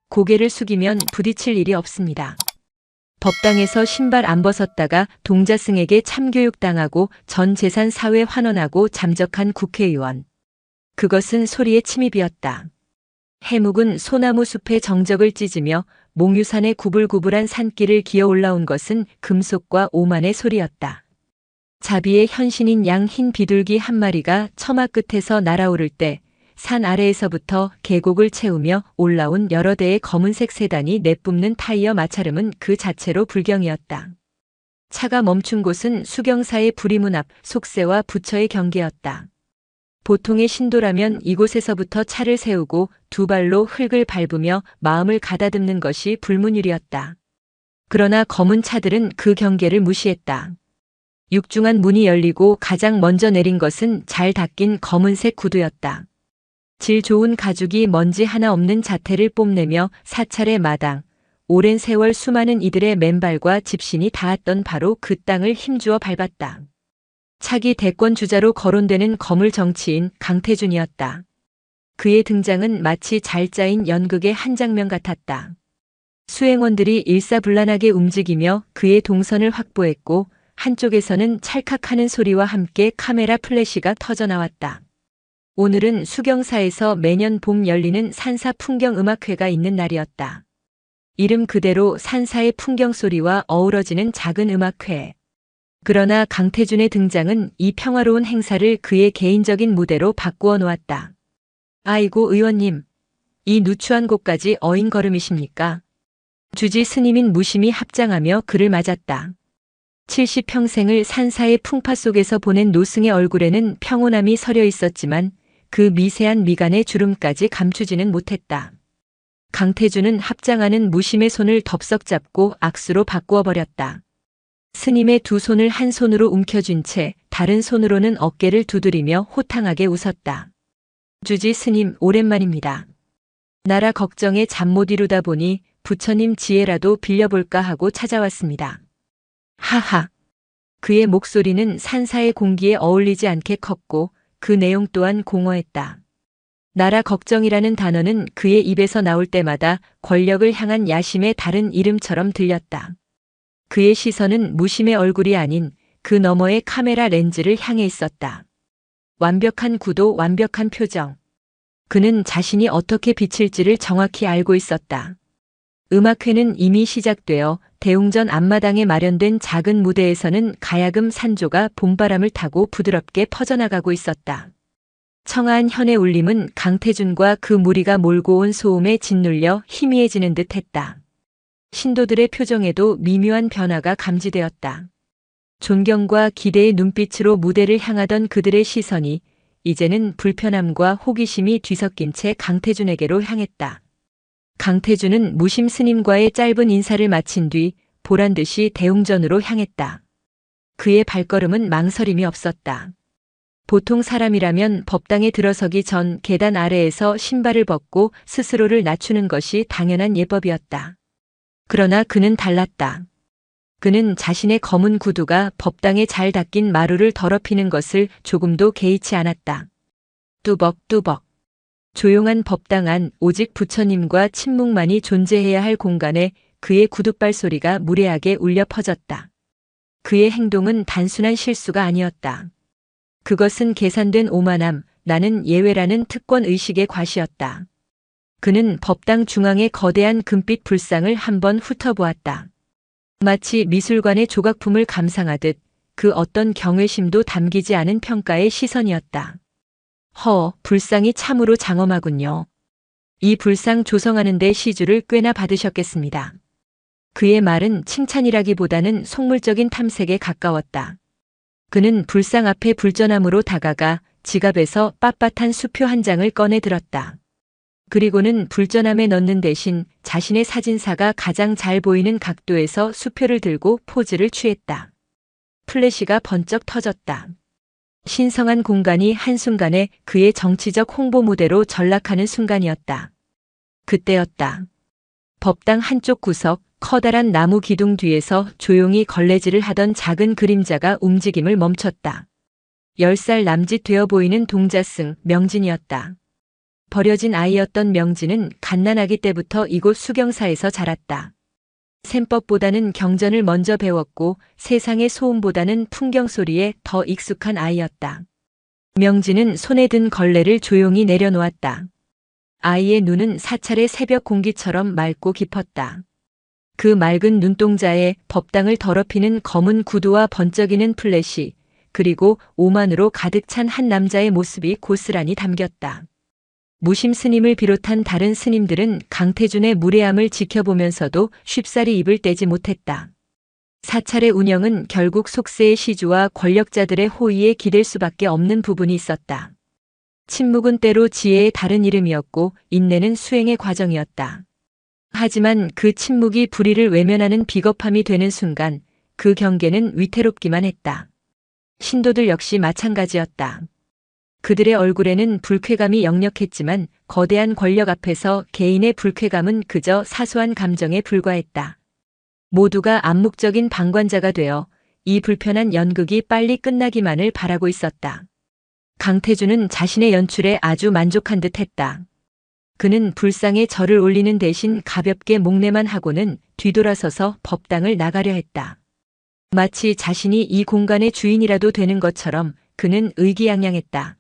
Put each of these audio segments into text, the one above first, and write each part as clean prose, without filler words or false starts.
고개를 숙이면 부딪힐 일이 없습니다. 법당에서 신발 안 벗었다가 동자승에게 참교육당하고 전 재산 사회 환원하고 잠적한 국회의원. 그것은 소리의 침입이었다. 해묵은 소나무 숲의 정적을 찢으며 몽유산의 구불구불한 산길을 기어 올라온 것은 금속과 오만의 소리였다. 자비의 현신인 양 흰 비둘기 한 마리가 처마 끝에서 날아오를 때 산 아래에서부터 계곡을 채우며 올라온 여러 대의 검은색 세단이 내뿜는 타이어 마찰음은 그 자체로 불경이었다. 차가 멈춘 곳은 수경사의 부리문 앞 속세와 부처의 경계였다. 보통의 신도라면 이곳에서부터 차를 세우고 두 발로 흙을 밟으며 마음을 가다듬는 것이 불문율이었다. 그러나 검은 차들은 그 경계를 무시했다. 육중한 문이 열리고 가장 먼저 내린 것은 잘 닦인 검은색 구두였다. 질 좋은 가죽이 먼지 하나 없는 자태를 뽐내며 사찰의 마당, 오랜 세월 수많은 이들의 맨발과 집신이 닿았던 바로 그 땅을 힘주어 밟았다. 차기 대권 주자로 거론되는 거물 정치인 강태준이었다. 그의 등장은 마치 잘 짜인 연극의 한 장면 같았다. 수행원들이 일사불란하게 움직이며 그의 동선을 확보했고 한쪽에서는 찰칵하는 소리와 함께 카메라 플래시가 터져나왔다. 오늘은 수경사에서 매년 봄 열리는 산사 풍경음악회가 있는 날이었다. 이름 그대로 산사의 풍경 소리와 어우러지는 작은 음악회. 그러나 강태준의 등장은 이 평화로운 행사를 그의 개인적인 무대로 바꾸어 놓았다. 아이고 의원님, 이 누추한 곳까지 어인 걸음이십니까? 주지 스님인 무심히 합장하며 그를 맞았다. 70평생을 산사의 풍파 속에서 보낸 노승의 얼굴에는 평온함이 서려 있었지만 그 미세한 미간의 주름까지 감추지는 못했다. 강태준은 합장하는 무심의 손을 덥석 잡고 악수로 바꾸어 버렸다. 스님의 두 손을 한 손으로 움켜쥔 채 다른 손으로는 어깨를 두드리며 호탕하게 웃었다. 주지 스님 오랜만입니다. 나라 걱정에 잠 못 이루다 보니 부처님 지혜라도 빌려볼까 하고 찾아왔습니다. 하하. 그의 목소리는 산사의 공기에 어울리지 않게 컸고 그 내용 또한 공허했다. 나라 걱정이라는 단어는 그의 입에서 나올 때마다 권력을 향한 야심의 다른 이름처럼 들렸다. 그의 시선은 무심의 얼굴이 아닌 그 너머의 카메라 렌즈를 향해 있었다. 완벽한 구도, 완벽한 표정. 그는 자신이 어떻게 비칠지를 정확히 알고 있었다. 음악회는 이미 시작되어 대웅전 앞마당에 마련된 작은 무대에서는 가야금 산조가 봄바람을 타고 부드럽게 퍼져나가고 있었다. 청아한 현의 울림은 강태준과 그 무리가 몰고 온 소음에 짓눌려 희미해지는 듯 했다. 신도들의 표정에도 미묘한 변화가 감지되었다. 존경과 기대의 눈빛으로 무대를 향하던 그들의 시선이 이제는 불편함과 호기심이 뒤섞인 채 강태준에게로 향했다. 강태준은 무심 스님과의 짧은 인사를 마친 뒤 보란듯이 대웅전으로 향했다. 그의 발걸음은 망설임이 없었다. 보통 사람이라면 법당에 들어서기 전 계단 아래에서 신발을 벗고 스스로를 낮추는 것이 당연한 예법이었다. 그러나 그는 달랐다. 그는 자신의 검은 구두가 법당에 잘 닦인 마루를 더럽히는 것을 조금도 개의치 않았다. 뚜벅뚜벅. 조용한 법당 안 오직 부처님과 침묵만이 존재해야 할 공간에 그의 구둣발 소리가 무례하게 울려 퍼졌다. 그의 행동은 단순한 실수가 아니었다. 그것은 계산된 오만함, 나는 예외라는 특권 의식의 과시였다. 그는 법당 중앙의 거대한 금빛 불상을 한번 훑어보았다. 마치 미술관의 조각품을 감상하듯 그 어떤 경외심도 담기지 않은 평가의 시선이었다. 불상이 참으로 장엄하군요. 이 불상 조성하는 데 시주를 꽤나 받으셨겠습니다. 그의 말은 칭찬이라기보다는 속물적인 탐색에 가까웠다. 그는 불상 앞에 불전함으로 다가가 지갑에서 빳빳한 수표 한 장을 꺼내 들었다. 그리고는 불전함에 넣는 대신 자신의 사진사가 가장 잘 보이는 각도에서 수표를 들고 포즈를 취했다. 플래시가 번쩍 터졌다. 신성한 공간이 한순간에 그의 정치적 홍보 무대로 전락하는 순간이었다. 그때였다. 법당 한쪽 구석 커다란 나무 기둥 뒤에서 조용히 걸레질을 하던 작은 그림자가 움직임을 멈췄다. 10살 남짓 되어 보이는 동자승 명진이었다. 버려진 아이였던 명진은 갓난아기 때부터 이곳 수경사에서 자랐다. 셈법보다는 경전을 먼저 배웠고 세상의 소음보다는 풍경 소리에 더 익숙한 아이였다. 명진은 손에 든 걸레를 조용히 내려놓았다. 아이의 눈은 사찰의 새벽 공기처럼 맑고 깊었다. 그 맑은 눈동자에 법당을 더럽히는 검은 구두와 번쩍이는 플래시, 그리고 오만으로 가득 찬 한 남자의 모습이 고스란히 담겼다. 무심 스님을 비롯한 다른 스님들은 강태준의 무례함을 지켜보면서도 쉽사리 입을 떼지 못했다. 사찰의 운영은 결국 속세의 시주와 권력자들의 호의에 기댈 수밖에 없는 부분이 있었다. 침묵은 때로 지혜의 다른 이름이었고 인내는 수행의 과정이었다. 하지만 그 침묵이 불의를 외면하는 비겁함이 되는 순간 그 경계는 위태롭기만 했다. 신도들 역시 마찬가지였다. 그들의 얼굴에는 불쾌감이 역력했지만 거대한 권력 앞에서 개인의 불쾌감은 그저 사소한 감정에 불과했다. 모두가 암묵적인 방관자가 되어 이 불편한 연극이 빨리 끝나기만을 바라고 있었다. 강태준은 자신의 연출에 아주 만족한 듯 했다. 그는 불상에 절을 올리는 대신 가볍게 목례만 하고는 뒤돌아서서 법당을 나가려 했다. 마치 자신이 이 공간의 주인이라도 되는 것처럼 그는 의기양양했다.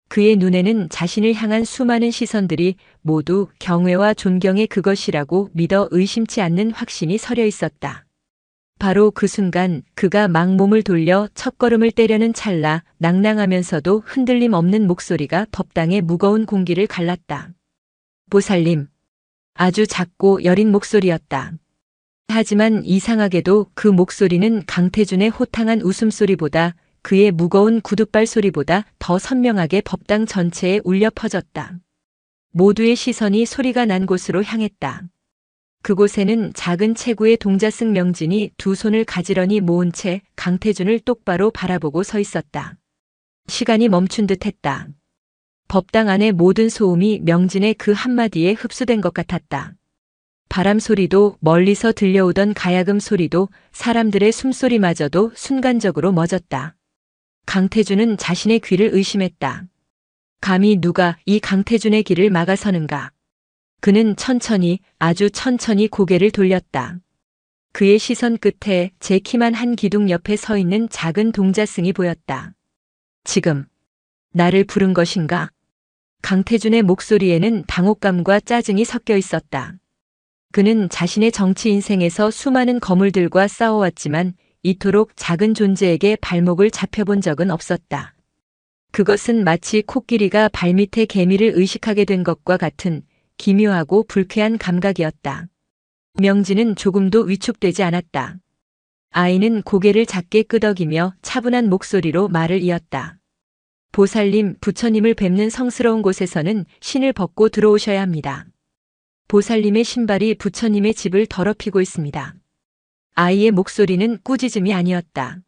그의 눈에는 자신을 향한 수많은 시선들이 모두 경외와 존경의 그것이라고 믿어 의심치 않는 확신이 서려 있었다. 바로 그 순간 그가 막 몸을 돌려 첫걸음을 떼려는 찰나 낭낭하면서도 흔들림 없는 목소리가 법당의 무거운 공기를 갈랐다. 보살님. 아주 작고 여린 목소리였다. 하지만 이상하게도 그 목소리는 강태준의 호탕한 웃음소리보다 그의 무거운 구둣발 소리보다 더 선명하게 법당 전체에 울려 퍼졌다. 모두의 시선이 소리가 난 곳으로 향했다. 그곳에는 작은 체구의 동자승 명진이 두 손을 가지런히 모은 채 강태준을 똑바로 바라보고 서 있었다. 시간이 멈춘 듯 했다. 법당 안의 모든 소음이 명진의 그 한마디에 흡수된 것 같았다. 바람 소리도 멀리서 들려오던 가야금 소리도 사람들의 숨소리마저도 순간적으로 멎었다. 강태준은 자신의 귀를 의심했다. 감히 누가 이 강태준의 길을 막아서는가. 그는 천천히 아주 천천히 고개를 돌렸다. 그의 시선 끝에 제 키만 한 기둥 옆에 서 있는 작은 동자승이 보였다. 지금 나를 부른 것인가? 강태준의 목소리에는 당혹감과 짜증이 섞여 있었다. 그는 자신의 정치 인생에서 수많은 거물들과 싸워왔지만 이토록 작은 존재에게 발목을 잡혀본 적은 없었다. 그것은 마치 코끼리가 발밑에 개미를 의식하게 된 것과 같은 기묘하고 불쾌한 감각이었다. 명진은 조금도 위축되지 않았다. 아이는 고개를 작게 끄덕이며 차분한 목소리로 말을 이었다. 보살님, 부처님을 뵙는 성스러운 곳에서는 신을 벗고 들어오셔야 합니다. 보살님의 신발이 부처님의 집을 더럽히고 있습니다. 아이의 목소리는 꾸짖음이 아니었다.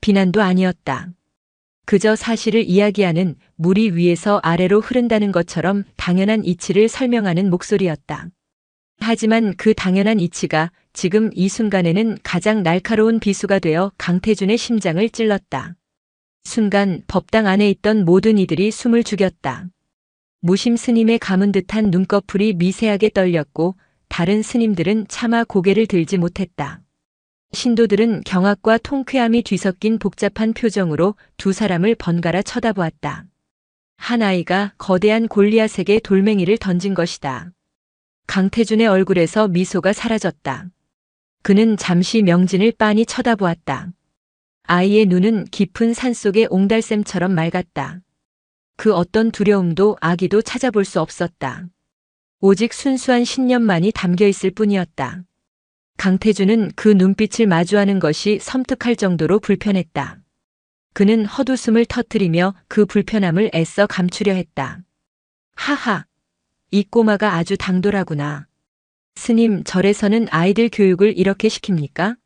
비난도 아니었다. 그저 사실을 이야기하는 물이 위에서 아래로 흐른다는 것처럼 당연한 이치를 설명하는 목소리였다. 하지만 그 당연한 이치가 지금 이 순간에는 가장 날카로운 비수가 되어 강태준의 심장을 찔렀다. 순간 법당 안에 있던 모든 이들이 숨을 죽였다. 무심 스님의 감은 듯한 눈꺼풀이 미세하게 떨렸고 다른 스님들은 차마 고개를 들지 못했다. 신도들은 경악과 통쾌함이 뒤섞인 복잡한 표정으로 두 사람을 번갈아 쳐다보았다. 한 아이가 거대한 골리앗에게 돌멩이를 던진 것이다. 강태준의 얼굴에서 미소가 사라졌다. 그는 잠시 명진을 빤히 쳐다보았다. 아이의 눈은 깊은 산속의 옹달샘처럼 맑았다. 그 어떤 두려움도 아기도 찾아볼 수 없었다. 오직 순수한 신념만이 담겨 있을 뿐이었다. 강태준은 그 눈빛을 마주하는 것이 섬뜩할 정도로 불편했다. 그는 헛웃음을 터뜨리며 그 불편함을 애써 감추려 했다. 하하, 이 꼬마가 아주 당돌하구나. 스님, 절에서는 아이들 교육을 이렇게 시킵니까?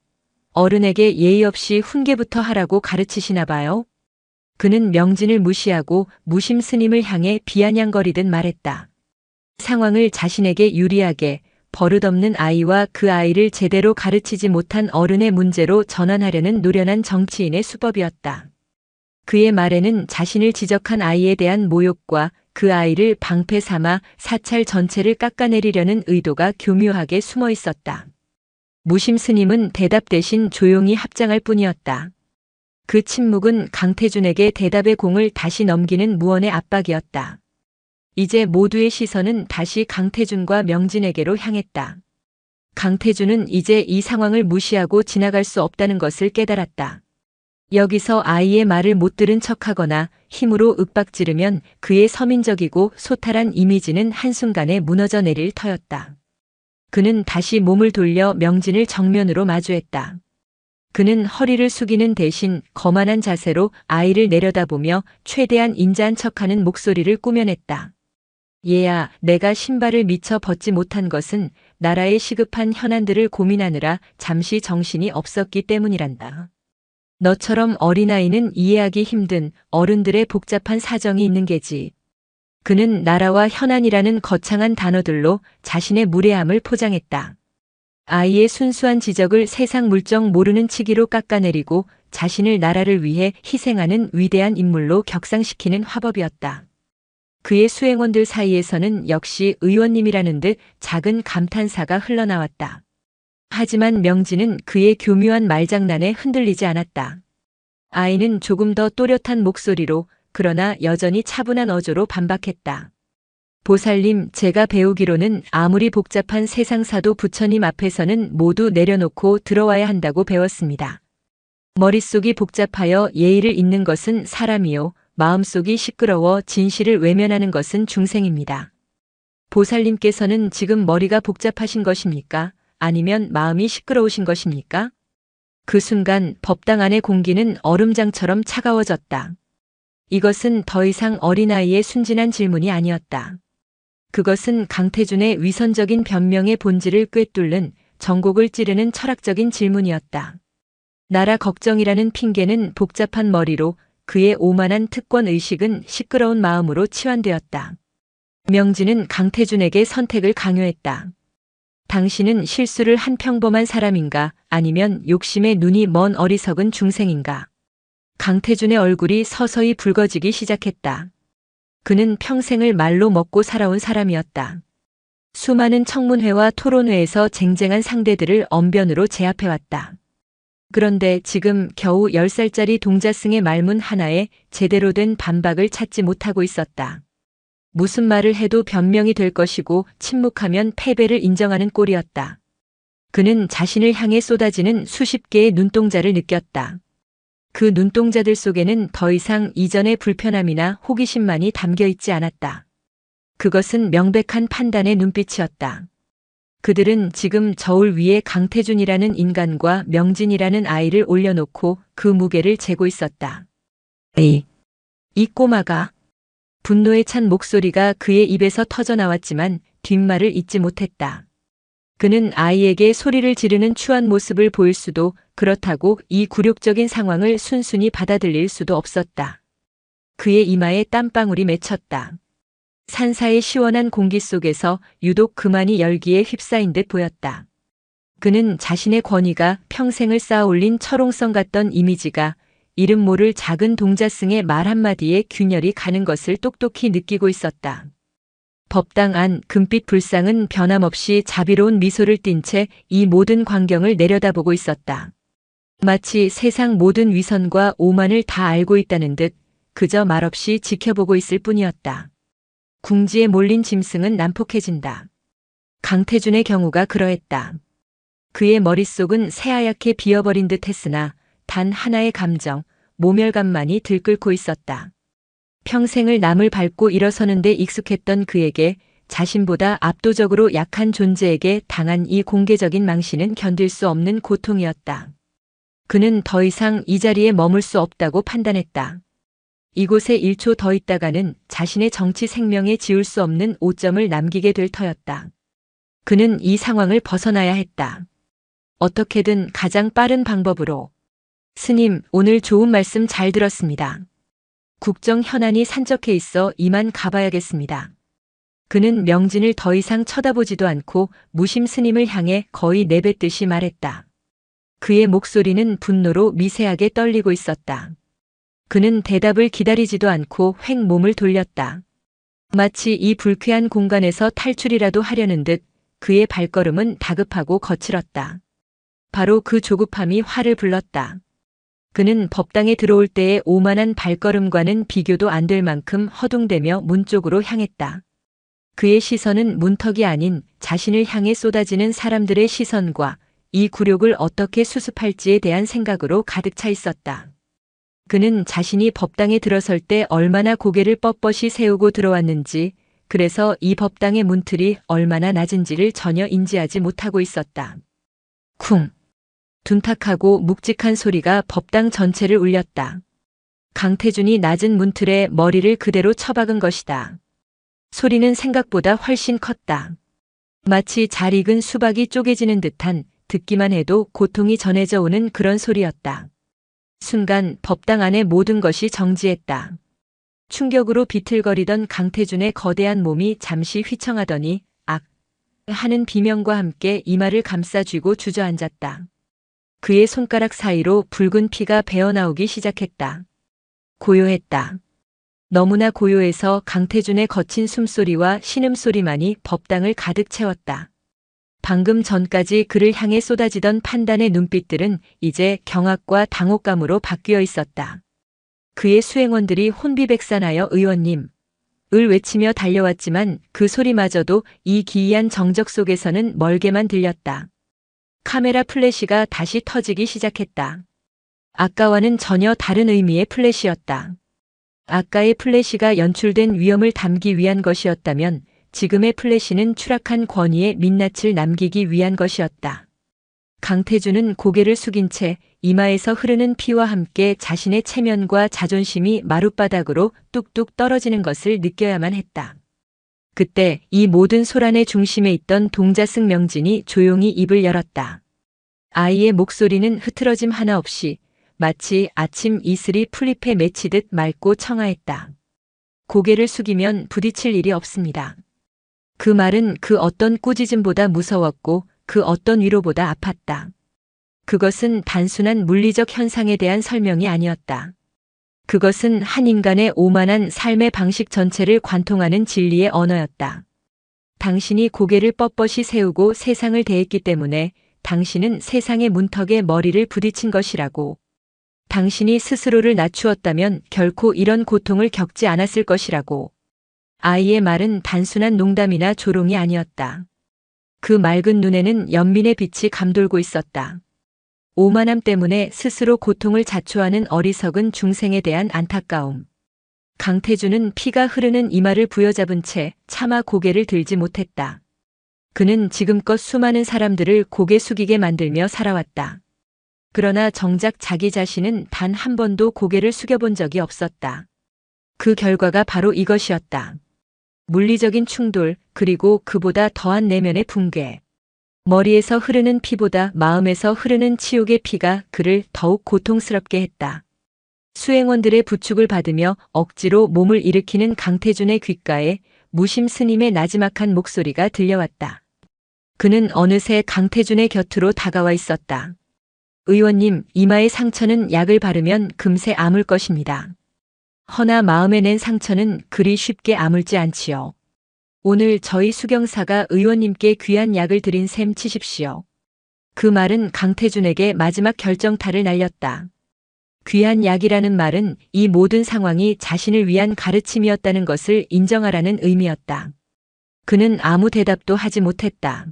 어른에게 예의 없이 훈계부터 하라고 가르치시나 봐요. 그는 명진을 무시하고 무심 스님을 향해 비아냥거리듯 말했다. 상황을 자신에게 유리하게 버릇없는 아이와 그 아이를 제대로 가르치지 못한 어른의 문제로 전환하려는 노련한 정치인의 수법이었다. 그의 말에는 자신을 지적한 아이에 대한 모욕과 그 아이를 방패 삼아 사찰 전체를 깎아내리려는 의도가 교묘하게 숨어 있었다. 무심 스님은 대답 대신 조용히 합장할 뿐이었다. 그 침묵은 강태준에게 대답의 공을 다시 넘기는 무언의 압박이었다. 이제 모두의 시선은 다시 강태준과 명진에게로 향했다. 강태준은 이제 이 상황을 무시하고 지나갈 수 없다는 것을 깨달았다. 여기서 아이의 말을 못 들은 척하거나 힘으로 윽박지르면 그의 서민적이고 소탈한 이미지는 한순간에 무너져 내릴 터였다. 그는 다시 몸을 돌려 명진을 정면으로 마주했다. 그는 허리를 숙이는 대신 거만한 자세로 아이를 내려다보며 최대한 인자한 척하는 목소리를 꾸며냈다. 얘야, 내가 신발을 미처 벗지 못한 것은 나라의 시급한 현안들을 고민하느라 잠시 정신이 없었기 때문이란다. 너처럼 어린아이는 이해하기 힘든 어른들의 복잡한 사정이 있는 게지. 그는 나라와 현안이라는 거창한 단어들로 자신의 무례함을 포장했다. 아이의 순수한 지적을 세상 물정 모르는 치기로 깎아내리고 자신을 나라를 위해 희생하는 위대한 인물로 격상시키는 화법이었다. 그의 수행원들 사이에서는 역시 의원님이라는 듯 작은 감탄사가 흘러나왔다. 하지만 명진은 그의 교묘한 말장난에 흔들리지 않았다. 아이는 조금 더 또렷한 목소리로 그러나 여전히 차분한 어조로 반박했다. 보살님, 제가 배우기로는 아무리 복잡한 세상사도 부처님 앞에서는 모두 내려놓고 들어와야 한다고 배웠습니다. 머릿속이 복잡하여 예의를 잇는 것은 사람이요, 마음속이 시끄러워 진실을 외면하는 것은 중생입니다. 보살님께서는 지금 머리가 복잡하신 것입니까? 아니면 마음이 시끄러우신 것입니까? 그 순간 법당 안의 공기는 얼음장처럼 차가워졌다. 이것은 더 이상 어린아이의 순진한 질문이 아니었다. 그것은 강태준의 위선적인 변명의 본질을 꿰뚫는 전곡을 찌르는 철학적인 질문이었다. 나라 걱정이라는 핑계는 복잡한 머리로, 그의 오만한 특권의식은 시끄러운 마음으로 치환되었다. 명진은 강태준에게 선택을 강요했다. 당신은 실수를 한 평범한 사람인가, 아니면 욕심에 눈이 먼 어리석은 중생인가? 강태준의 얼굴이 서서히 붉어지기 시작했다. 그는 평생을 말로 먹고 살아온 사람이었다. 수많은 청문회와 토론회에서 쟁쟁한 상대들을 언변으로 제압해왔다. 그런데 지금 겨우 10살짜리 동자승의 말문 하나에 제대로 된 반박을 찾지 못하고 있었다. 무슨 말을 해도 변명이 될 것이고 침묵하면 패배를 인정하는 꼴이었다. 그는 자신을 향해 쏟아지는 수십 개의 눈동자를 느꼈다. 그 눈동자들 속에는 더 이상 이전의 불편함이나 호기심만이 담겨 있지 않았다. 그것은 명백한 판단의 눈빛이었다. 그들은 지금 저울 위에 강태준이라는 인간과 명진이라는 아이를 올려놓고 그 무게를 재고 있었다. 이 꼬마가. 분노에 찬 목소리가 그의 입에서 터져나왔지만 뒷말을 잇지 못했다. 그는 아이에게 소리를 지르는 추한 모습을 보일 수도, 그렇다고 이 굴욕적인 상황을 순순히 받아들일 수도 없었다. 그의 이마에 땀방울이 맺혔다. 산사의 시원한 공기 속에서 유독 그만이 열기에 휩싸인 듯 보였다. 그는 자신의 권위가 평생을 쌓아올린 철옹성 같던 이미지가 이름 모를 작은 동자승의 말 한마디에 균열이 가는 것을 똑똑히 느끼고 있었다. 법당 안 금빛 불상은 변함없이 자비로운 미소를 띤 채 이 모든 광경을 내려다보고 있었다. 마치 세상 모든 위선과 오만을 다 알고 있다는 듯 그저 말없이 지켜보고 있을 뿐이었다. 궁지에 몰린 짐승은 난폭해진다. 강태준의 경우가 그러했다. 그의 머릿속은 새하얗게 비어버린 듯 했으나 단 하나의 감정, 모멸감만이 들끓고 있었다. 평생을 남을 밟고 일어서는 데 익숙했던 그에게 자신보다 압도적으로 약한 존재에게 당한 이 공개적인 망신은 견딜 수 없는 고통이었다. 그는 더 이상 이 자리에 머물 수 없다고 판단했다. 이곳에 1초 더 있다가는 자신의 정치 생명에 지울 수 없는 오점을 남기게 될 터였다. 그는 이 상황을 벗어나야 했다. 어떻게든 가장 빠른 방법으로. 스님, 오늘 좋은 말씀 잘 들었습니다. 국정 현안이 산적해 있어 이만 가봐야겠습니다. 그는 명진을 더 이상 쳐다보지도 않고 무심 스님을 향해 거의 내뱉듯이 말했다. 그의 목소리는 분노로 미세하게 떨리고 있었다. 그는 대답을 기다리지도 않고 횡 몸을 돌렸다. 마치 이 불쾌한 공간에서 탈출이라도 하려는 듯 그의 발걸음은 다급하고 거칠었다. 바로 그 조급함이 화를 불렀다. 그는 법당에 들어올 때의 오만한 발걸음과는 비교도 안 될 만큼 허둥대며 문 쪽으로 향했다. 그의 시선은 문턱이 아닌 자신을 향해 쏟아지는 사람들의 시선과 이 굴욕을 어떻게 수습할지에 대한 생각으로 가득 차 있었다. 그는 자신이 법당에 들어설 때 얼마나 고개를 뻣뻣이 세우고 들어왔는지, 그래서 이 법당의 문틀이 얼마나 낮은지를 전혀 인지하지 못하고 있었다. 쿵! 둔탁하고 묵직한 소리가 법당 전체를 울렸다. 강태준이 낮은 문틀에 머리를 그대로 처박은 것이다. 소리는 생각보다 훨씬 컸다. 마치 잘 익은 수박이 쪼개지는 듯한, 듣기만 해도 고통이 전해져 오는 그런 소리였다. 순간 법당 안의 모든 것이 정지했다. 충격으로 비틀거리던 강태준의 거대한 몸이 잠시 휘청하더니 악 하는 비명과 함께 이마를 감싸쥐고 주저앉았다. 그의 손가락 사이로 붉은 피가 배어나오기 시작했다. 고요했다. 너무나 고요해서 강태준의 거친 숨소리와 신음소리만이 법당을 가득 채웠다. 방금 전까지 그를 향해 쏟아지던 판단의 눈빛들은 이제 경악과 당혹감으로 바뀌어 있었다. 그의 수행원들이 혼비백산하여 의원님, 을 외치며 달려왔지만 그 소리마저도 이 기이한 정적 속에서는 멀게만 들렸다. 카메라 플래시가 다시 터지기 시작했다. 아까와는 전혀 다른 의미의 플래시였다. 아까의 플래시가 연출된 위험을 담기 위한 것이었다면 지금의 플래시는 추락한 권위의 민낯을 남기기 위한 것이었다. 강태준은 고개를 숙인 채 이마에서 흐르는 피와 함께 자신의 체면과 자존심이 마룻바닥으로 뚝뚝 떨어지는 것을 느껴야만 했다. 그때 이 모든 소란의 중심에 있던 동자승 명진이 조용히 입을 열었다. 아이의 목소리는 흐트러짐 하나 없이 마치 아침 이슬이 풀잎에 맺히듯 맑고 청아했다. 고개를 숙이면 부딪힐 일이 없습니다. 그 말은 그 어떤 꾸짖음보다 무서웠고 그 어떤 위로보다 아팠다. 그것은 단순한 물리적 현상에 대한 설명이 아니었다. 그것은 한 인간의 오만한 삶의 방식 전체를 관통하는 진리의 언어였다. 당신이 고개를 뻣뻣이 세우고 세상을 대했기 때문에 당신은 세상의 문턱에 머리를 부딪힌 것이라고. 당신이 스스로를 낮추었다면 결코 이런 고통을 겪지 않았을 것이라고. 아이의 말은 단순한 농담이나 조롱이 아니었다. 그 맑은 눈에는 연민의 빛이 감돌고 있었다. 오만함 때문에 스스로 고통을 자초하는 어리석은 중생에 대한 안타까움. 강태준은 피가 흐르는 이마를 부여잡은 채 차마 고개를 들지 못했다. 그는 지금껏 수많은 사람들을 고개 숙이게 만들며 살아왔다. 그러나 정작 자기 자신은 단 한 번도 고개를 숙여본 적이 없었다. 그 결과가 바로 이것이었다. 물리적인 충돌, 그리고 그보다 더한 내면의 붕괴. 머리에서 흐르는 피보다 마음에서 흐르는 치욕의 피가 그를 더욱 고통스럽게 했다. 수행원들의 부축을 받으며 억지로 몸을 일으키는 강태준의 귓가에 무심 스님의 나지막한 목소리가 들려왔다. 그는 어느새 강태준의 곁으로 다가와 있었다. 의원님, 이마의 상처는 약을 바르면 금세 아물 것입니다. 허나 마음에 낸 상처는 그리 쉽게 아물지 않지요. 오늘 저희 수경사가 의원님께 귀한 약을 드린 셈 치십시오. 그 말은 강태준에게 마지막 결정타를 날렸다. 귀한 약이라는 말은 이 모든 상황이 자신을 위한 가르침이었다는 것을 인정하라는 의미였다. 그는 아무 대답도 하지 못했다.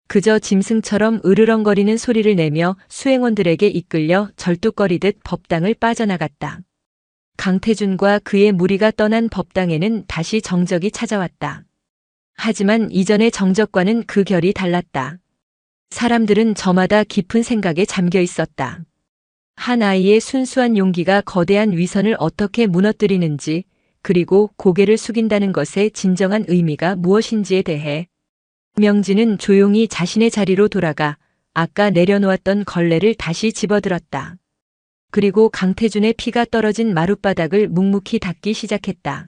그저 짐승처럼 으르렁거리는 소리를 내며 수행원들에게 이끌려 절뚝거리듯 법당을 빠져나갔다. 강태준과 그의 무리가 떠난 법당에는 다시 정적이 찾아왔다. 하지만 이전의 정적과는 그 결이 달랐다. 사람들은 저마다 깊은 생각에 잠겨 있었다. 한 아이의 순수한 용기가 거대한 위선을 어떻게 무너뜨리는지, 그리고 고개를 숙인다는 것의 진정한 의미가 무엇인지에 대해. 명진은 조용히 자신의 자리로 돌아가 아까 내려놓았던 걸레를 다시 집어들었다. 그리고 강태준의 피가 떨어진 마룻바닥을 묵묵히 닦기 시작했다.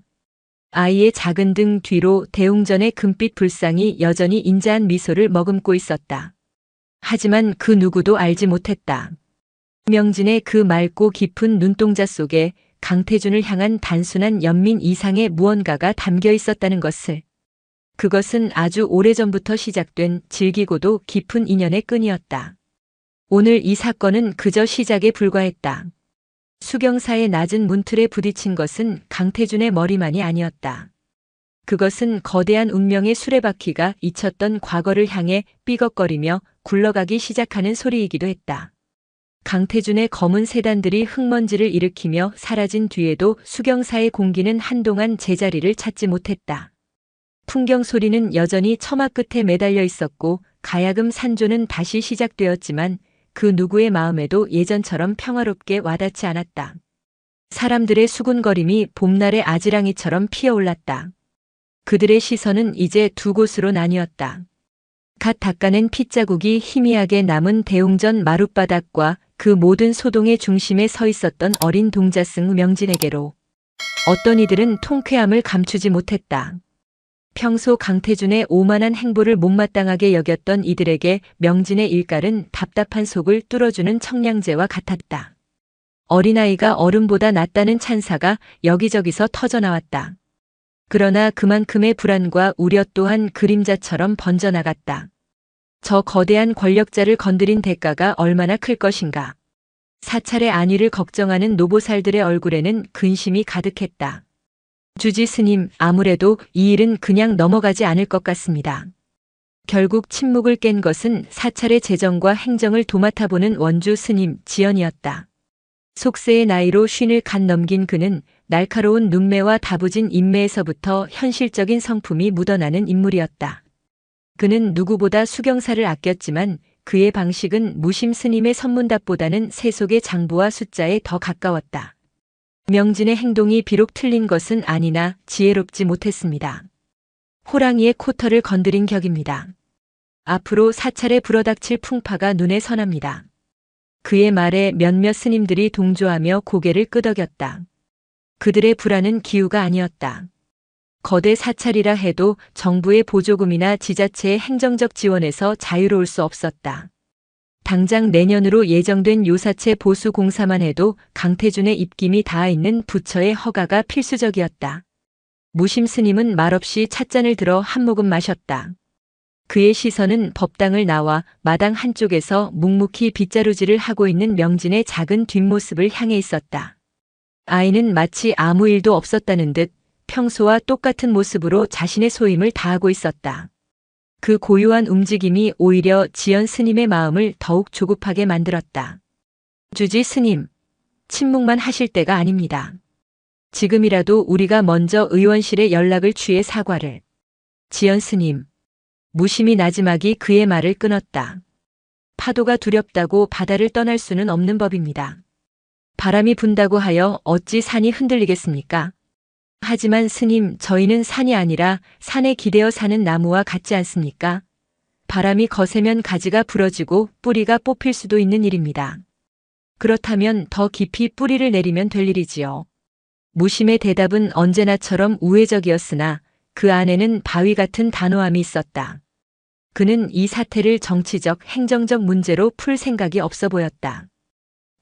아이의 작은 등 뒤로 대웅전의 금빛 불상이 여전히 인자한 미소를 머금고 있었다. 하지만 그 누구도 알지 못했다. 명진의 그 맑고 깊은 눈동자 속에 강태준을 향한 단순한 연민 이상의 무언가가 담겨 있었다는 것을. 그것은 아주 오래전부터 시작된 질기고도 깊은 인연의 끈이었다. 오늘 이 사건은 그저 시작에 불과했다. 수경사의 낮은 문틀에 부딪힌 것은 강태준의 머리만이 아니었다. 그것은 거대한 운명의 수레바퀴가 잊혔던 과거를 향해 삐걱거리며 굴러가기 시작하는 소리이기도 했다. 강태준의 검은 세단들이 흙먼지를 일으키며 사라진 뒤에도 수경사의 공기는 한동안 제자리를 찾지 못했다. 풍경 소리는 여전히 처마 끝에 매달려 있었고 가야금 산조는 다시 시작되었지만 그 누구의 마음에도 예전처럼 평화롭게 와닿지 않았다. 사람들의 수군거림이 봄날의 아지랑이처럼 피어올랐다. 그들의 시선은 이제 두 곳으로 나뉘었다. 갓 닦아낸 핏자국이 희미하게 남은 대웅전 마룻바닥과 그 모든 소동의 중심에 서 있었던 어린 동자승 명진에게로. 어떤 이들은 통쾌함을 감추지 못했다. 평소 강태준의 오만한 행보를 못마땅하게 여겼던 이들에게 명진의 일갈은 답답한 속을 뚫어주는 청량제와 같았다. 어린아이가 어른보다 낫다는 찬사가 여기저기서 터져나왔다. 그러나 그만큼의 불안과 우려 또한 그림자처럼 번져나갔다. 저 거대한 권력자를 건드린 대가가 얼마나 클 것인가. 사찰의 안위를 걱정하는 노보살들의 얼굴에는 근심이 가득했다. 주지 스님, 아무래도 이 일은 그냥 넘어가지 않을 것 같습니다. 결국 침묵을 깬 것은 사찰의 재정과 행정을 도맡아 보는 원주 스님 지연이었다. 속세의 나이로 쉰을 갓 넘긴 그는 날카로운 눈매와 다부진 인매에서부터 현실적인 성품이 묻어나는 인물이었다. 그는 누구보다 수경사를 아꼈지만 그의 방식은 무심 스님의 선문답보다는 세속의 장부와 숫자에 더 가까웠다. 명진의 행동이 비록 틀린 것은 아니나 지혜롭지 못했습니다. 호랑이의 코털을 건드린 격입니다. 앞으로 사찰에 불어닥칠 풍파가 눈에 선합니다. 그의 말에 몇몇 스님들이 동조하며 고개를 끄덕였다. 그들의 불안은 기우가 아니었다. 거대 사찰이라 해도 정부의 보조금이나 지자체의 행정적 지원에서 자유로울 수 없었다. 당장 내년으로 예정된 요사체 보수 공사만 해도 강태준의 입김이 닿아 있는 부처의 허가가 필수적이었다. 무심 스님은 말없이 찻잔을 들어 한 모금 마셨다. 그의 시선은 법당을 나와 마당 한쪽에서 묵묵히 빗자루질을 하고 있는 명진의 작은 뒷모습을 향해 있었다. 아이는 마치 아무 일도 없었다는 듯 평소와 똑같은 모습으로 자신의 소임을 다하고 있었다. 그 고요한 움직임이 오히려 지연 스님의 마음을 더욱 조급하게 만들었다. 주지 스님, 침묵만 하실 때가 아닙니다. 지금이라도 우리가 먼저 의원실에 연락을 취해 사과를. 지연 스님, 무심히 나지막이 그의 말을 끊었다. 파도가 두렵다고 바다를 떠날 수는 없는 법입니다. 바람이 분다고 하여 어찌 산이 흔들리겠습니까? 하지만 스님, 저희는 산이 아니라 산에 기대어 사는 나무와 같지 않습니까? 바람이 거세면 가지가 부러지고 뿌리가 뽑힐 수도 있는 일입니다. 그렇다면 더 깊이 뿌리를 내리면 될 일이지요. 무심의 대답은 언제나처럼 우회적이었으나 그 안에는 바위 같은 단호함이 있었다. 그는 이 사태를 정치적, 행정적 문제로 풀 생각이 없어 보였다.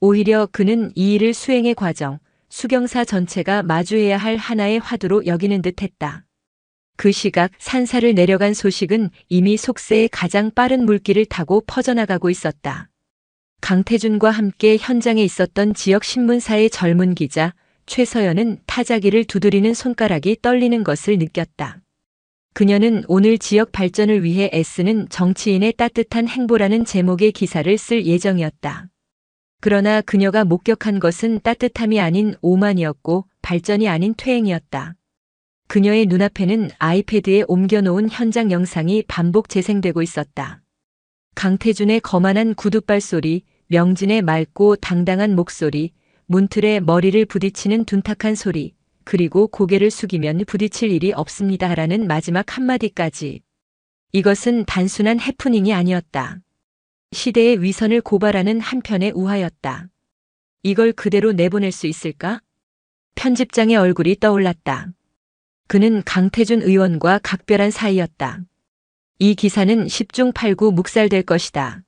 오히려 그는 이 일을 수행의 과정, 수경사 전체가 마주해야 할 하나의 화두로 여기는 듯했다. 그 시각 산사를 내려간 소식은 이미 속세의 가장 빠른 물길을 타고 퍼져나가고 있었다. 강태준과 함께 현장에 있었던 지역 신문사의 젊은 기자 최서연은 타자기를 두드리는 손가락이 떨리는 것을 느꼈다. 그녀는 오늘 지역 발전을 위해 애쓰는 정치인의 따뜻한 행보라는 제목의 기사를 쓸 예정이었다. 그러나 그녀가 목격한 것은 따뜻함이 아닌 오만이었고 발전이 아닌 퇴행이었다. 그녀의 눈앞에는 아이패드에 옮겨놓은 현장 영상이 반복 재생되고 있었다. 강태준의 거만한 구둣발 소리, 명진의 맑고 당당한 목소리, 문틀에 머리를 부딪히는 둔탁한 소리, 그리고 고개를 숙이면 부딪힐 일이 없습니다라는 마지막 한마디까지. 이것은 단순한 해프닝이 아니었다. 시대의 위선을 고발하는 한편의 우화였다. 이걸 그대로 내보낼 수 있을까? 편집장의 얼굴이 떠올랐다. 그는 강태준 의원과 각별한 사이였다. 이 기사는 10중 8구 묵살될 것이다.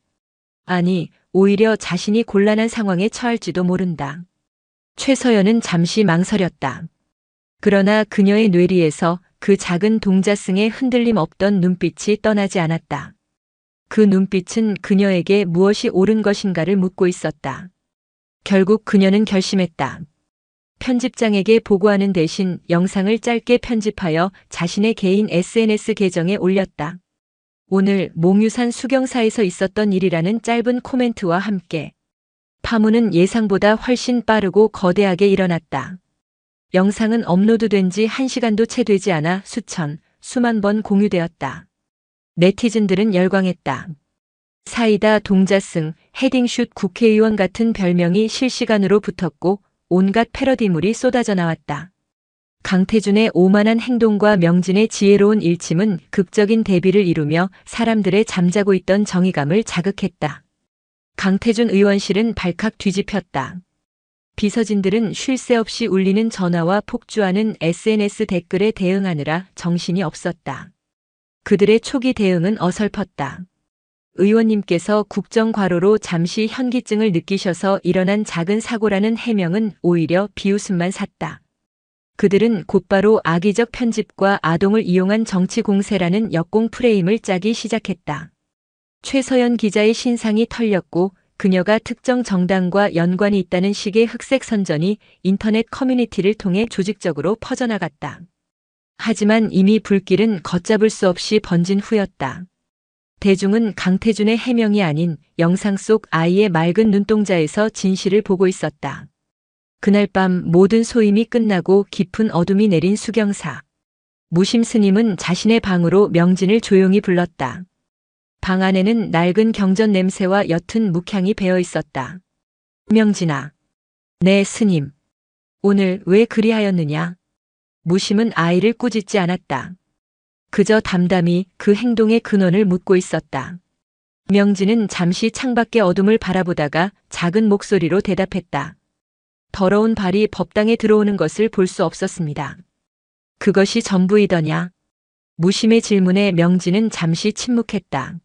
아니, 오히려 자신이 곤란한 상황에 처할지도 모른다. 최서연은 잠시 망설였다. 그러나 그녀의 뇌리에서 그 작은 동자승의 흔들림 없던 눈빛이 떠나지 않았다. 그 눈빛은 그녀에게 무엇이 옳은 것인가를 묻고 있었다. 결국 그녀는 결심했다. 편집장에게 보고하는 대신 영상을 짧게 편집하여 자신의 개인 SNS 계정에 올렸다. 오늘 몽유산 수경사에서 있었던 일이라는 짧은 코멘트와 함께 파문은 예상보다 훨씬 빠르고 거대하게 일어났다. 영상은 업로드된 지 1시간도 채 되지 않아 수만 번 공유되었다. 네티즌들은 열광했다. 사이다 동자승, 헤딩슛 국회의원 같은 별명이 실시간으로 붙었고 온갖 패러디물이 쏟아져 나왔다. 강태준의 오만한 행동과 명진의 지혜로운 일침은 극적인 대비를 이루며 사람들의 잠자고 있던 정의감을 자극했다. 강태준 의원실은 발칵 뒤집혔다. 비서진들은 쉴 새 없이 울리는 전화와 폭주하는 SNS 댓글에 대응하느라 정신이 없었다. 그들의 초기 대응은 어설펐다. 의원님께서 국정과로로 잠시 현기증을 느끼셔서 일어난 작은 사고라는 해명은 오히려 비웃음만 샀다. 그들은 곧바로 악의적 편집과 아동을 이용한 정치 공세라는 역공 프레임을 짜기 시작했다. 최서연 기자의 신상이 털렸고 그녀가 특정 정당과 연관이 있다는 식의 흑색 선전이 인터넷 커뮤니티를 통해 조직적으로 퍼져나갔다. 하지만 이미 불길은 걷잡을 수 없이 번진 후였다. 대중은 강태준의 해명이 아닌 영상 속 아이의 맑은 눈동자에서 진실을 보고 있었다. 그날 밤 모든 소임이 끝나고 깊은 어둠이 내린 수경사. 무심 스님은 자신의 방으로 명진을 조용히 불렀다. 방 안에는 낡은 경전 냄새와 옅은 묵향이 배어 있었다. 명진아. 네 스님. 오늘 왜 그리하였느냐? 무심은 아이를 꾸짖지 않았다. 그저 담담히 그 행동의 근원을 묻고 있었다. 명진은 잠시 창밖의 어둠을 바라보다가 작은 목소리로 대답했다. 더러운 발이 법당에 들어오는 것을 볼 수 없었습니다. 그것이 전부이더냐? 무심의 질문에 명진은 잠시 침묵했다.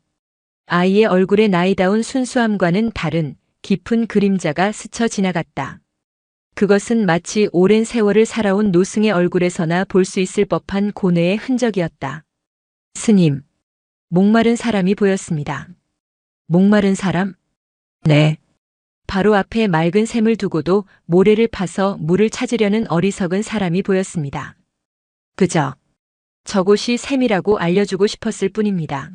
아이의 얼굴에 나이다운 순수함과는 다른 깊은 그림자가 스쳐 지나갔다. 그것은 마치 오랜 세월을 살아온 노승의 얼굴에서나 볼 수 있을 법한 고뇌의 흔적이었다. 스님, 목마른 사람이 보였습니다. 목마른 사람? 네. 바로 앞에 맑은 샘을 두고도 모래를 파서 물을 찾으려는 어리석은 사람이 보였습니다. 그저 저곳이 샘이라고 알려주고 싶었을 뿐입니다.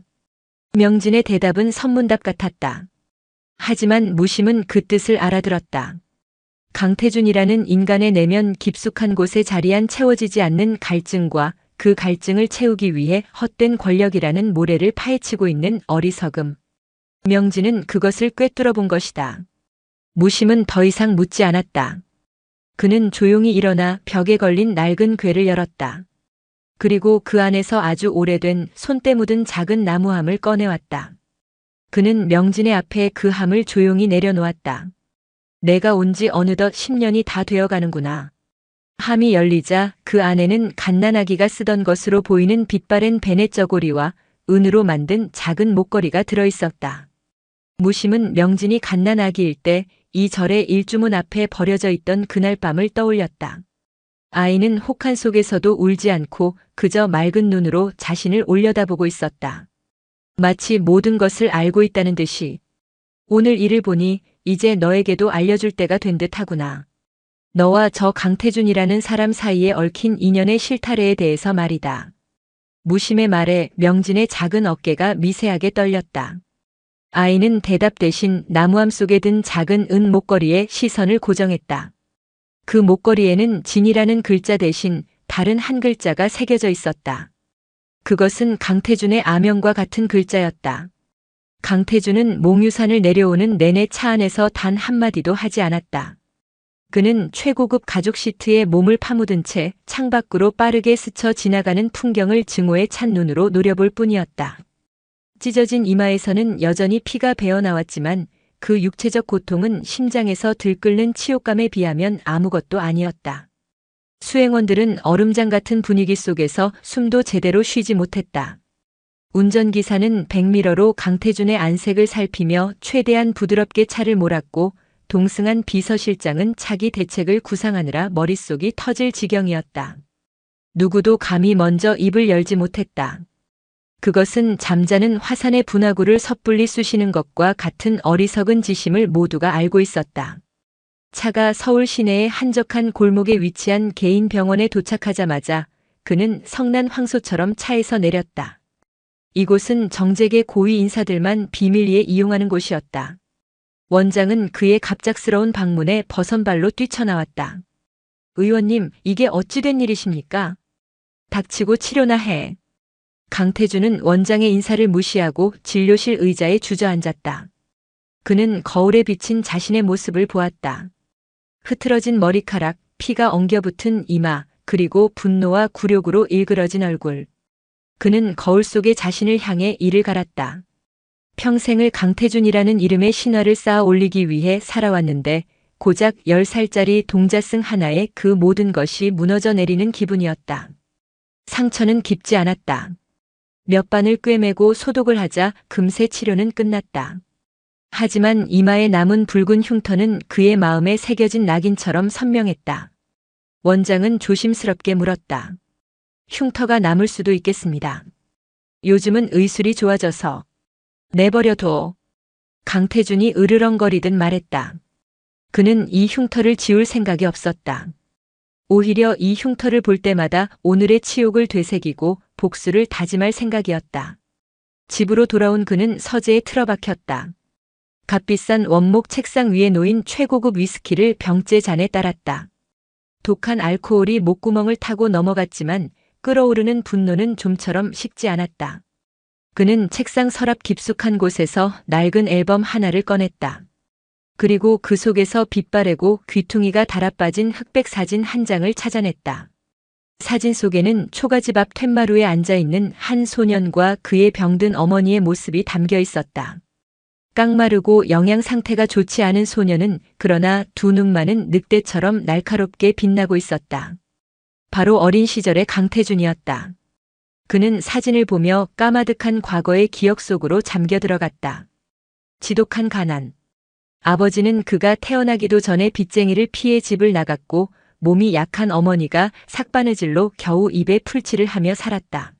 명진의 대답은 선문답 같았다. 하지만 무심은 그 뜻을 알아들었다. 강태준이라는 인간의 내면 깊숙한 곳에 자리한 채워지지 않는 갈증과 그 갈증을 채우기 위해 헛된 권력이라는 모래를 파헤치고 있는 어리석음. 명진은 그것을 꿰뚫어 본 것이다. 무심은 더 이상 묻지 않았다. 그는 조용히 일어나 벽에 걸린 낡은 궤를 열었다. 그리고 그 안에서 아주 오래된 손때 묻은 작은 나무함을 꺼내왔다. 그는 명진의 앞에 그 함을 조용히 내려놓았다. 내가 온 지 어느덧 10년이 다 되어가는구나. 함이 열리자 그 안에는 갓난아기가 쓰던 것으로 보이는 빛바랜 베넷 저고리와 은으로 만든 작은 목걸이가 들어있었다. 무심은 명진이 갓난아기일 때 이 절의 일주문 앞에 버려져 있던 그날 밤을 떠올렸다. 아이는 혹한 속에서도 울지 않고 그저 맑은 눈으로 자신을 올려다보고 있었다. 마치 모든 것을 알고 있다는 듯이. 오늘 일을 보니 이제 너에게도 알려줄 때가 된 듯하구나. 너와 저 강태준이라는 사람 사이에 얽힌 인연의 실타래에 대해서 말이다. 무심의 말에 명진의 작은 어깨가 미세하게 떨렸다. 아이는 대답 대신 나무함 속에 든 작은 은 목걸이에 시선을 고정했다. 그 목걸이에는 진이라는 글자 대신 다른 한 글자가 새겨져 있었다. 그것은 강태준의 아명과 같은 글자였다. 강태준은 몽유산을 내려오는 내내 차 안에서 단 한마디도 하지 않았다. 그는 최고급 가죽 시트에 몸을 파묻은 채 창밖으로 빠르게 스쳐 지나가는 풍경을 증오에 찬 눈으로 노려볼 뿐이었다. 찢어진 이마에서는 여전히 피가 배어나왔지만 그 육체적 고통은 심장에서 들끓는 치욕감에 비하면 아무것도 아니었다. 수행원들은 얼음장 같은 분위기 속에서 숨도 제대로 쉬지 못했다. 운전기사는 백미러로 강태준의 안색을 살피며 최대한 부드럽게 차를 몰았고 동승한 비서실장은 차기 대책을 구상하느라 머릿속이 터질 지경이었다. 누구도 감히 먼저 입을 열지 못했다. 그것은 잠자는 화산의 분화구를 섣불리 쑤시는 것과 같은 어리석은 짓임을 모두가 알고 있었다. 차가 서울 시내의 한적한 골목에 위치한 개인 병원에 도착하자마자 그는 성난 황소처럼 차에서 내렸다. 이곳은 정재계 고위 인사들만 비밀리에 이용하는 곳이었다. 원장은 그의 갑작스러운 방문에 버선발로 뛰쳐나왔다. 의원님, 이게 어찌 된 일이십니까? 닥치고 치료나 해. 강태준은 원장의 인사를 무시하고 진료실 의자에 주저앉았다. 그는 거울에 비친 자신의 모습을 보았다. 흐트러진 머리카락, 피가 엉겨붙은 이마, 그리고 분노와 굴욕으로 일그러진 얼굴. 그는 거울 속에 자신을 향해 이를 갈았다. 평생을 강태준이라는 이름의 신화를 쌓아 올리기 위해 살아왔는데 고작 10살짜리 동자승 하나에 그 모든 것이 무너져 내리는 기분이었다. 상처는 깊지 않았다. 몇 반을 꿰매고 소독을 하자 금세 치료는 끝났다. 하지만 이마에 남은 붉은 흉터는 그의 마음에 새겨진 낙인처럼 선명했다. 원장은 조심스럽게 물었다. 흉터가 남을 수도 있겠습니다. 요즘은 의술이 좋아져서. 내버려둬. 강태준이 으르렁거리듯 말했다. 그는 이 흉터를 지울 생각이 없었다. 오히려 이 흉터를 볼 때마다 오늘의 치욕을 되새기고 복수를 다짐할 생각이었다. 집으로 돌아온 그는 서재에 틀어박혔다. 값비싼 원목 책상 위에 놓인 최고급 위스키를 병째 잔에 따랐다. 독한 알코올이 목구멍을 타고 넘어갔지만 끓어오르는 분노는 좀처럼 식지 않았다. 그는 책상 서랍 깊숙한 곳에서 낡은 앨범 하나를 꺼냈다. 그리고 그 속에서 빛바래고 귀퉁이가 달아빠진 흑백 사진 한 장을 찾아냈다. 사진 속에는 초가집 앞 툇마루에 앉아있는 한 소년과 그의 병든 어머니의 모습이 담겨 있었다. 깡마르고 영양 상태가 좋지 않은 소년은 그러나 두 눈만은 늑대처럼 날카롭게 빛나고 있었다. 바로 어린 시절의 강태준이었다. 그는 사진을 보며 까마득한 과거의 기억 속으로 잠겨 들어갔다. 지독한 가난. 아버지는 그가 태어나기도 전에 빚쟁이를 피해 집을 나갔고 몸이 약한 어머니가 삭바느질로 겨우 입에 풀칠을 하며 살았다.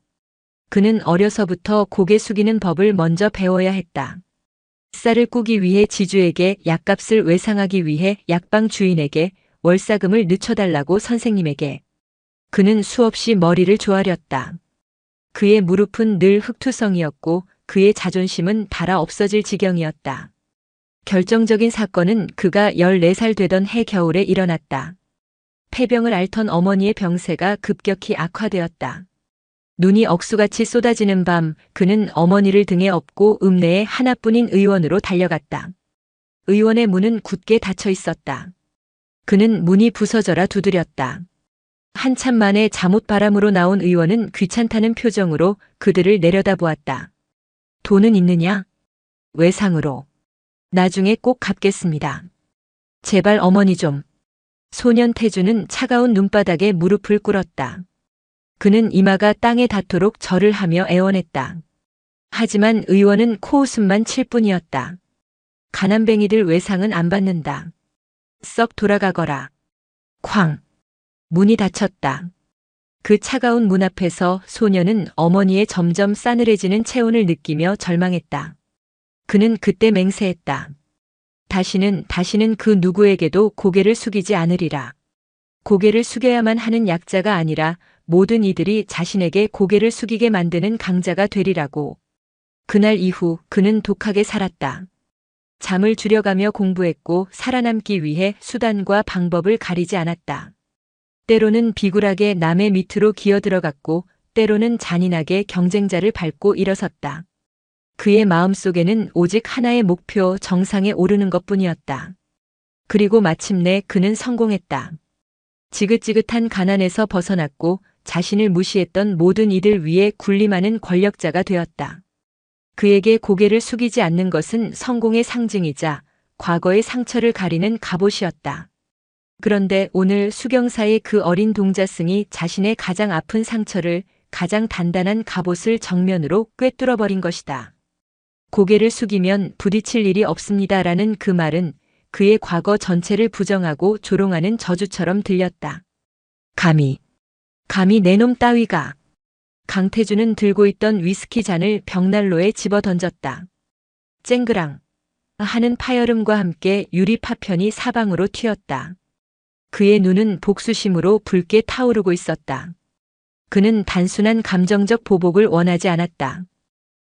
그는 어려서부터 고개 숙이는 법을 먼저 배워야 했다. 쌀을 꾸기 위해 지주에게 약값을 외상하기 위해 약방 주인에게 월사금을 늦춰달라고 선생님에게. 그는 수없이 머리를 조아렸다. 그의 무릎은 늘 흑투성이었고 그의 자존심은 닳아 없어질 지경이었다. 결정적인 사건은 그가 14살 되던 해 겨울에 일어났다. 폐병을 앓던 어머니의 병세가 급격히 악화되었다. 눈이 억수같이 쏟아지는 밤 그는 어머니를 등에 업고 읍내의 하나뿐인 의원으로 달려갔다. 의원의 문은 굳게 닫혀 있었다. 그는 문이 부서져라 두드렸다. 한참 만에 잠옷 바람으로 나온 의원은 귀찮다는 표정으로 그들을 내려다보았다. 돈은 있느냐? 외상으로. 나중에 꼭 갚겠습니다. 제발 어머니 좀. 소년 태주는 차가운 눈바닥에 무릎을 꿇었다. 그는 이마가 땅에 닿도록 절을 하며 애원했다. 하지만 의원은 코웃음만 칠 뿐이었다. 가난뱅이들 외상은 안 받는다. 썩 돌아가거라. 쾅. 문이 닫혔다. 그 차가운 문 앞에서 소녀는 어머니의 점점 싸늘해지는 체온을 느끼며 절망했다. 그는 그때 맹세했다. 다시는 그 누구에게도 고개를 숙이지 않으리라. 고개를 숙여야만 하는 약자가 아니라 모든 이들이 자신에게 고개를 숙이게 만드는 강자가 되리라고. 그날 이후 그는 독하게 살았다. 잠을 줄여가며 공부했고 살아남기 위해 수단과 방법을 가리지 않았다. 때로는 비굴하게 남의 밑으로 기어들어갔고 때로는 잔인하게 경쟁자를 밟고 일어섰다. 그의 마음속에는 오직 하나의 목표, 정상에 오르는 것뿐이었다. 그리고 마침내 그는 성공했다. 지긋지긋한 가난에서 벗어났고 자신을 무시했던 모든 이들 위에 군림하는 권력자가 되었다. 그에게 고개를 숙이지 않는 것은 성공의 상징이자 과거의 상처를 가리는 갑옷이었다. 그런데 오늘 수경사의 그 어린 동자승이 자신의 가장 아픈 상처를 가장 단단한 갑옷을 정면으로 꿰뚫어버린 것이다. 고개를 숙이면 부딪힐 일이 없습니다라는 그 말은 그의 과거 전체를 부정하고 조롱하는 저주처럼 들렸다. 감히 내 놈 따위가. 강태준은 들고 있던 위스키 잔을 벽난로에 집어 던졌다. 쨍그랑 하는 파열음과 함께 유리 파편이 사방으로 튀었다. 그의 눈은 복수심으로 붉게 타오르고 있었다. 그는 단순한 감정적 보복을 원하지 않았다.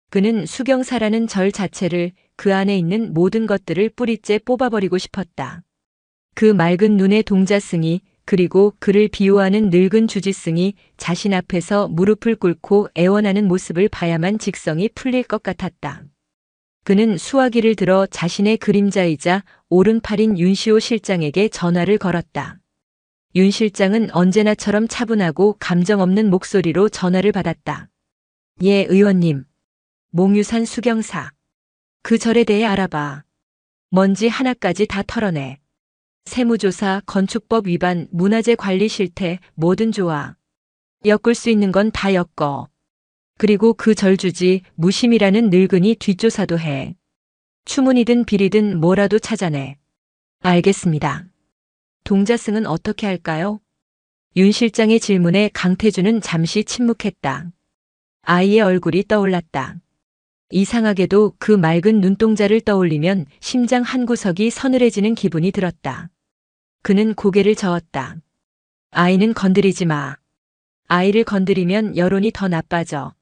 그는 수경사라는 절 자체를, 그 안에 있는 모든 것들을 뿌리째 뽑아버리고 싶었다. 그 맑은 눈의 동자승이, 그리고 그를 비호하는 늙은 주지승이 자신 앞에서 무릎을 꿇고 애원하는 모습을 봐야만 직성이 풀릴 것 같았다. 그는 수화기를 들어 자신의 그림자이자 오른팔인 윤시호 실장에게 전화를 걸었다. 윤 실장은 언제나처럼 차분하고 감정 없는 목소리로 전화를 받았다. 예, 의원님. 몽유산 수경사. 그 절에 대해 알아봐. 먼지 하나까지 다 털어내. 세무조사, 건축법 위반, 문화재 관리 실태, 뭐든 좋아. 엮을 수 있는 건 다 엮어. 그리고 그 절주지 무심이라는 늙은이 뒷조사도 해. 추문이든 비리든 뭐라도 찾아내. 알겠습니다. 동자승은 어떻게 할까요? 윤 실장의 질문에 강태준은 잠시 침묵했다. 아이의 얼굴이 떠올랐다. 이상하게도 그 맑은 눈동자를 떠올리면 심장 한구석이 서늘해지는 기분이 들었다. 그는 고개를 저었다. 아이는 건드리지 마. 아이를 건드리면 여론이 더 나빠져.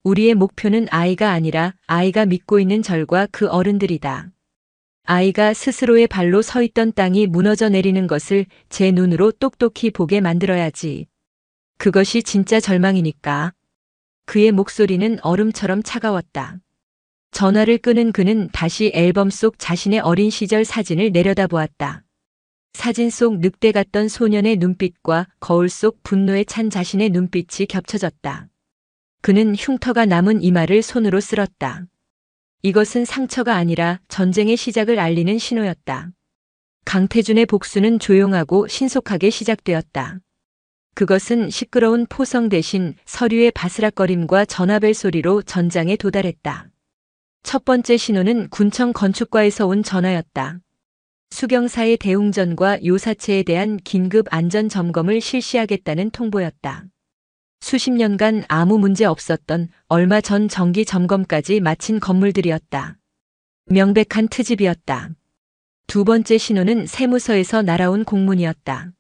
우리의 목표는 아이가 아니라 아이가 믿고 있는 절과 그 어른들이다. 아이가 스스로의 발로 서 있던 땅이 무너져 내리는 것을 제 눈으로 똑똑히 보게 만들어야지. 그것이 진짜 절망이니까. 그의 목소리는 얼음처럼 차가웠다. 전화를 끄는 그는 다시 앨범 속 자신의 어린 시절 사진을 내려다보았다. 사진 속 늑대 같던 소년의 눈빛과 거울 속 분노에 찬 자신의 눈빛이 겹쳐졌다. 그는 흉터가 남은 이마를 손으로 쓸었다. 이것은 상처가 아니라 전쟁의 시작을 알리는 신호였다. 강태준의 복수는 조용하고 신속하게 시작되었다. 그것은 시끄러운 포성 대신 서류의 바스락거림과 전화벨 소리로 전장에 도달했다. 첫 번째 신호는 군청 건축과에서 온 전화였다. 수경사의 대웅전과 요사체에 대한 긴급 안전 점검을 실시하겠다는 통보였다. 수십 년간 아무 문제 없었던 얼마 전 정기 점검까지 마친 건물들이었다. 명백한 트집이었다. 두 번째 신호는 세무서에서 날아온 공문이었다.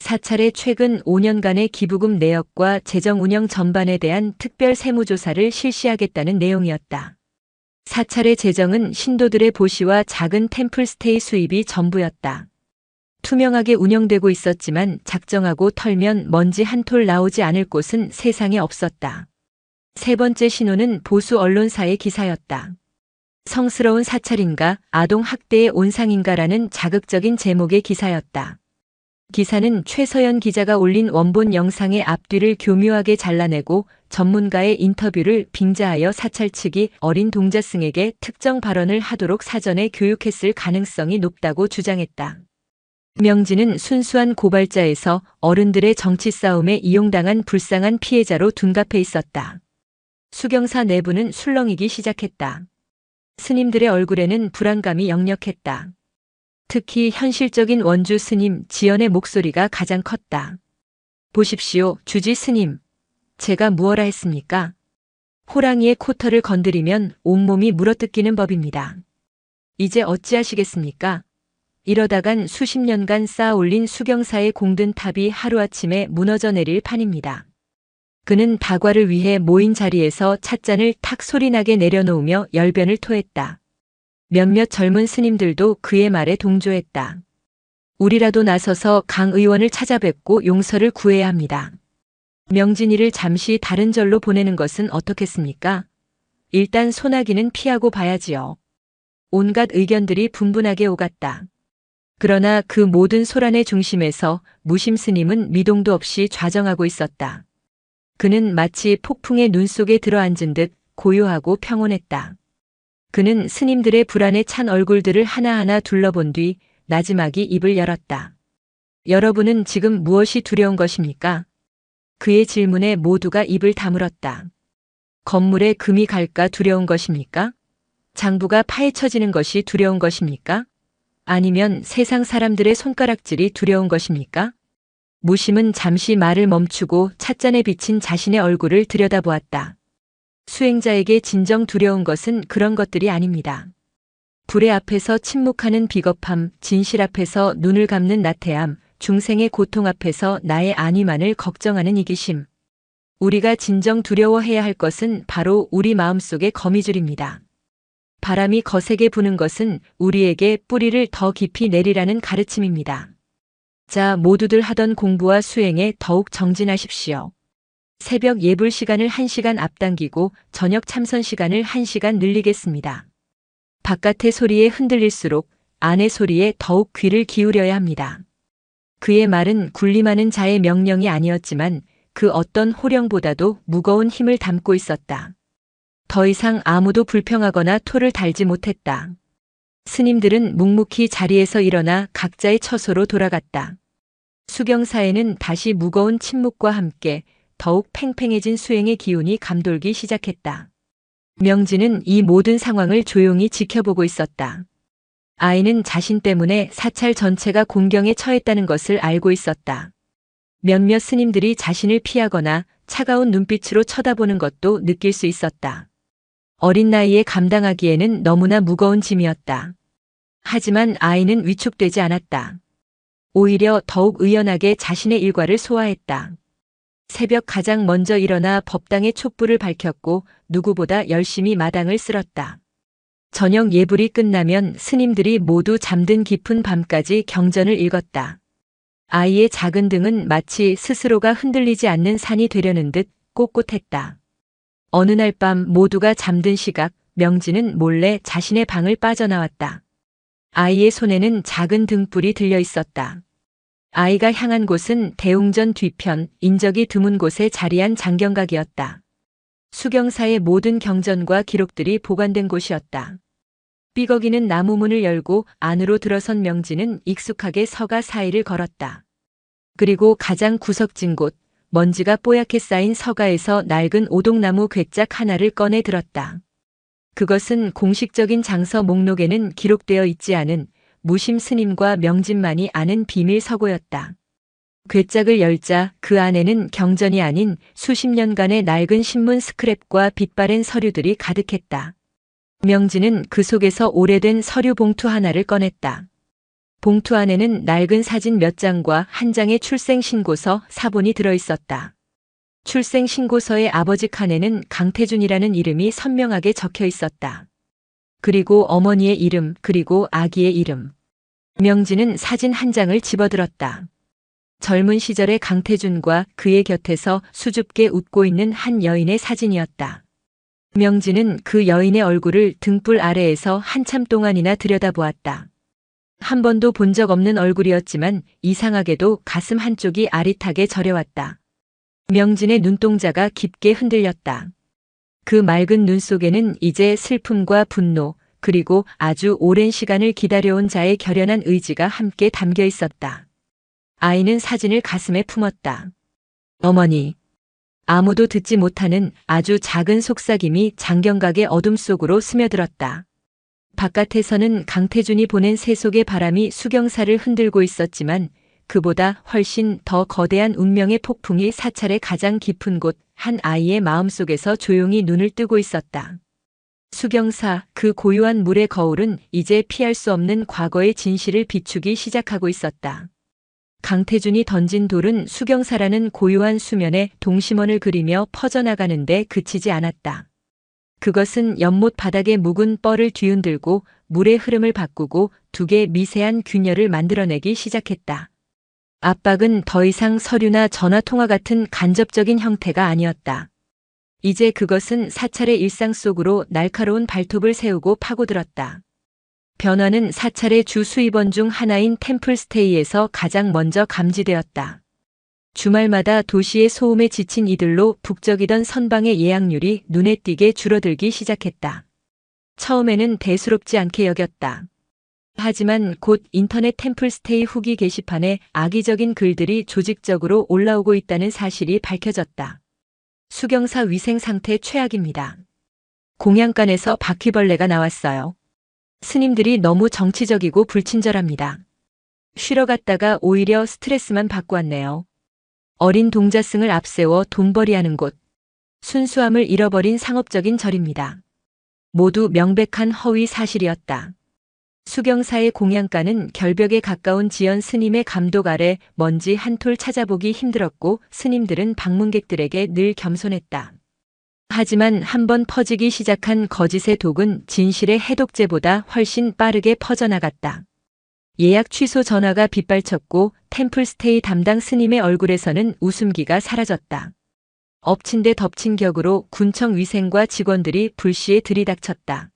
사찰의 최근 5년간의 기부금 내역과 재정 운영 전반에 대한 특별 세무조사를 실시하겠다는 내용이었다. 사찰의 재정은 신도들의 보시와 작은 템플스테이 수입이 전부였다. 투명하게 운영되고 있었지만 작정하고 털면 먼지 한 톨 나오지 않을 곳은 세상에 없었다. 세 번째 신호는 보수 언론사의 기사였다. 성스러운 사찰인가, 아동 학대의 온상인가라는 자극적인 제목의 기사였다. 기사는 최서연 기자가 올린 원본 영상의 앞뒤를 교묘하게 잘라내고 전문가의 인터뷰를 빙자하여 사찰 측이 어린 동자승에게 특정 발언을 하도록 사전에 교육했을 가능성이 높다고 주장했다. 명진은 순수한 고발자에서 어른들의 정치 싸움에 이용당한 불쌍한 피해자로 둔갑해 있었다. 수경사 내부는 술렁이기 시작했다. 스님들의 얼굴에는 불안감이 역력했다. 특히 현실적인 원주 스님 지연의 목소리가 가장 컸다. 보십시오, 주지 스님. 제가 무엇라 했습니까? 호랑이의 코털을 건드리면 온몸이 물어뜯기는 법입니다. 이제 어찌하시겠습니까? 이러다간 수십 년간 쌓아 올린 수경사의 공든 탑이 하루아침에 무너져 내릴 판입니다. 그는 다과를 위해 모인 자리에서 찻잔을 탁 소리나게 내려놓으며 열변을 토했다. 몇몇 젊은 스님들도 그의 말에 동조했다. 우리라도 나서서 강 의원을 찾아뵙고 용서를 구해야 합니다. 명진이를 잠시 다른 절로 보내는 것은 어떻겠습니까? 일단 소나기는 피하고 봐야지요. 온갖 의견들이 분분하게 오갔다. 그러나 그 모든 소란의 중심에서 무심 스님은 미동도 없이 좌정하고 있었다. 그는 마치 폭풍의 눈 속에 들어앉은 듯 고요하고 평온했다. 그는 스님들의 불안에 찬 얼굴들을 하나하나 둘러본 뒤 나지막이 입을 열었다. 여러분은 지금 무엇이 두려운 것입니까? 그의 질문에 모두가 입을 다물었다. 건물에 금이 갈까 두려운 것입니까? 장부가 파헤쳐지는 것이 두려운 것입니까? 아니면 세상 사람들의 손가락질이 두려운 것입니까? 무심은 잠시 말을 멈추고 찻잔에 비친 자신의 얼굴을 들여다보았다. 수행자에게 진정 두려운 것은 그런 것들이 아닙니다. 불의 앞에서 침묵하는 비겁함, 진실 앞에서 눈을 감는 나태함, 중생의 고통 앞에서 나의 안위만을 걱정하는 이기심. 우리가 진정 두려워해야 할 것은 바로 우리 마음속의 거미줄입니다. 바람이 거세게 부는 것은 우리에게 뿌리를 더 깊이 내리라는 가르침입니다. 자, 모두들 하던 공부와 수행에 더욱 정진하십시오. 새벽 예불 시간을 1시간 앞당기고 저녁 참선 시간을 1시간 늘리겠습니다. 바깥의 소리에 흔들릴수록 안의 소리에 더욱 귀를 기울여야 합니다. 그의 말은 군림하는 자의 명령이 아니었지만 그 어떤 호령보다도 무거운 힘을 담고 있었다. 더 이상 아무도 불평하거나 토를 달지 못했다. 스님들은 묵묵히 자리에서 일어나 각자의 처소로 돌아갔다. 수경사에는 다시 무거운 침묵과 함께 더욱 팽팽해진 수행의 기운이 감돌기 시작했다. 명진은 이 모든 상황을 조용히 지켜보고 있었다. 아이는 자신 때문에 사찰 전체가 공경에 처했다는 것을 알고 있었다. 몇몇 스님들이 자신을 피하거나 차가운 눈빛으로 쳐다보는 것도 느낄 수 있었다. 어린 나이에 감당하기에는 너무나 무거운 짐이었다. 하지만 아이는 위축되지 않았다. 오히려 더욱 의연하게 자신의 일과를 소화했다. 새벽 가장 먼저 일어나 법당의 촛불을 밝혔고 누구보다 열심히 마당을 쓸었다. 저녁 예불이 끝나면 스님들이 모두 잠든 깊은 밤까지 경전을 읽었다. 아이의 작은 등은 마치 스스로가 흔들리지 않는 산이 되려는 듯 꼿꼿했다. 어느 날 밤 모두가 잠든 시각, 명진은 몰래 자신의 방을 빠져나왔다. 아이의 손에는 작은 등불이 들려 있었다. 아이가 향한 곳은 대웅전 뒤편, 인적이 드문 곳에 자리한 장경각이었다. 수경사의 모든 경전과 기록들이 보관된 곳이었다. 삐걱이는 나무 문을 열고 안으로 들어선 명진은 익숙하게 서가 사이를 걸었다. 그리고 가장 구석진 곳, 먼지가 뽀얗게 쌓인 서가에서 낡은 오동나무 괴짝 하나를 꺼내 들었다. 그것은 공식적인 장서 목록에는 기록되어 있지 않은 무심 스님과 명진만이 아는 비밀 서고였다. 괴짝을 열자 그 안에는 경전이 아닌 수십 년간의 낡은 신문 스크랩과 빛바랜 서류들이 가득했다. 명진은 그 속에서 오래된 서류 봉투 하나를 꺼냈다. 봉투 안에는 낡은 사진 몇 장과 한 장의 출생신고서 사본이 들어있었다. 출생신고서의 아버지 칸에는 강태준이라는 이름이 선명하게 적혀 있었다. 그리고 어머니의 이름, 그리고 아기의 이름. 명진은 사진 한 장을 집어들었다. 젊은 시절의 강태준과 그의 곁에서 수줍게 웃고 있는 한 여인의 사진이었다. 명진은 그 여인의 얼굴을 등불 아래에서 한참 동안이나 들여다보았다. 한 번도 본 적 없는 얼굴이었지만 이상하게도 가슴 한쪽이 아릿하게 저려왔다. 명진의 눈동자가 깊게 흔들렸다. 그 맑은 눈 속에는 이제 슬픔과 분노, 그리고 아주 오랜 시간을 기다려온 자의 결연한 의지가 함께 담겨 있었다. 아이는 사진을 가슴에 품었다. 어머니. 아무도 듣지 못하는 아주 작은 속삭임이 장경각의 어둠 속으로 스며들었다. 바깥에서는 강태준이 보낸 세속의 바람이 수경사를 흔들고 있었지만 그보다 훨씬 더 거대한 운명의 폭풍이 사찰의 가장 깊은 곳 한 아이의 마음속에서 조용히 눈을 뜨고 있었다. 수경사, 그 고요한 물의 거울은 이제 피할 수 없는 과거의 진실을 비추기 시작하고 있었다. 강태준이 던진 돌은 수경사라는 고요한 수면에 동심원을 그리며 퍼져나가는데 그치지 않았다. 그것은 연못 바닥의 묵은 뻘을 뒤흔들고 물의 흐름을 바꾸고 두 개의 미세한 균열을 만들어내기 시작했다. 압박은 더 이상 서류나 전화통화 같은 간접적인 형태가 아니었다. 이제 그것은 사찰의 일상 속으로 날카로운 발톱을 세우고 파고들었다. 변화는 사찰의 주 수입원 중 하나인 템플스테이에서 가장 먼저 감지되었다. 주말마다 도시의 소음에 지친 이들로 북적이던 선방의 예약률이 눈에 띄게 줄어들기 시작했다. 처음에는 대수롭지 않게 여겼다. 하지만 곧 인터넷 템플스테이 후기 게시판에 악의적인 글들이 조직적으로 올라오고 있다는 사실이 밝혀졌다. 수경사 위생 상태 최악입니다. 공양간에서 바퀴벌레가 나왔어요. 스님들이 너무 정치적이고 불친절합니다. 쉬러 갔다가 오히려 스트레스만 받고 왔네요. 어린 동자승을 앞세워 돈벌이하는 곳. 순수함을 잃어버린 상업적인 절입니다. 모두 명백한 허위 사실이었다. 수경사의 공양가는 결벽에 가까운 지연 스님의 감독 아래 먼지 한 톨 찾아보기 힘들었고 스님들은 방문객들에게 늘 겸손했다. 하지만 한번 퍼지기 시작한 거짓의 독은 진실의 해독제보다 훨씬 빠르게 퍼져나갔다. 예약 취소 전화가 빗발쳤고 템플스테이 담당 스님의 얼굴에서는 웃음기가 사라졌다. 엎친 데 덮친 격으로 군청 위생과 직원들이 불시에 들이닥쳤다.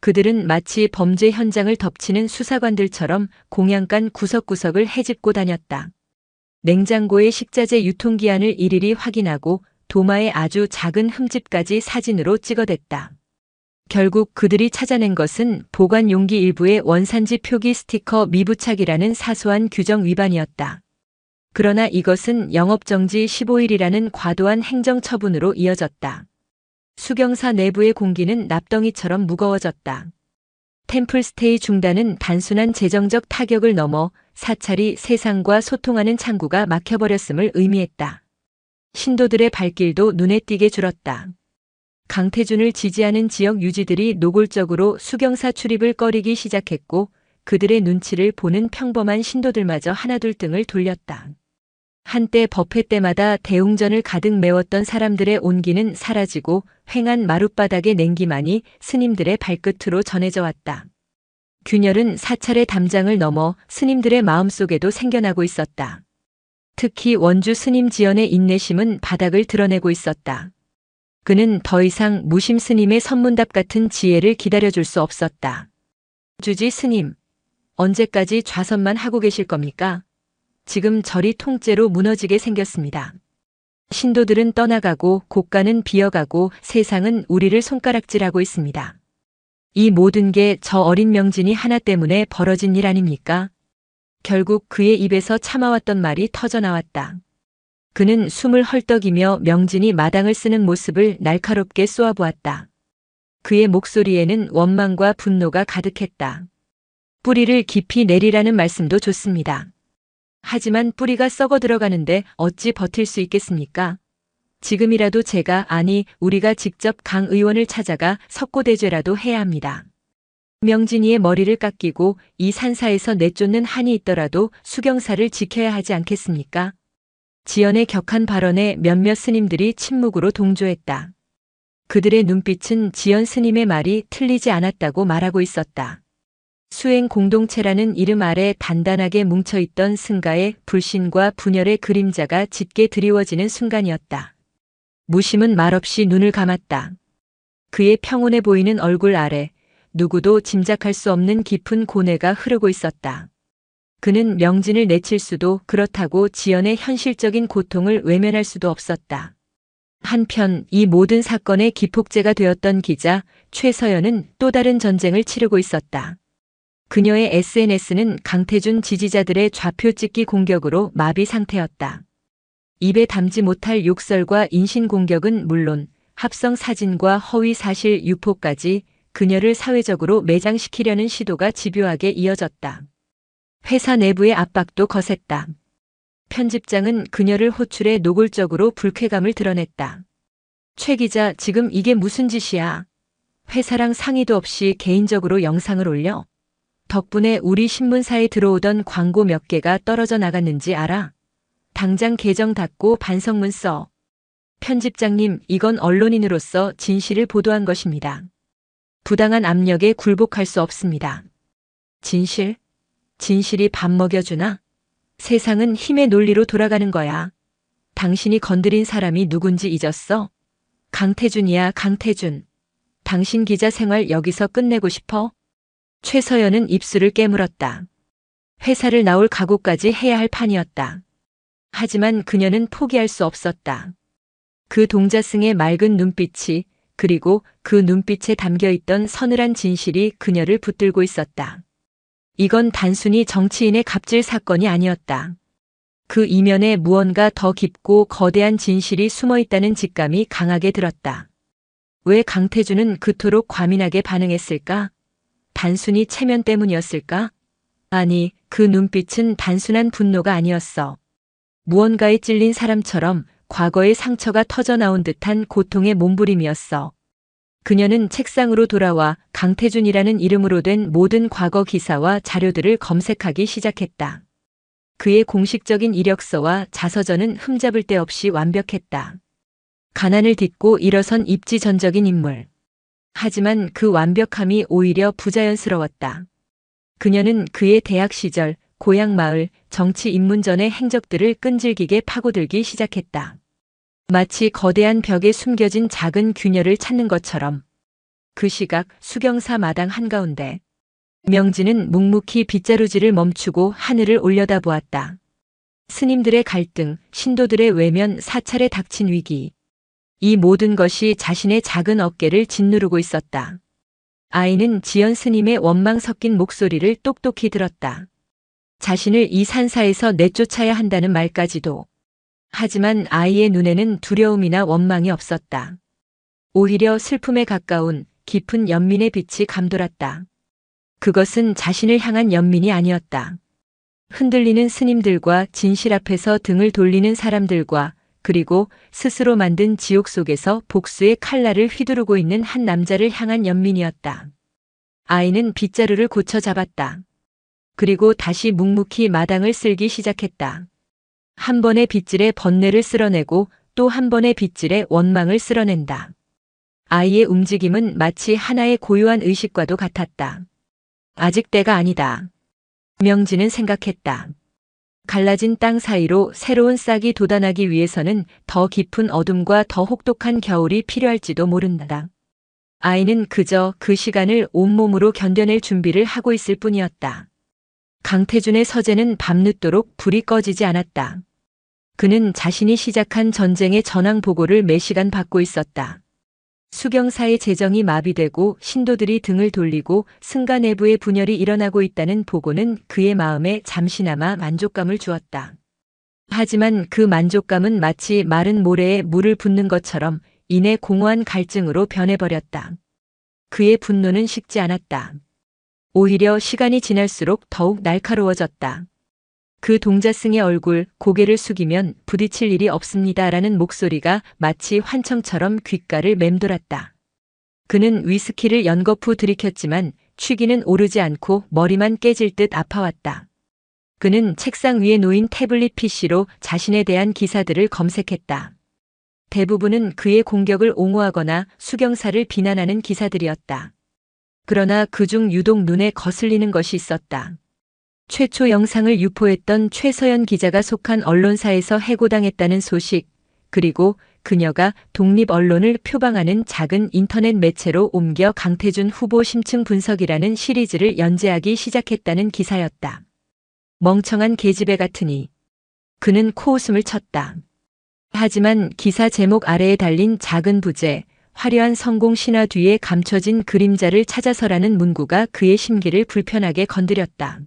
그들은 마치 범죄 현장을 덮치는 수사관들처럼 공양간 구석구석을 헤집고 다녔다. 냉장고의 식자재 유통기한을 일일이 확인하고 도마에 아주 작은 흠집까지 사진으로 찍어댔다. 결국 그들이 찾아낸 것은 보관 용기 일부의 원산지 표기 스티커 미부착이라는 사소한 규정 위반이었다. 그러나 이것은 영업정지 15일이라는 과도한 행정처분으로 이어졌다. 수경사 내부의 공기는 납덩이처럼 무거워졌다. 템플스테이 중단은 단순한 재정적 타격을 넘어 사찰이 세상과 소통하는 창구가 막혀버렸음을 의미했다. 신도들의 발길도 눈에 띄게 줄었다. 강태준을 지지하는 지역 유지들이 노골적으로 수경사 출입을 꺼리기 시작했고 그들의 눈치를 보는 평범한 신도들마저 하나둘 등을 돌렸다. 한때 법회 때마다 대웅전을 가득 메웠던 사람들의 온기는 사라지고 횡한 마룻바닥의 냉기만이 스님들의 발끝으로 전해져 왔다. 균열은 사찰의 담장을 넘어 스님들의 마음속에도 생겨나고 있었다. 특히 원주 스님 지연의 인내심은 바닥을 드러내고 있었다. 그는 더 이상 무심 스님의 선문답 같은 지혜를 기다려줄 수 없었다. 주지 스님, 언제까지 좌선만 하고 계실 겁니까? 지금 절이 통째로 무너지게 생겼습니다. 신도들은 떠나가고 곡간은 비어가고 세상은 우리를 손가락질하고 있습니다. 이 모든 게 저 어린 명진이 하나 때문에 벌어진 일 아닙니까? 결국 그의 입에서 참아왔던 말이 터져나왔다. 그는 숨을 헐떡이며 명진이 마당을 쓰는 모습을 날카롭게 쏘아보았다. 그의 목소리에는 원망과 분노가 가득했다. 뿌리를 깊이 내리라는 말씀도 좋습니다. 하지만 뿌리가 썩어 들어가는데 어찌 버틸 수 있겠습니까? 지금이라도 우리가 직접 강 의원을 찾아가 석고대죄라도 해야 합니다. 명진이의 머리를 깎이고 이 산사에서 내쫓는 한이 있더라도 수경사를 지켜야 하지 않겠습니까? 지연의 격한 발언에 몇몇 스님들이 침묵으로 동조했다. 그들의 눈빛은 지연 스님의 말이 틀리지 않았다고 말하고 있었다. 수행 공동체라는 이름 아래 단단하게 뭉쳐있던 승가의 불신과 분열의 그림자가 짙게 드리워지는 순간이었다. 무심은 말없이 눈을 감았다. 그의 평온해 보이는 얼굴 아래 누구도 짐작할 수 없는 깊은 고뇌가 흐르고 있었다. 그는 명진을 내칠 수도 그렇다고 지연의 현실적인 고통을 외면할 수도 없었다. 한편 이 모든 사건의 기폭제가 되었던 기자 최서연은 또 다른 전쟁을 치르고 있었다. 그녀의 SNS는 강태준 지지자들의 좌표 찍기 공격으로 마비 상태였다. 입에 담지 못할 욕설과 인신공격은 물론 합성 사진과 허위 사실 유포까지 그녀를 사회적으로 매장시키려는 시도가 집요하게 이어졌다. 회사 내부의 압박도 거셌다. 편집장은 그녀를 호출해 노골적으로 불쾌감을 드러냈다. 최 기자, 지금 이게 무슨 짓이야? 회사랑 상의도 없이 개인적으로 영상을 올려? 덕분에 우리 신문사에 들어오던 광고 몇 개가 떨어져 나갔는지 알아? 당장 계정 닫고 반성문 써. 편집장님, 이건 언론인으로서 진실을 보도한 것입니다. 부당한 압력에 굴복할 수 없습니다. 진실? 진실이 밥 먹여주나? 세상은 힘의 논리로 돌아가는 거야. 당신이 건드린 사람이 누군지 잊었어? 강태준이야, 강태준. 당신 기자 생활 여기서 끝내고 싶어? 최서연은 입술을 깨물었다. 회사를 나올 각오까지 해야 할 판이었다. 하지만 그녀는 포기할 수 없었다. 그 동자승의 맑은 눈빛이 그리고 그 눈빛에 담겨있던 서늘한 진실이 그녀를 붙들고 있었다. 이건 단순히 정치인의 갑질 사건이 아니었다. 그 이면에 무언가 더 깊고 거대한 진실이 숨어있다는 직감이 강하게 들었다. 왜 강태준은 그토록 과민하게 반응했을까? 단순히 체면 때문이었을까? 아니, 그 눈빛은 단순한 분노가 아니었어. 무언가에 찔린 사람처럼 과거의 상처가 터져나온 듯한 고통의 몸부림이었어. 그녀는 책상으로 돌아와 강태준이라는 이름으로 된 모든 과거 기사와 자료들을 검색하기 시작했다. 그의 공식적인 이력서와 자서전은 흠잡을 데 없이 완벽했다. 가난을 딛고 일어선 입지전적인 인물. 하지만 그 완벽함이 오히려 부자연스러웠다. 그녀는 그의 대학 시절, 고향 마을, 정치 입문 전의 행적들을 끈질기게 파고들기 시작했다. 마치 거대한 벽에 숨겨진 작은 균열을 찾는 것처럼. 그 시각 수경사 마당 한가운데 명진은 묵묵히 빗자루질을 멈추고 하늘을 올려다보았다. 스님들의 갈등, 신도들의 외면, 사찰에 닥친 위기. 이 모든 것이 자신의 작은 어깨를 짓누르고 있었다. 아이는 지연 스님의 원망 섞인 목소리를 똑똑히 들었다. 자신을 이 산사에서 내쫓아야 한다는 말까지도. 하지만 아이의 눈에는 두려움이나 원망이 없었다. 오히려 슬픔에 가까운 깊은 연민의 빛이 감돌았다. 그것은 자신을 향한 연민이 아니었다. 흔들리는 스님들과 진실 앞에서 등을 돌리는 사람들과 그리고 스스로 만든 지옥 속에서 복수의 칼날을 휘두르고 있는 한 남자를 향한 연민이었다. 아이는 빗자루를 고쳐 잡았다. 그리고 다시 묵묵히 마당을 쓸기 시작했다. 한 번의 빗질에 번뇌를 쓸어내고 또 한 번의 빗질에 원망을 쓸어낸다. 아이의 움직임은 마치 하나의 고요한 의식과도 같았다. 아직 때가 아니다. 명진은 생각했다. 갈라진 땅 사이로 새로운 싹이 돋아나기 위해서는 더 깊은 어둠과 더 혹독한 겨울이 필요할지도 모른다. 아이는 그저 그 시간을 온몸으로 견뎌낼 준비를 하고 있을 뿐이었다. 강태준의 서재는 밤늦도록 불이 꺼지지 않았다. 그는 자신이 시작한 전쟁의 전황 보고를 매시간 받고 있었다. 수경사의 재정이 마비되고 신도들이 등을 돌리고 승가 내부의 분열이 일어나고 있다는 보고는 그의 마음에 잠시나마 만족감을 주었다. 하지만 그 만족감은 마치 마른 모래에 물을 붓는 것처럼 이내 공허한 갈증으로 변해버렸다. 그의 분노는 식지 않았다. 오히려 시간이 지날수록 더욱 날카로워졌다. 그 동자승의 얼굴, 고개를 숙이면 부딪힐 일이 없습니다라는 목소리가 마치 환청처럼 귓가를 맴돌았다. 그는 위스키를 연거푸 들이켰지만 취기는 오르지 않고 머리만 깨질 듯 아파왔다. 그는 책상 위에 놓인 태블릿 PC로 자신에 대한 기사들을 검색했다. 대부분은 그의 공격을 옹호하거나 수경사를 비난하는 기사들이었다. 그러나 그중 유독 눈에 거슬리는 것이 있었다. 최초 영상을 유포했던 최서연 기자가 속한 언론사에서 해고당했다는 소식, 그리고 그녀가 독립 언론을 표방하는 작은 인터넷 매체로 옮겨 강태준 후보 심층 분석이라는 시리즈를 연재하기 시작했다는 기사였다. 멍청한 계집애 같으니. 그는 코웃음을 쳤다. 하지만 기사 제목 아래에 달린 작은 부제, 화려한 성공 신화 뒤에 감춰진 그림자를 찾아서라는 문구가 그의 심기를 불편하게 건드렸다.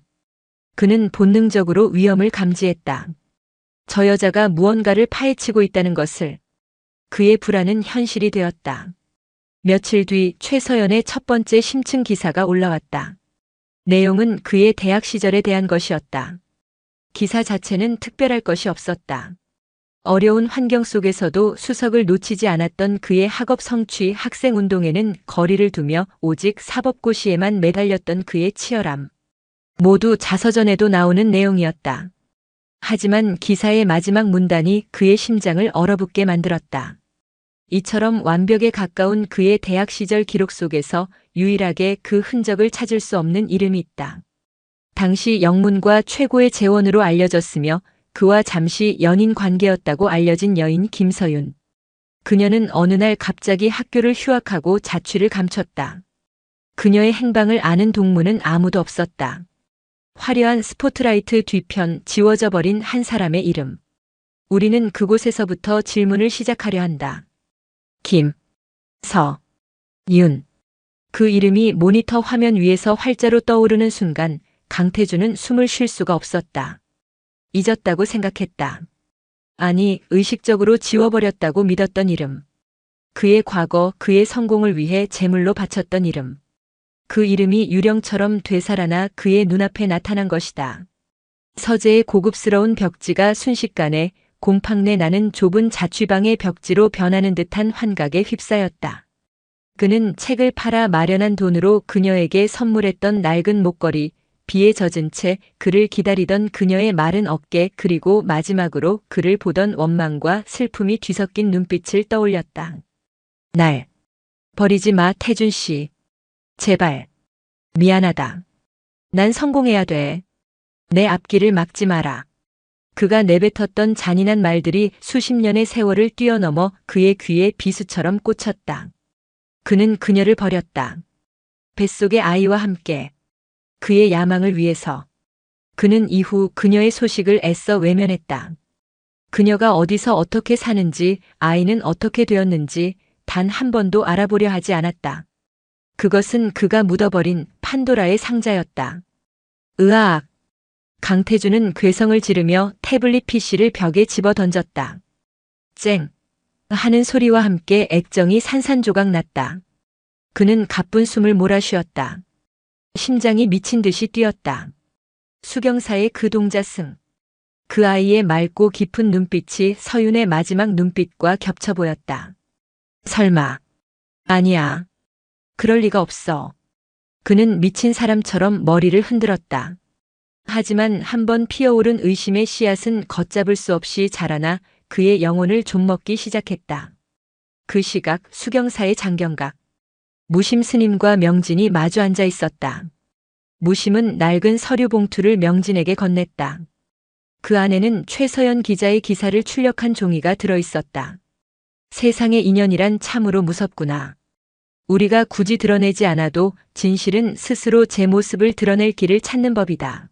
그는 본능적으로 위험을 감지했다. 저 여자가 무언가를 파헤치고 있다는 것을. 그의 불안은 현실이 되었다. 며칠 뒤 최서연의 첫 번째 심층 기사가 올라왔다. 내용은 그의 대학 시절에 대한 것이었다. 기사 자체는 특별할 것이 없었다. 어려운 환경 속에서도 수석을 놓치지 않았던 그의 학업 성취 학생 운동에는 거리를 두며 오직 사법고시에만 매달렸던 그의 치열함. 모두 자서전에도 나오는 내용이었다. 하지만 기사의 마지막 문단이 그의 심장을 얼어붙게 만들었다. 이처럼 완벽에 가까운 그의 대학 시절 기록 속에서 유일하게 그 흔적을 찾을 수 없는 이름이 있다. 당시 영문과 최고의 재원으로 알려졌으며 그와 잠시 연인 관계였다고 알려진 여인 김서윤. 그녀는 어느 날 갑자기 학교를 휴학하고 자취를 감췄다. 그녀의 행방을 아는 동무는 아무도 없었다. 화려한 스포트라이트 뒤편 지워져 버린 한 사람의 이름. 우리는 그곳에서부터 질문을 시작하려 한다. 김, 서, 윤. 그 이름이 모니터 화면 위에서 활자로 떠오르는 순간 강태준은 숨을 쉴 수가 없었다. 잊었다고 생각했다. 아니, 의식적으로 지워버렸다고 믿었던 이름. 그의 과거, 그의 성공을 위해 제물로 바쳤던 이름. 그 이름이 유령처럼 되살아나 그의 눈앞에 나타난 것이다. 서재의 고급스러운 벽지가 순식간에 곰팡내 나는 좁은 자취방의 벽지로 변하는 듯한 환각에 휩싸였다. 그는 책을 팔아 마련한 돈으로 그녀에게 선물했던 낡은 목걸이, 비에 젖은 채 그를 기다리던 그녀의 마른 어깨, 그리고 마지막으로 그를 보던 원망과 슬픔이 뒤섞인 눈빛을 떠올렸다. 날 버리지 마, 태준 씨. 제발. 미안하다. 난 성공해야 돼. 내 앞길을 막지 마라. 그가 내뱉었던 잔인한 말들이 수십 년의 세월을 뛰어넘어 그의 귀에 비수처럼 꽂혔다. 그는 그녀를 버렸다. 뱃속의 아이와 함께. 그의 야망을 위해서. 그는 이후 그녀의 소식을 애써 외면했다. 그녀가 어디서 어떻게 사는지, 아이는 어떻게 되었는지 단 한 번도 알아보려 하지 않았다. 그것은 그가 묻어버린 판도라의 상자였다. 으악! 강태준은 괴성을 지르며 태블릿 PC를 벽에 집어 던졌다. 쨍! 하는 소리와 함께 액정이 산산조각 났다. 그는 가쁜 숨을 몰아쉬었다. 심장이 미친 듯이 뛰었다. 수경사의 그 동자승. 그 아이의 맑고 깊은 눈빛이 서윤의 마지막 눈빛과 겹쳐 보였다. 설마. 아니야. 그럴 리가 없어. 그는 미친 사람처럼 머리를 흔들었다. 하지만 한번 피어오른 의심의 씨앗은 걷잡을 수 없이 자라나 그의 영혼을 좀먹기 시작했다. 그 시각 수경사의 장경각. 무심 스님과 명진이 마주 앉아 있었다. 무심은 낡은 서류 봉투를 명진에게 건넸다. 그 안에는 최서연 기자의 기사를 출력한 종이가 들어 있었다. 세상의 인연이란 참으로 무섭구나. 우리가 굳이 드러내지 않아도 진실은 스스로 제 모습을 드러낼 길을 찾는 법이다.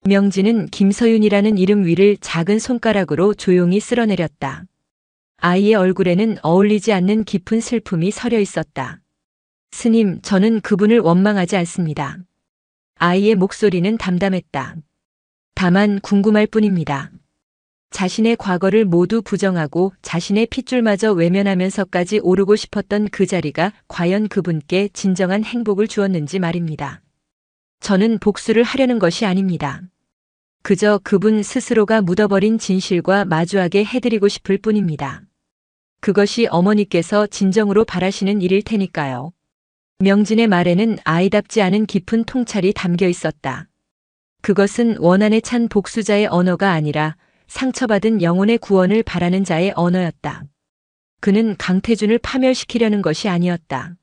명진은 김서윤이라는 이름 위를 작은 손가락으로 조용히 쓸어내렸다. 아이의 얼굴에는 어울리지 않는 깊은 슬픔이 서려 있었다. 스님, 저는 그분을 원망하지 않습니다. 아이의 목소리는 담담했다. 다만 궁금할 뿐입니다. 자신의 과거를 모두 부정하고 자신의 핏줄마저 외면하면서까지 오르고 싶었던 그 자리가 과연 그분께 진정한 행복을 주었는지 말입니다. 저는 복수를 하려는 것이 아닙니다. 그저 그분 스스로가 묻어버린 진실과 마주하게 해드리고 싶을 뿐입니다. 그것이 어머니께서 진정으로 바라시는 일일 테니까요. 명진의 말에는 아이답지 않은 깊은 통찰이 담겨 있었다. 그것은 원한에 찬 복수자의 언어가 아니라 상처받은 영혼의 구원을 바라는 자의 언어였다. 그는 강태준을 파멸시키려는 것이 아니었다.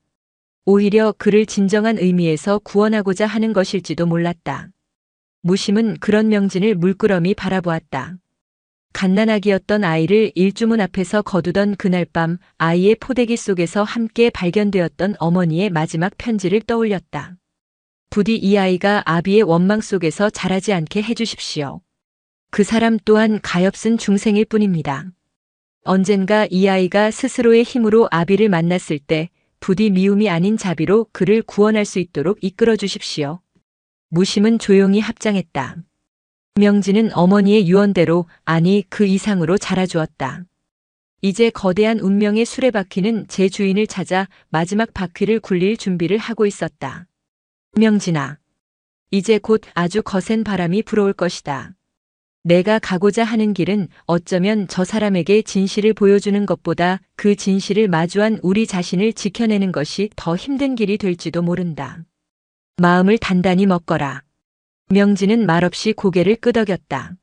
오히려 그를 진정한 의미에서 구원하고자 하는 것일지도 몰랐다. 무심은 그런 명진을 물끄러미 바라보았다. 갓난아기였던 아이를 일주문 앞에서 거두던 그날 밤 아이의 포대기 속에서 함께 발견되었던 어머니의 마지막 편지를 떠올렸다. 부디 이 아이가 아비의 원망 속에서 자라지 않게 해주십시오. 그 사람 또한 가엾은 중생일 뿐입니다. 언젠가 이 아이가 스스로의 힘으로 아비를 만났을 때 부디 미움이 아닌 자비로 그를 구원할 수 있도록 이끌어 주십시오. 무심은 조용히 합장했다. 명진은 어머니의 유언대로, 아니 그 이상으로 자라주었다. 이제 거대한 운명의 수레바퀴는 제 주인을 찾아 마지막 바퀴를 굴릴 준비를 하고 있었다. 명진아, 이제 곧 아주 거센 바람이 불어올 것이다. 내가 가고자 하는 길은 어쩌면 저 사람에게 진실을 보여주는 것보다 그 진실을 마주한 우리 자신을 지켜내는 것이 더 힘든 길이 될지도 모른다. 마음을 단단히 먹거라. 명진은 말없이 고개를 끄덕였다.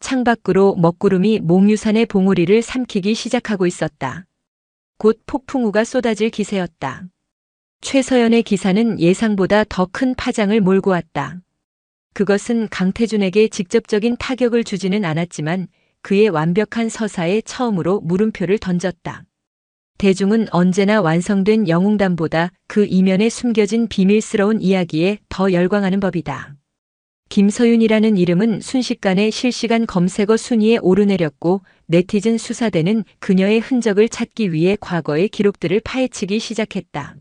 창밖으로 먹구름이 몽유산의 봉우리를 삼키기 시작하고 있었다. 곧 폭풍우가 쏟아질 기세였다. 최서연의 기사는 예상보다 더 큰 파장을 몰고 왔다. 그것은 강태준에게 직접적인 타격을 주지는 않았지만 그의 완벽한 서사에 처음으로 물음표를 던졌다. 대중은 언제나 완성된 영웅담보다 그 이면에 숨겨진 비밀스러운 이야기에 더 열광하는 법이다. 김서윤이라는 이름은 순식간에 실시간 검색어 순위에 오르내렸고 네티즌 수사대는 그녀의 흔적을 찾기 위해 과거의 기록들을 파헤치기 시작했다.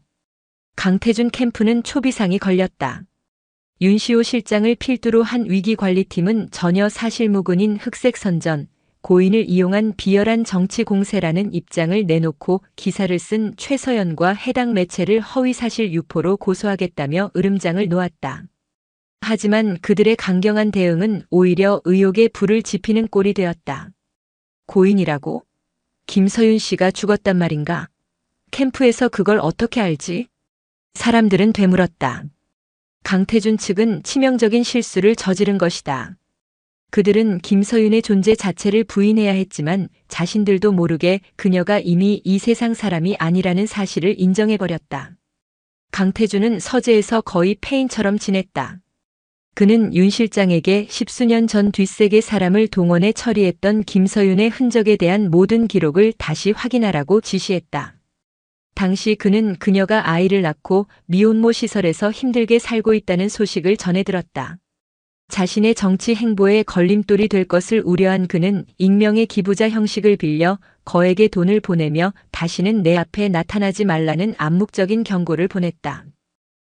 강태준 캠프는 초비상이 걸렸다. 윤시호 실장을 필두로 한 위기관리팀은 전혀 사실무근인 흑색 선전, 고인을 이용한 비열한 정치 공세라는 입장을 내놓고 기사를 쓴 최서연과 해당 매체를 허위사실 유포로 고소하겠다며 으름장을 놓았다. 하지만 그들의 강경한 대응은 오히려 의혹에 불을 지피는 꼴이 되었다. 고인이라고? 김서윤 씨가 죽었단 말인가? 캠프에서 그걸 어떻게 알지? 사람들은 되물었다. 강태준 측은 치명적인 실수를 저지른 것이다. 그들은 김서윤의 존재 자체를 부인해야 했지만 자신들도 모르게 그녀가 이미 이 세상 사람이 아니라는 사실을 인정해버렸다. 강태준은 서재에서 거의 폐인처럼 지냈다. 그는 윤 실장에게 10수년 전 뒷세계 사람을 동원해 처리했던 김서윤의 흔적에 대한 모든 기록을 다시 확인하라고 지시했다. 당시 그는 그녀가 아이를 낳고 미혼모 시설에서 힘들게 살고 있다는 소식을 전해 들었다. 자신의 정치 행보에 걸림돌이 될 것을 우려한 그는 익명의 기부자 형식을 빌려 거액의 돈을 보내며 다시는 내 앞에 나타나지 말라는 암묵적인 경고를 보냈다.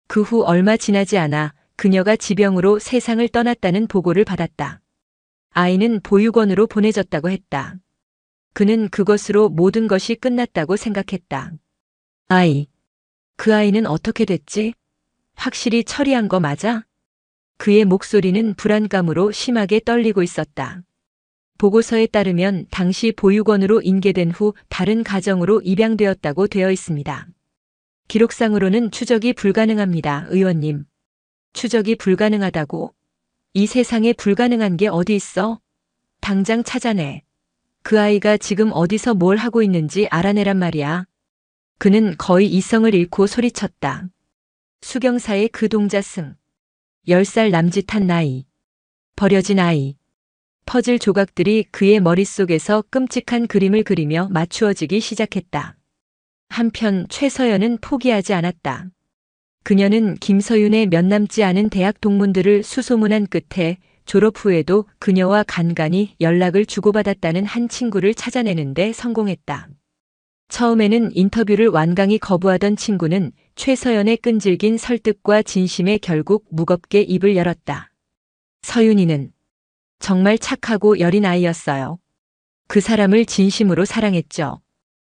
그 후 얼마 지나지 않아 그녀가 지병으로 세상을 떠났다는 보고를 받았다. 아이는 보육원으로 보내졌다고 했다. 그는 그것으로 모든 것이 끝났다고 생각했다. 그 아이는 어떻게 됐지? 확실히 처리한 거 맞아? 그의 목소리는 불안감으로 심하게 떨리고 있었다. 보고서에 따르면 당시 보육원으로 인계된 후 다른 가정으로 입양되었다고 되어 있습니다. 기록상으로는 추적이 불가능합니다, 의원님. 추적이 불가능하다고? 이 세상에 불가능한 게 어디 있어? 당장 찾아내. 그 아이가 지금 어디서 뭘 하고 있는지 알아내란 말이야. 그는 거의 이성을 잃고 소리쳤다. 수경사의 그 동자승. 10살 남짓한 나이. 버려진 아이. 퍼즐 조각들이 그의 머릿속에서 끔찍한 그림을 그리며 맞추어지기 시작했다. 한편 최서연은 포기하지 않았다. 그녀는 김서윤의 몇 남지 않은 대학 동문들을 수소문한 끝에 졸업 후에도 그녀와 간간히 연락을 주고받았다는 한 친구를 찾아내는데 성공했다. 처음에는 인터뷰를 완강히 거부하던 친구는 최서연의 끈질긴 설득과 진심에 결국 무겁게 입을 열었다. 서윤이는 정말 착하고 여린 아이였어요. 그 사람을 진심으로 사랑했죠.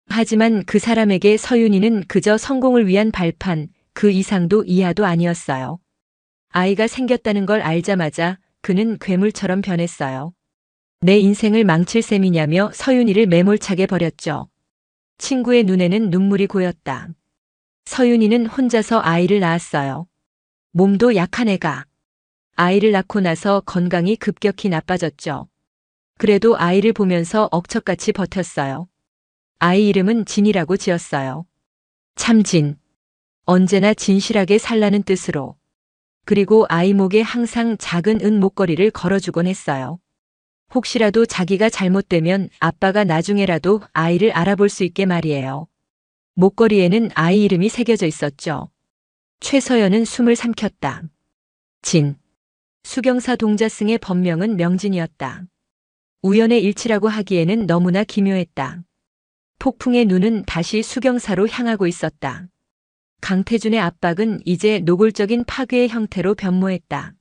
하지만 그 사람에게 서윤이는 그저 성공을 위한 발판, 그 이상도 이하도 아니었어요. 아이가 생겼다는 걸 알자마자 그는 괴물처럼 변했어요. 내 인생을 망칠 셈이냐며 서윤이를 매몰차게 버렸죠. 친구의 눈에는 눈물이 고였다. 서윤이는 혼자서 아이를 낳았어요. 몸도 약한 애가. 아이를 낳고 나서 건강이 급격히 나빠졌죠. 그래도 아이를 보면서 억척같이 버텼어요. 아이 이름은 진이라고 지었어요. 참진. 언제나 진실하게 살라는 뜻으로. 그리고 아이 목에 항상 작은 은 목걸이를 걸어주곤 했어요. 혹시라도 자기가 잘못되면 아빠가 나중에라도 아이를 알아볼 수 있게 말이에요. 목걸이에는 아이 이름이 새겨져 있었죠. 최서연은 숨을 삼켰다. 진. 수경사 동자승의 본명은 명진이었다. 우연의 일치라고 하기에는 너무나 기묘했다. 폭풍의 눈은 다시 수경사로 향하고 있었다. 강태준의 압박은 이제 노골적인 파괴의 형태로 변모했다.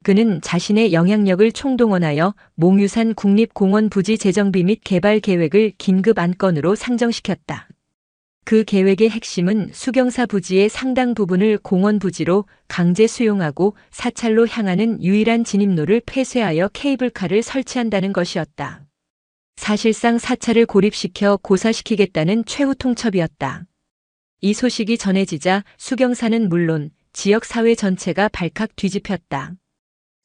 그는 자신의 영향력을 총동원하여 몽유산 국립공원 부지 재정비 및 개발 계획을 긴급 안건으로 상정시켰다. 그 계획의 핵심은 수경사 부지의 상당 부분을 공원 부지로 강제 수용하고 사찰로 향하는 유일한 진입로를 폐쇄하여 케이블카를 설치한다는 것이었다. 사실상 사찰을 고립시켜 고사시키겠다는 최후 통첩이었다. 이 소식이 전해지자 수경사는 물론 지역 사회 전체가 발칵 뒤집혔다.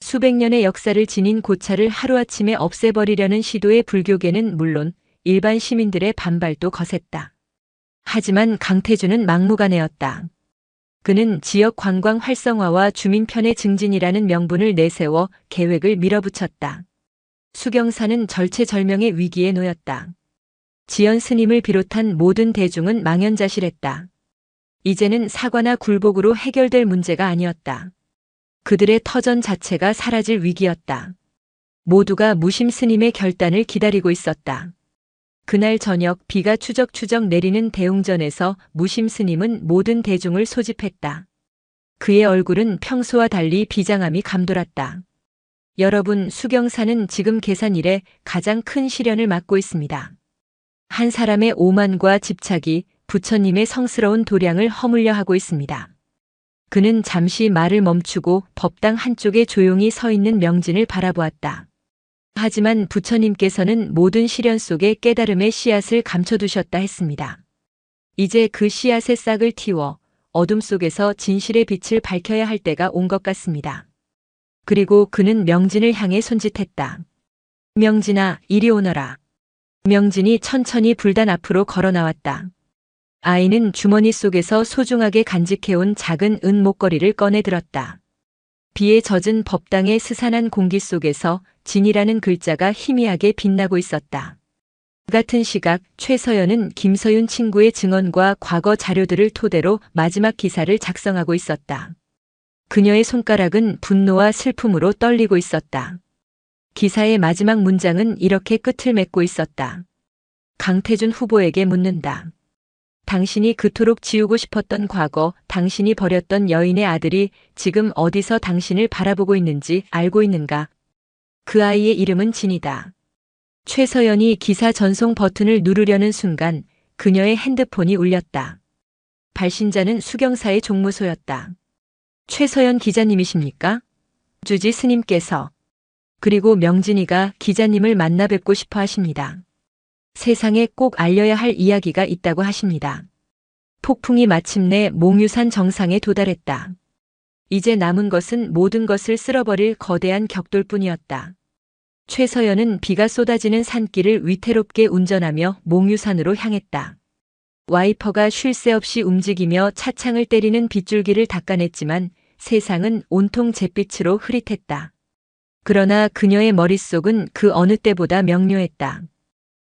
수백 년의 역사를 지닌 고차를 하루아침에 없애버리려는 시도의 불교계는 물론 일반 시민들의 반발도 거셌다. 하지만 강태준은 막무가내였다. 그는 지역 관광 활성화와 주민 편의 증진이라는 명분을 내세워 계획을 밀어붙였다. 수경사는 절체절명의 위기에 놓였다. 지연 스님을 비롯한 모든 대중은 망연자실했다. 이제는 사과나 굴복으로 해결될 문제가 아니었다. 그들의 터전 자체가 사라질 위기였다. 모두가 무심 스님의 결단을 기다리고 있었다. 그날 저녁 비가 추적추적 내리는 대웅전에서 무심 스님은 모든 대중을 소집했다. 그의 얼굴은 평소와 달리 비장함이 감돌았다. 여러분, 수경사는 지금 계산일에 가장 큰 시련을 맞고 있습니다. 한 사람의 오만과 집착이 부처님의 성스러운 도량을 허물려 하고 있습니다. 그는 잠시 말을 멈추고 법당 한쪽에 조용히 서 있는 명진을 바라보았다. 하지만 부처님께서는 모든 시련 속에 깨달음의 씨앗을 감춰두셨다 했습니다. 이제 그 씨앗의 싹을 틔워 어둠 속에서 진실의 빛을 밝혀야 할 때가 온 것 같습니다. 그리고 그는 명진을 향해 손짓했다. 명진아, 이리 오너라. 명진이 천천히 불단 앞으로 걸어 나왔다. 아이는 주머니 속에서 소중하게 간직해온 작은 은 목걸이를 꺼내 들었다. 비에 젖은 법당의 스산한 공기 속에서 진이라는 글자가 희미하게 빛나고 있었다. 같은 시각 최서연은 김서윤 친구의 증언과 과거 자료들을 토대로 마지막 기사를 작성하고 있었다. 그녀의 손가락은 분노와 슬픔으로 떨리고 있었다. 기사의 마지막 문장은 이렇게 끝을 맺고 있었다. 강태준 후보에게 묻는다. 당신이 그토록 지우고 싶었던 과거, 당신이 버렸던 여인의 아들이 지금 어디서 당신을 바라보고 있는지 알고 있는가? 그 아이의 이름은 진이다. 최서연이 기사 전송 버튼을 누르려는 순간 그녀의 핸드폰이 울렸다. 발신자는 수경사의 종무소였다. 최서연 기자님이십니까? 주지 스님께서. 그리고 명진이가 기자님을 만나 뵙고 싶어 하십니다. 세상에 꼭 알려야 할 이야기가 있다고 하십니다. 폭풍이 마침내 몽유산 정상에 도달했다. 이제 남은 것은 모든 것을 쓸어버릴 거대한 격돌뿐이었다. 최서연은 비가 쏟아지는 산길을 위태롭게 운전하며 몽유산으로 향했다. 와이퍼가 쉴 새 없이 움직이며 차창을 때리는 빗줄기를 닦아냈지만 세상은 온통 잿빛으로 흐릿했다. 그러나 그녀의 머릿속은 그 어느 때보다 명료했다.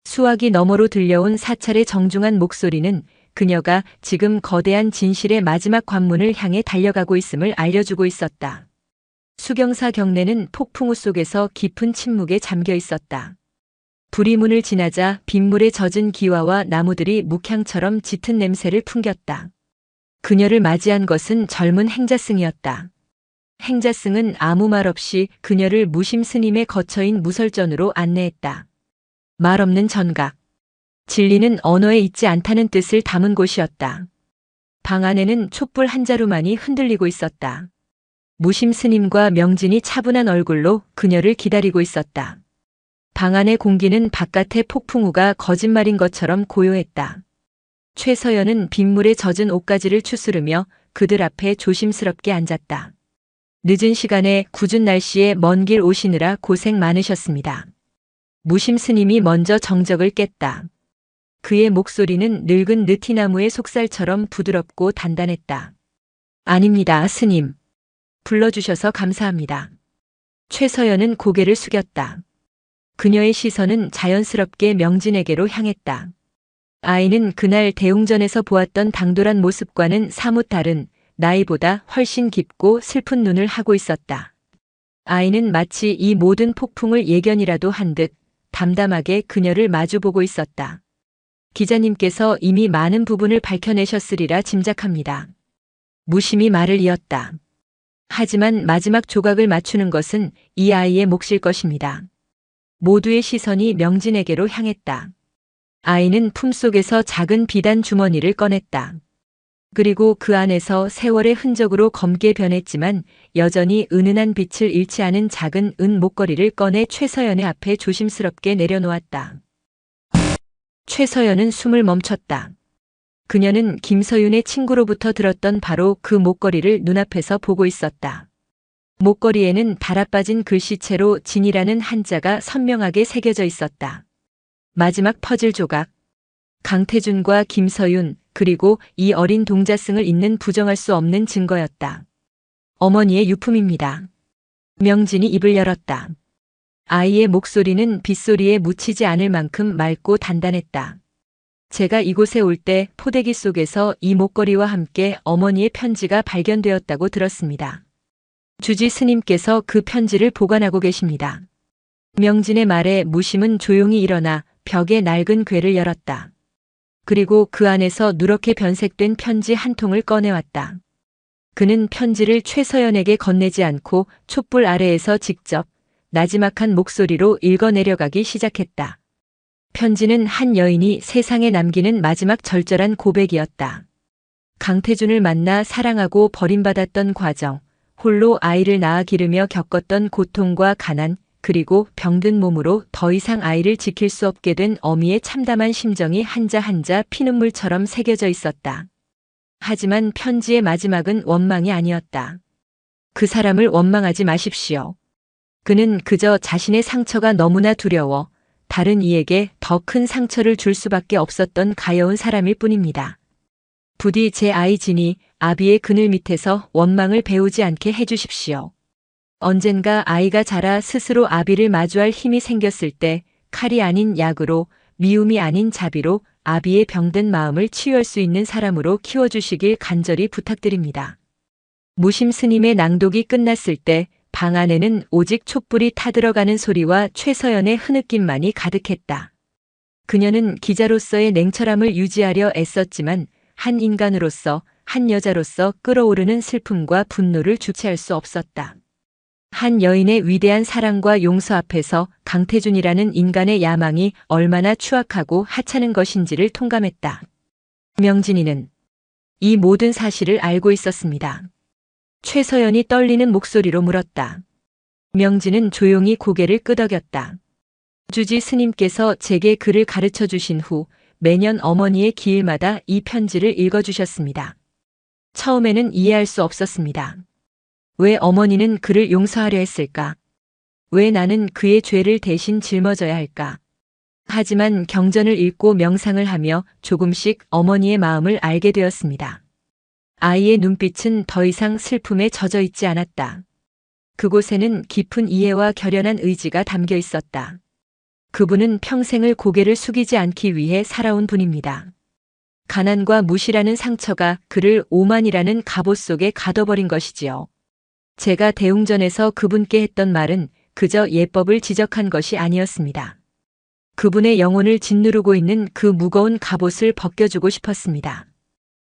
수화기 너머로 들려온 사찰의 정중한 목소리는 그녀가 지금 거대한 진실의 마지막 관문을 향해 달려가고 있음을 알려주고 있었다. 수경사 경내는 폭풍우 속에서 깊은 침묵에 잠겨 있었다. 불이 문을 지나자 빗물에 젖은 기와와 나무들이 묵향처럼 짙은 냄새를 풍겼다. 그녀를 맞이한 것은 젊은 행자승이었다. 행자승은 아무 말 없이 그녀를 무심 스님의 거처인 무설전으로 안내했다. 말 없는 전각. 진리는 언어에 있지 않다는 뜻을 담은 곳이었다. 방 안에는 촛불 한 자루만이 흔들리고 있었다. 무심 스님과 명진이 차분한 얼굴로 그녀를 기다리고 있었다. 방 안의 공기는 바깥의 폭풍우가 거짓말인 것처럼 고요했다. 최서연은 빗물에 젖은 옷가지를 추스르며 그들 앞에 조심스럽게 앉았다. 늦은 시간에 궂은 날씨에 먼 길 오시느라 고생 많으셨습니다. 무심 스님이 먼저 정적을 깼다. 그의 목소리는 늙은 느티나무의 속살처럼 부드럽고 단단했다. 아닙니다, 스님. 불러주셔서 감사합니다. 최서연은 고개를 숙였다. 그녀의 시선은 자연스럽게 명진에게로 향했다. 아이는 그날 대웅전에서 보았던 당돌한 모습과는 사뭇 다른 나이보다 훨씬 깊고 슬픈 눈을 하고 있었다. 아이는 마치 이 모든 폭풍을 예견이라도 한 듯 담담하게 그녀를 마주보고 있었다. 기자님께서 이미 많은 부분을 밝혀내셨으리라 짐작합니다. 무심히 말을 이었다. 하지만 마지막 조각을 맞추는 것은 이 아이의 몫일 것입니다. 모두의 시선이 명진에게로 향했다. 아이는 품속에서 작은 비단 주머니를 꺼냈다. 그리고 그 안에서 세월의 흔적으로 검게 변했지만 여전히 은은한 빛을 잃지 않은 작은 은 목걸이를 꺼내 최서연의 앞에 조심스럽게 내려놓았다. 최서연은 숨을 멈췄다. 그녀는 김서윤의 친구로부터 들었던 바로 그 목걸이를 눈앞에서 보고 있었다. 목걸이에는 달아빠진 글씨체로 진이라는 한자가 선명하게 새겨져 있었다. 마지막 퍼즐 조각. 강태준과 김서윤, 그리고 이 어린 동자승을 잇는 부정할 수 없는 증거였다. 어머니의 유품입니다. 명진이 입을 열었다. 아이의 목소리는 빗소리에 묻히지 않을 만큼 맑고 단단했다. 제가 이곳에 올 때 포대기 속에서 이 목걸이와 함께 어머니의 편지가 발견되었다고 들었습니다. 주지 스님께서 그 편지를 보관하고 계십니다. 명진의 말에 무심은 조용히 일어나 벽에 낡은 궤를 열었다. 그리고 그 안에서 누렇게 변색된 편지 한 통을 꺼내왔다. 그는 편지를 최서연에게 건네지 않고 촛불 아래에서 직접 나지막한 목소리로 읽어내려가기 시작했다. 편지는 한 여인이 세상에 남기는 마지막 절절한 고백이었다. 강태준을 만나 사랑하고 버림받았던 과정, 홀로 아이를 낳아 기르며 겪었던 고통과 가난, 그리고 병든 몸으로 더 이상 아이를 지킬 수 없게 된 어미의 참담한 심정이 한자 한자 피눈물처럼 새겨져 있었다. 하지만 편지의 마지막은 원망이 아니었다. 그 사람을 원망하지 마십시오. 그는 그저 자신의 상처가 너무나 두려워 다른 이에게 더 큰 상처를 줄 수밖에 없었던 가여운 사람일 뿐입니다. 부디 제 아이 진이 아비의 그늘 밑에서 원망을 배우지 않게 해주십시오. 언젠가 아이가 자라 스스로 아비를 마주할 힘이 생겼을 때 칼이 아닌 약으로, 미움이 아닌 자비로 아비의 병든 마음을 치유할 수 있는 사람으로 키워주시길 간절히 부탁드립니다. 무심 스님의 낭독이 끝났을 때 방 안에는 오직 촛불이 타들어가는 소리와 최서연의 흐느낌만이 가득했다. 그녀는 기자로서의 냉철함을 유지하려 애썼지만 한 인간으로서, 한 여자로서 끓어오르는 슬픔과 분노를 주체할 수 없었다. 한 여인의 위대한 사랑과 용서 앞에서 강태준이라는 인간의 야망이 얼마나 추악하고 하찮은 것인지를 통감했다. 명진이는 이 모든 사실을 알고 있었습니다. 최서연이 떨리는 목소리로 물었다. 명진은 조용히 고개를 끄덕였다. 주지 스님께서 제게 글을 가르쳐 주신 후 매년 어머니의 기일마다 이 편지를 읽어주셨습니다. 처음에는 이해할 수 없었습니다. 왜 어머니는 그를 용서하려 했을까? 왜 나는 그의 죄를 대신 짊어져야 할까? 하지만 경전을 읽고 명상을 하며 조금씩 어머니의 마음을 알게 되었습니다. 아이의 눈빛은 더 이상 슬픔에 젖어 있지 않았다. 그곳에는 깊은 이해와 결연한 의지가 담겨 있었다. 그분은 평생을 고개를 숙이지 않기 위해 살아온 분입니다. 가난과 무시라는 상처가 그를 오만이라는 갑옷 속에 가둬버린 것이지요. 제가 대웅전에서 그분께 했던 말은 그저 예법을 지적한 것이 아니었습니다. 그분의 영혼을 짓누르고 있는 그 무거운 갑옷을 벗겨주고 싶었습니다.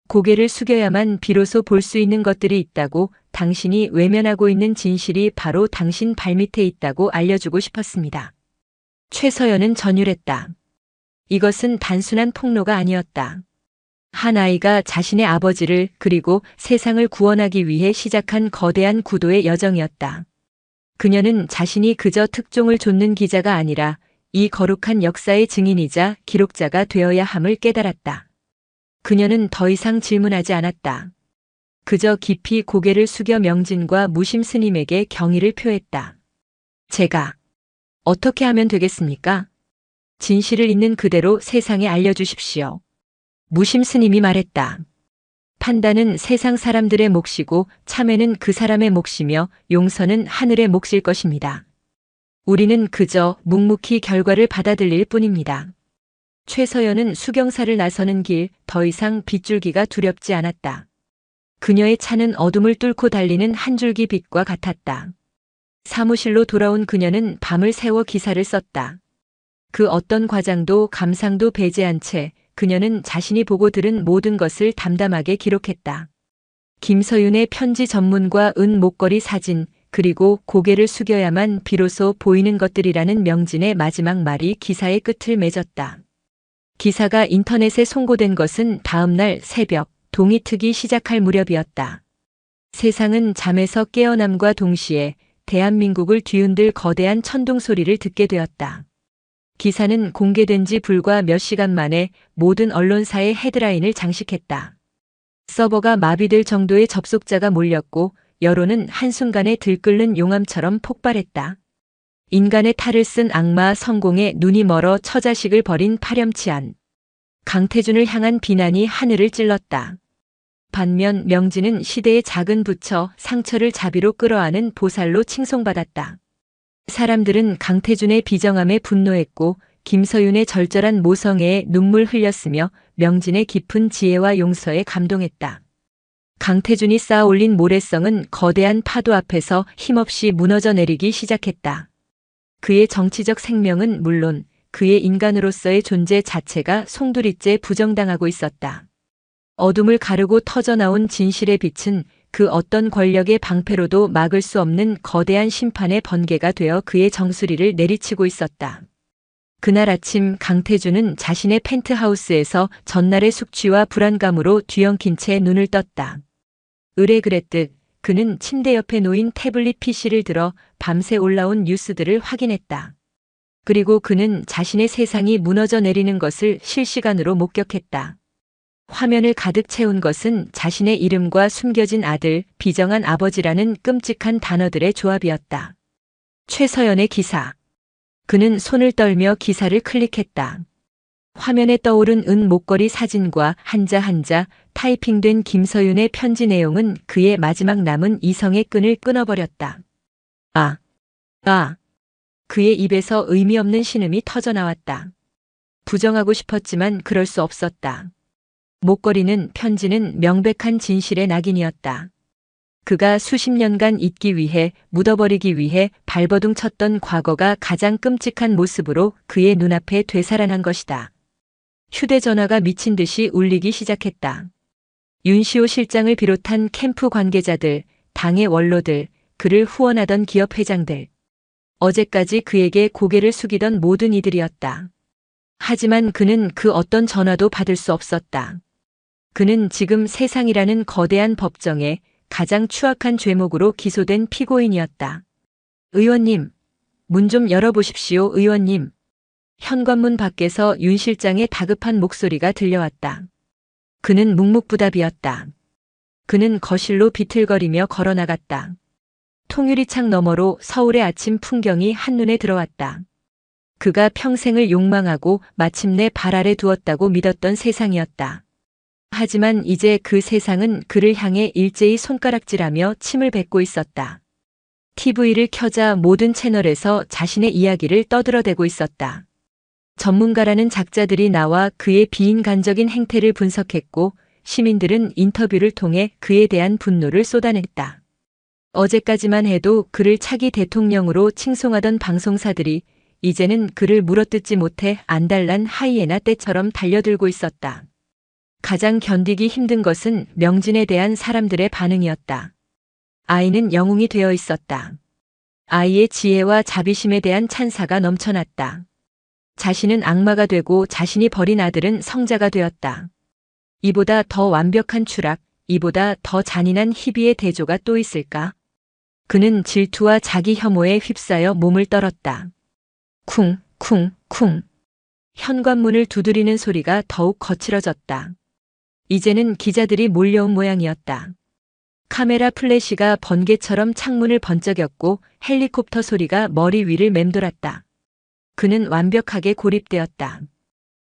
고개를 숙여야만 비로소 볼 수 있는 것들이 있다고, 당신이 외면하고 있는 진실이 바로 당신 발밑에 있다고 알려주고 싶었습니다. 최서연은 전율했다. 이것은 단순한 폭로가 아니었다. 한 아이가 자신의 아버지를, 그리고 세상을 구원하기 위해 시작한 거대한 구도의 여정이었다. 그녀는 자신이 그저 특종을 좇는 기자가 아니라 이 거룩한 역사의 증인이자 기록자가 되어야 함을 깨달았다. 그녀는 더 이상 질문하지 않았다. 그저 깊이 고개를 숙여 명진과 무심 스님에게 경의를 표했다. 제가 어떻게 하면 되겠습니까? 진실을 있는 그대로 세상에 알려주십시오. 무심 스님이 말했다. 판단은 세상 사람들의 몫이고 참회는 그 사람의 몫이며 용서는 하늘의 몫일 것입니다. 우리는 그저 묵묵히 결과를 받아들일 뿐입니다. 최서연은 수경사를 나서는 길, 더 이상 빗줄기가 두렵지 않았다. 그녀의 차는 어둠을 뚫고 달리는 한 줄기 빛과 같았다. 사무실로 돌아온 그녀는 밤을 새워 기사를 썼다. 그 어떤 과장도 감상도 배제한 채 그녀는 자신이 보고 들은 모든 것을 담담하게 기록했다. 김서윤의 편지 전문과 은 목걸이 사진, 그리고 고개를 숙여야만 비로소 보이는 것들이라는 명진의 마지막 말이 기사의 끝을 맺었다. 기사가 인터넷에 송고된 것은 다음 날 새벽, 동이 트기 시작할 무렵이었다. 세상은 잠에서 깨어남과 동시에 대한민국을 뒤흔들 거대한 천둥 소리를 듣게 되었다. 기사는 공개된 지 불과 몇 시간 만에 모든 언론사의 헤드라인을 장식했다. 서버가 마비될 정도의 접속자가 몰렸고 여론은 한순간에 들끓는 용암처럼 폭발했다. 인간의 탈을 쓴 악마 성공에 눈이 멀어 처자식을 버린 파렴치한 강태준을 향한 비난이 하늘을 찔렀다. 반면 명진은 시대의 작은 부처, 상처를 자비로 끌어안은 보살로 칭송받았다. 사람들은 강태준의 비정함에 분노했고 김서윤의 절절한 모성애에 눈물 흘렸으며 명진의 깊은 지혜와 용서에 감동했다. 강태준이 쌓아올린 모래성은 거대한 파도 앞에서 힘없이 무너져 내리기 시작했다. 그의 정치적 생명은 물론 그의 인간으로서의 존재 자체가 송두리째 부정당하고 있었다. 어둠을 가르고 터져나온 진실의 빛은 그 어떤 권력의 방패로도 막을 수 없는 거대한 심판의 번개가 되어 그의 정수리를 내리치고 있었다. 그날 아침 강태준은 자신의 펜트하우스에서 전날의 숙취와 불안감으로 뒤엉킨 채 눈을 떴다. 의뢰 그랬듯 그는 침대 옆에 놓인 태블릿 PC를 들어 밤새 올라온 뉴스들을 확인했다. 그리고 그는 자신의 세상이 무너져 내리는 것을 실시간으로 목격했다. 화면을 가득 채운 것은 자신의 이름과 숨겨진 아들, 비정한 아버지라는 끔찍한 단어들의 조합이었다. 최서연의 기사. 그는 손을 떨며 기사를 클릭했다. 화면에 떠오른 은 목걸이 사진과 한자 한자 타이핑된 김서윤의 편지 내용은 그의 마지막 남은 이성의 끈을 끊어버렸다. 그의 입에서 의미 없는 신음이 터져나왔다. 부정하고 싶었지만 그럴 수 없었다. 목걸이는 편지는 명백한 진실의 낙인이었다. 그가 수십 년간 잊기 위해 묻어버리기 위해 발버둥 쳤던 과거가 가장 끔찍한 모습으로 그의 눈앞에 되살아난 것이다. 휴대전화가 미친 듯이 울리기 시작했다. 윤시호 실장을 비롯한 캠프 관계자들, 당의 원로들, 그를 후원하던 기업 회장들. 어제까지 그에게 고개를 숙이던 모든 이들이었다. 하지만 그는 그 어떤 전화도 받을 수 없었다. 그는 지금 세상이라는 거대한 법정에 가장 추악한 죄목으로 기소된 피고인이었다. 의원님, 문 좀 열어보십시오, 의원님. 현관문 밖에서 윤 실장의 다급한 목소리가 들려왔다. 그는 묵묵부답이었다. 그는 거실로 비틀거리며 걸어나갔다. 통유리 창 너머로 서울의 아침 풍경이 한눈에 들어왔다. 그가 평생을 욕망하고 마침내 발 아래 두었다고 믿었던 세상이었다. 하지만 이제 그 세상은 그를 향해 일제히 손가락질하며 침을 뱉고 있었다. TV를 켜자 모든 채널에서 자신의 이야기를 떠들어대고 있었다. 전문가라는 작자들이 나와 그의 비인간적인 행태를 분석했고 시민들은 인터뷰를 통해 그에 대한 분노를 쏟아냈다. 어제까지만 해도 그를 차기 대통령으로 칭송하던 방송사들이 이제는 그를 물어뜯지 못해 안달난 하이에나 떼처럼 달려들고 있었다. 가장 견디기 힘든 것은 명진에 대한 사람들의 반응이었다. 아이는 영웅이 되어 있었다. 아이의 지혜와 자비심에 대한 찬사가 넘쳐났다. 자신은 악마가 되고 자신이 버린 아들은 성자가 되었다. 이보다 더 완벽한 추락, 이보다 더 잔인한 희비의 대조가 또 있을까? 그는 질투와 자기 혐오에 휩싸여 몸을 떨었다. 쿵, 쿵, 쿵. 현관문을 두드리는 소리가 더욱 거칠어졌다. 이제는 기자들이 몰려온 모양이었다. 카메라 플래시가 번개처럼 창문을 번쩍였고 헬리콥터 소리가 머리 위를 맴돌았다. 그는 완벽하게 고립되었다.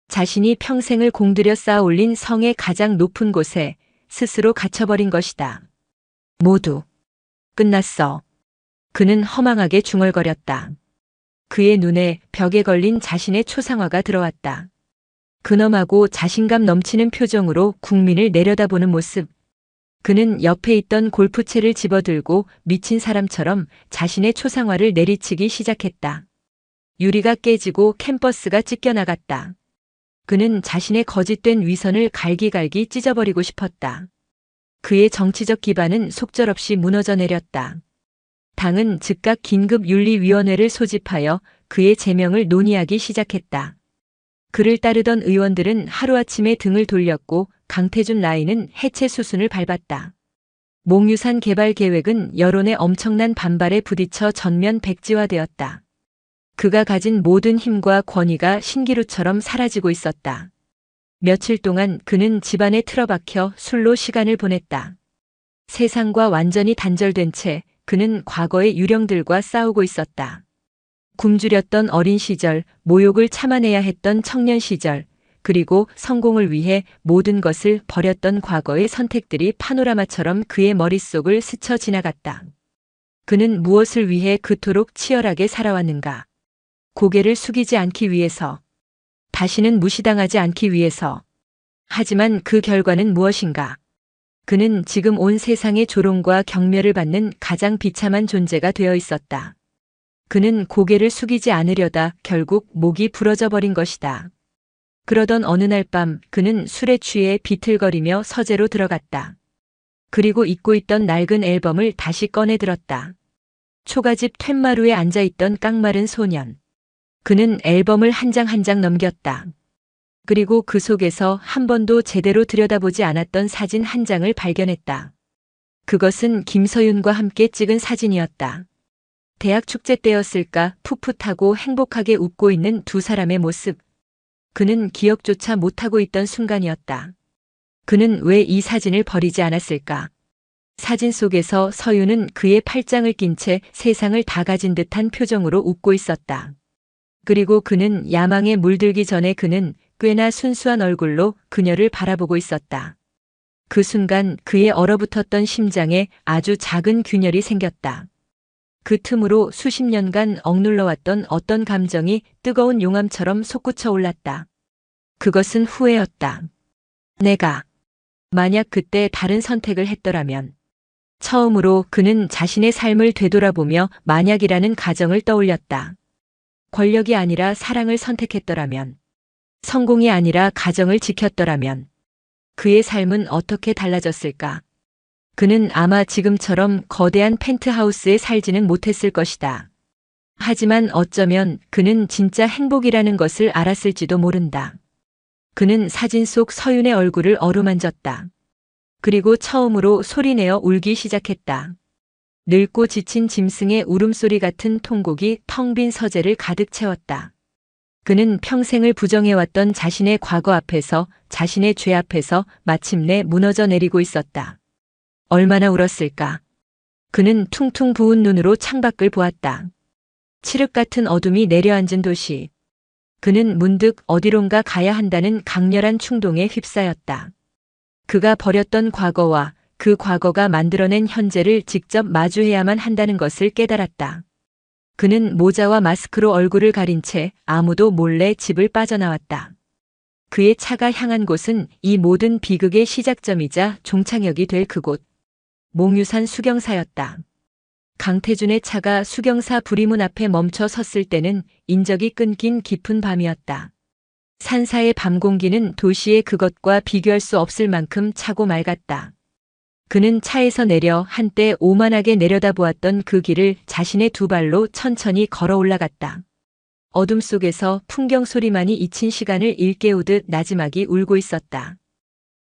자신이 평생을 공들여 쌓아 올린 성의 가장 높은 곳에 스스로 갇혀버린 것이다. 모두 끝났어. 그는 허망하게 중얼거렸다. 그의 눈에 벽에 걸린 자신의 초상화가 들어왔다. 근엄하고 자신감 넘치는 표정으로 국민을 내려다보는 모습. 그는 옆에 있던 골프채를 집어들고 미친 사람처럼 자신의 초상화를 내리치기 시작했다. 유리가 깨지고 캔버스가 찢겨나갔다. 그는 자신의 거짓된 위선을 갈기갈기 찢어버리고 싶었다. 그의 정치적 기반은 속절없이 무너져 내렸다. 당은 즉각 긴급윤리위원회를 소집하여 그의 제명을 논의하기 시작했다. 그를 따르던 의원들은 하루아침에 등을 돌렸고 강태준 라인은 해체 수순을 밟았다. 몽유산 개발 계획은 여론의 엄청난 반발에 부딪혀 전면 백지화되었다. 그가 가진 모든 힘과 권위가 신기루처럼 사라지고 있었다. 며칠 동안 그는 집안에 틀어박혀 술로 시간을 보냈다. 세상과 완전히 단절된 채 그는 과거의 유령들과 싸우고 있었다. 굶주렸던 어린 시절, 모욕을 참아내야 했던 청년 시절, 그리고 성공을 위해 모든 것을 버렸던 과거의 선택들이 파노라마처럼 그의 머릿속을 스쳐 지나갔다. 그는 무엇을 위해 그토록 치열하게 살아왔는가? 고개를 숙이지 않기 위해서. 다시는 무시당하지 않기 위해서. 하지만 그 결과는 무엇인가? 그는 지금 온 세상의 조롱과 경멸을 받는 가장 비참한 존재가 되어 있었다. 그는 고개를 숙이지 않으려다 결국 목이 부러져 버린 것이다. 그러던 어느 날 밤 그는 술에 취해 비틀거리며 서재로 들어갔다. 그리고 잊고 있던 낡은 앨범을 다시 꺼내 들었다. 초가집 툇마루에 앉아있던 깡마른 소년. 그는 앨범을 한 장 한 장 넘겼다. 그리고 그 속에서 한 번도 제대로 들여다보지 않았던 사진 한 장을 발견했다. 그것은 김서윤과 함께 찍은 사진이었다. 대학 축제 때였을까 풋풋하고 행복하게 웃고 있는 두 사람의 모습. 그는 기억조차 못하고 있던 순간이었다. 그는 왜 이 사진을 버리지 않았을까? 사진 속에서 서윤은 그의 팔짱을 낀 채 세상을 다 가진 듯한 표정으로 웃고 있었다. 그리고 그는 야망에 물들기 전에 그는 꽤나 순수한 얼굴로 그녀를 바라보고 있었다. 그 순간 그의 얼어붙었던 심장에 아주 작은 균열이 생겼다. 그 틈으로 수십 년간 억눌러왔던 어떤 감정이 뜨거운 용암처럼 솟구쳐 올랐다. 그것은 후회였다. 내가 만약 그때 다른 선택을 했더라면. 처음으로 그는 자신의 삶을 되돌아보며 만약이라는 가정을 떠올렸다. 권력이 아니라 사랑을 선택했더라면. 성공이 아니라 가정을 지켰더라면. 그의 삶은 어떻게 달라졌을까? 그는 아마 지금처럼 거대한 펜트하우스에 살지는 못했을 것이다. 하지만 어쩌면 그는 진짜 행복이라는 것을 알았을지도 모른다. 그는 사진 속 서윤의 얼굴을 어루만졌다. 그리고 처음으로 소리내어 울기 시작했다. 늙고 지친 짐승의 울음소리 같은 통곡이 텅 빈 서재를 가득 채웠다. 그는 평생을 부정해왔던 자신의 과거 앞에서, 자신의 죄 앞에서 마침내 무너져 내리고 있었다. 얼마나 울었을까? 그는 퉁퉁 부은 눈으로 창밖을 보았다. 칠흑 같은 어둠이 내려앉은 도시. 그는 문득 어디론가 가야 한다는 강렬한 충동에 휩싸였다. 그가 버렸던 과거와 그 과거가 만들어낸 현재를 직접 마주해야만 한다는 것을 깨달았다. 그는 모자와 마스크로 얼굴을 가린 채 아무도 몰래 집을 빠져나왔다. 그의 차가 향한 곳은 이 모든 비극의 시작점이자 종착역이 될 그곳. 몽유산 수경사였다. 강태준의 차가 수경사 부리문 앞에 멈춰 섰을 때는 인적이 끊긴 깊은 밤이었다. 산사의 밤 공기는 도시의 그것과 비교할 수 없을 만큼 차고 맑았다. 그는 차에서 내려 한때 오만하게 내려다보았던 그 길을 자신의 두 발로 천천히 걸어 올라갔다. 어둠 속에서 풍경 소리만이 잊힌 시간을 일깨우듯 나지막이 울고 있었다.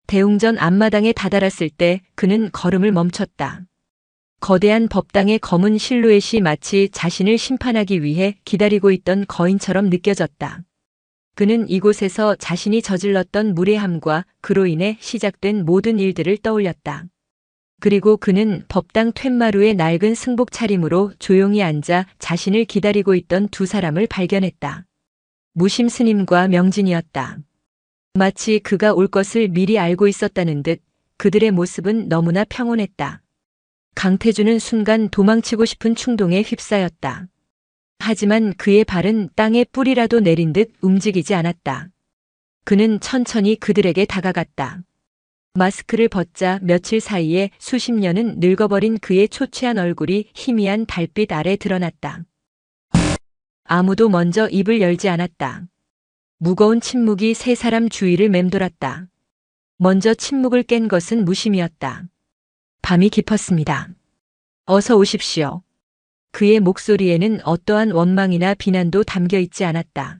대웅전 앞마당에 다다랐을 때 그는 걸음을 멈췄다. 거대한 법당의 검은 실루엣이 마치 자신을 심판하기 위해 기다리고 있던 거인처럼 느껴졌다. 그는 이곳에서 자신이 저질렀던 무례함과 그로 인해 시작된 모든 일들을 떠올렸다. 그리고 그는 법당 툇마루의 낡은 승복 차림으로 조용히 앉아 자신을 기다리고 있던 두 사람을 발견했다. 무심 스님과 명진이었다. 마치 그가 올 것을 미리 알고 있었다는 듯 그들의 모습은 너무나 평온했다. 강태준은 순간 도망치고 싶은 충동에 휩싸였다. 하지만 그의 발은 땅에 뿌리라도 내린 듯 움직이지 않았다. 그는 천천히 그들에게 다가갔다. 마스크를 벗자 며칠 사이에 수십 년은 늙어버린 그의 초췌한 얼굴이 희미한 달빛 아래 드러났다. 아무도 먼저 입을 열지 않았다. 무거운 침묵이 세 사람 주위를 맴돌았다. 먼저 침묵을 깬 것은 무심이었다. 밤이 깊었습니다. 어서 오십시오. 그의 목소리에는 어떠한 원망이나 비난도 담겨 있지 않았다.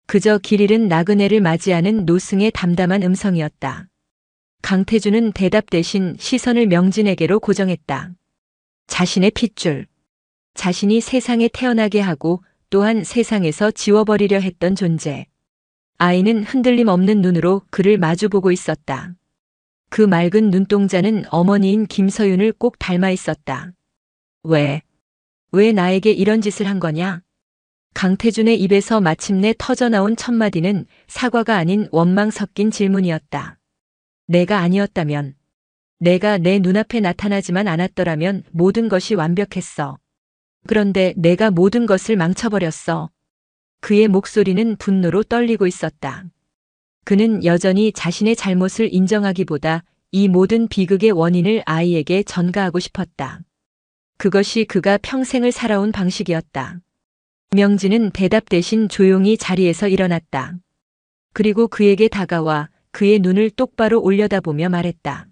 그저 길 잃은 나그네를 맞이하는 노승의 담담한 음성이었다. 강태준은 대답 대신 시선을 명진에게로 고정했다. 자신의 핏줄. 자신이 세상에 태어나게 하고 또한 세상에서 지워버리려 했던 존재. 아이는 흔들림 없는 눈으로 그를 마주보고 있었다. 그 맑은 눈동자는 어머니인 김서윤을 꼭 닮아 있었다. 왜 나에게 이런 짓을 한 거냐? 강태준의 입에서 마침내 터져나온 첫마디는 사과가 아닌 원망 섞인 질문이었다. 내가 아니었다면, 내가 내 눈앞에 나타나지만 않았더라면 모든 것이 완벽했어. 그런데 내가 모든 것을 망쳐버렸어. 그의 목소리는 분노로 떨리고 있었다. 그는 여전히 자신의 잘못을 인정하기보다 이 모든 비극의 원인을 아이에게 전가하고 싶었다. 그것이 그가 평생을 살아온 방식이었다. 명진은 대답 대신 조용히 자리에서 일어났다. 그리고 그에게 다가와 그의 눈을 똑바로 올려다보며 말했다.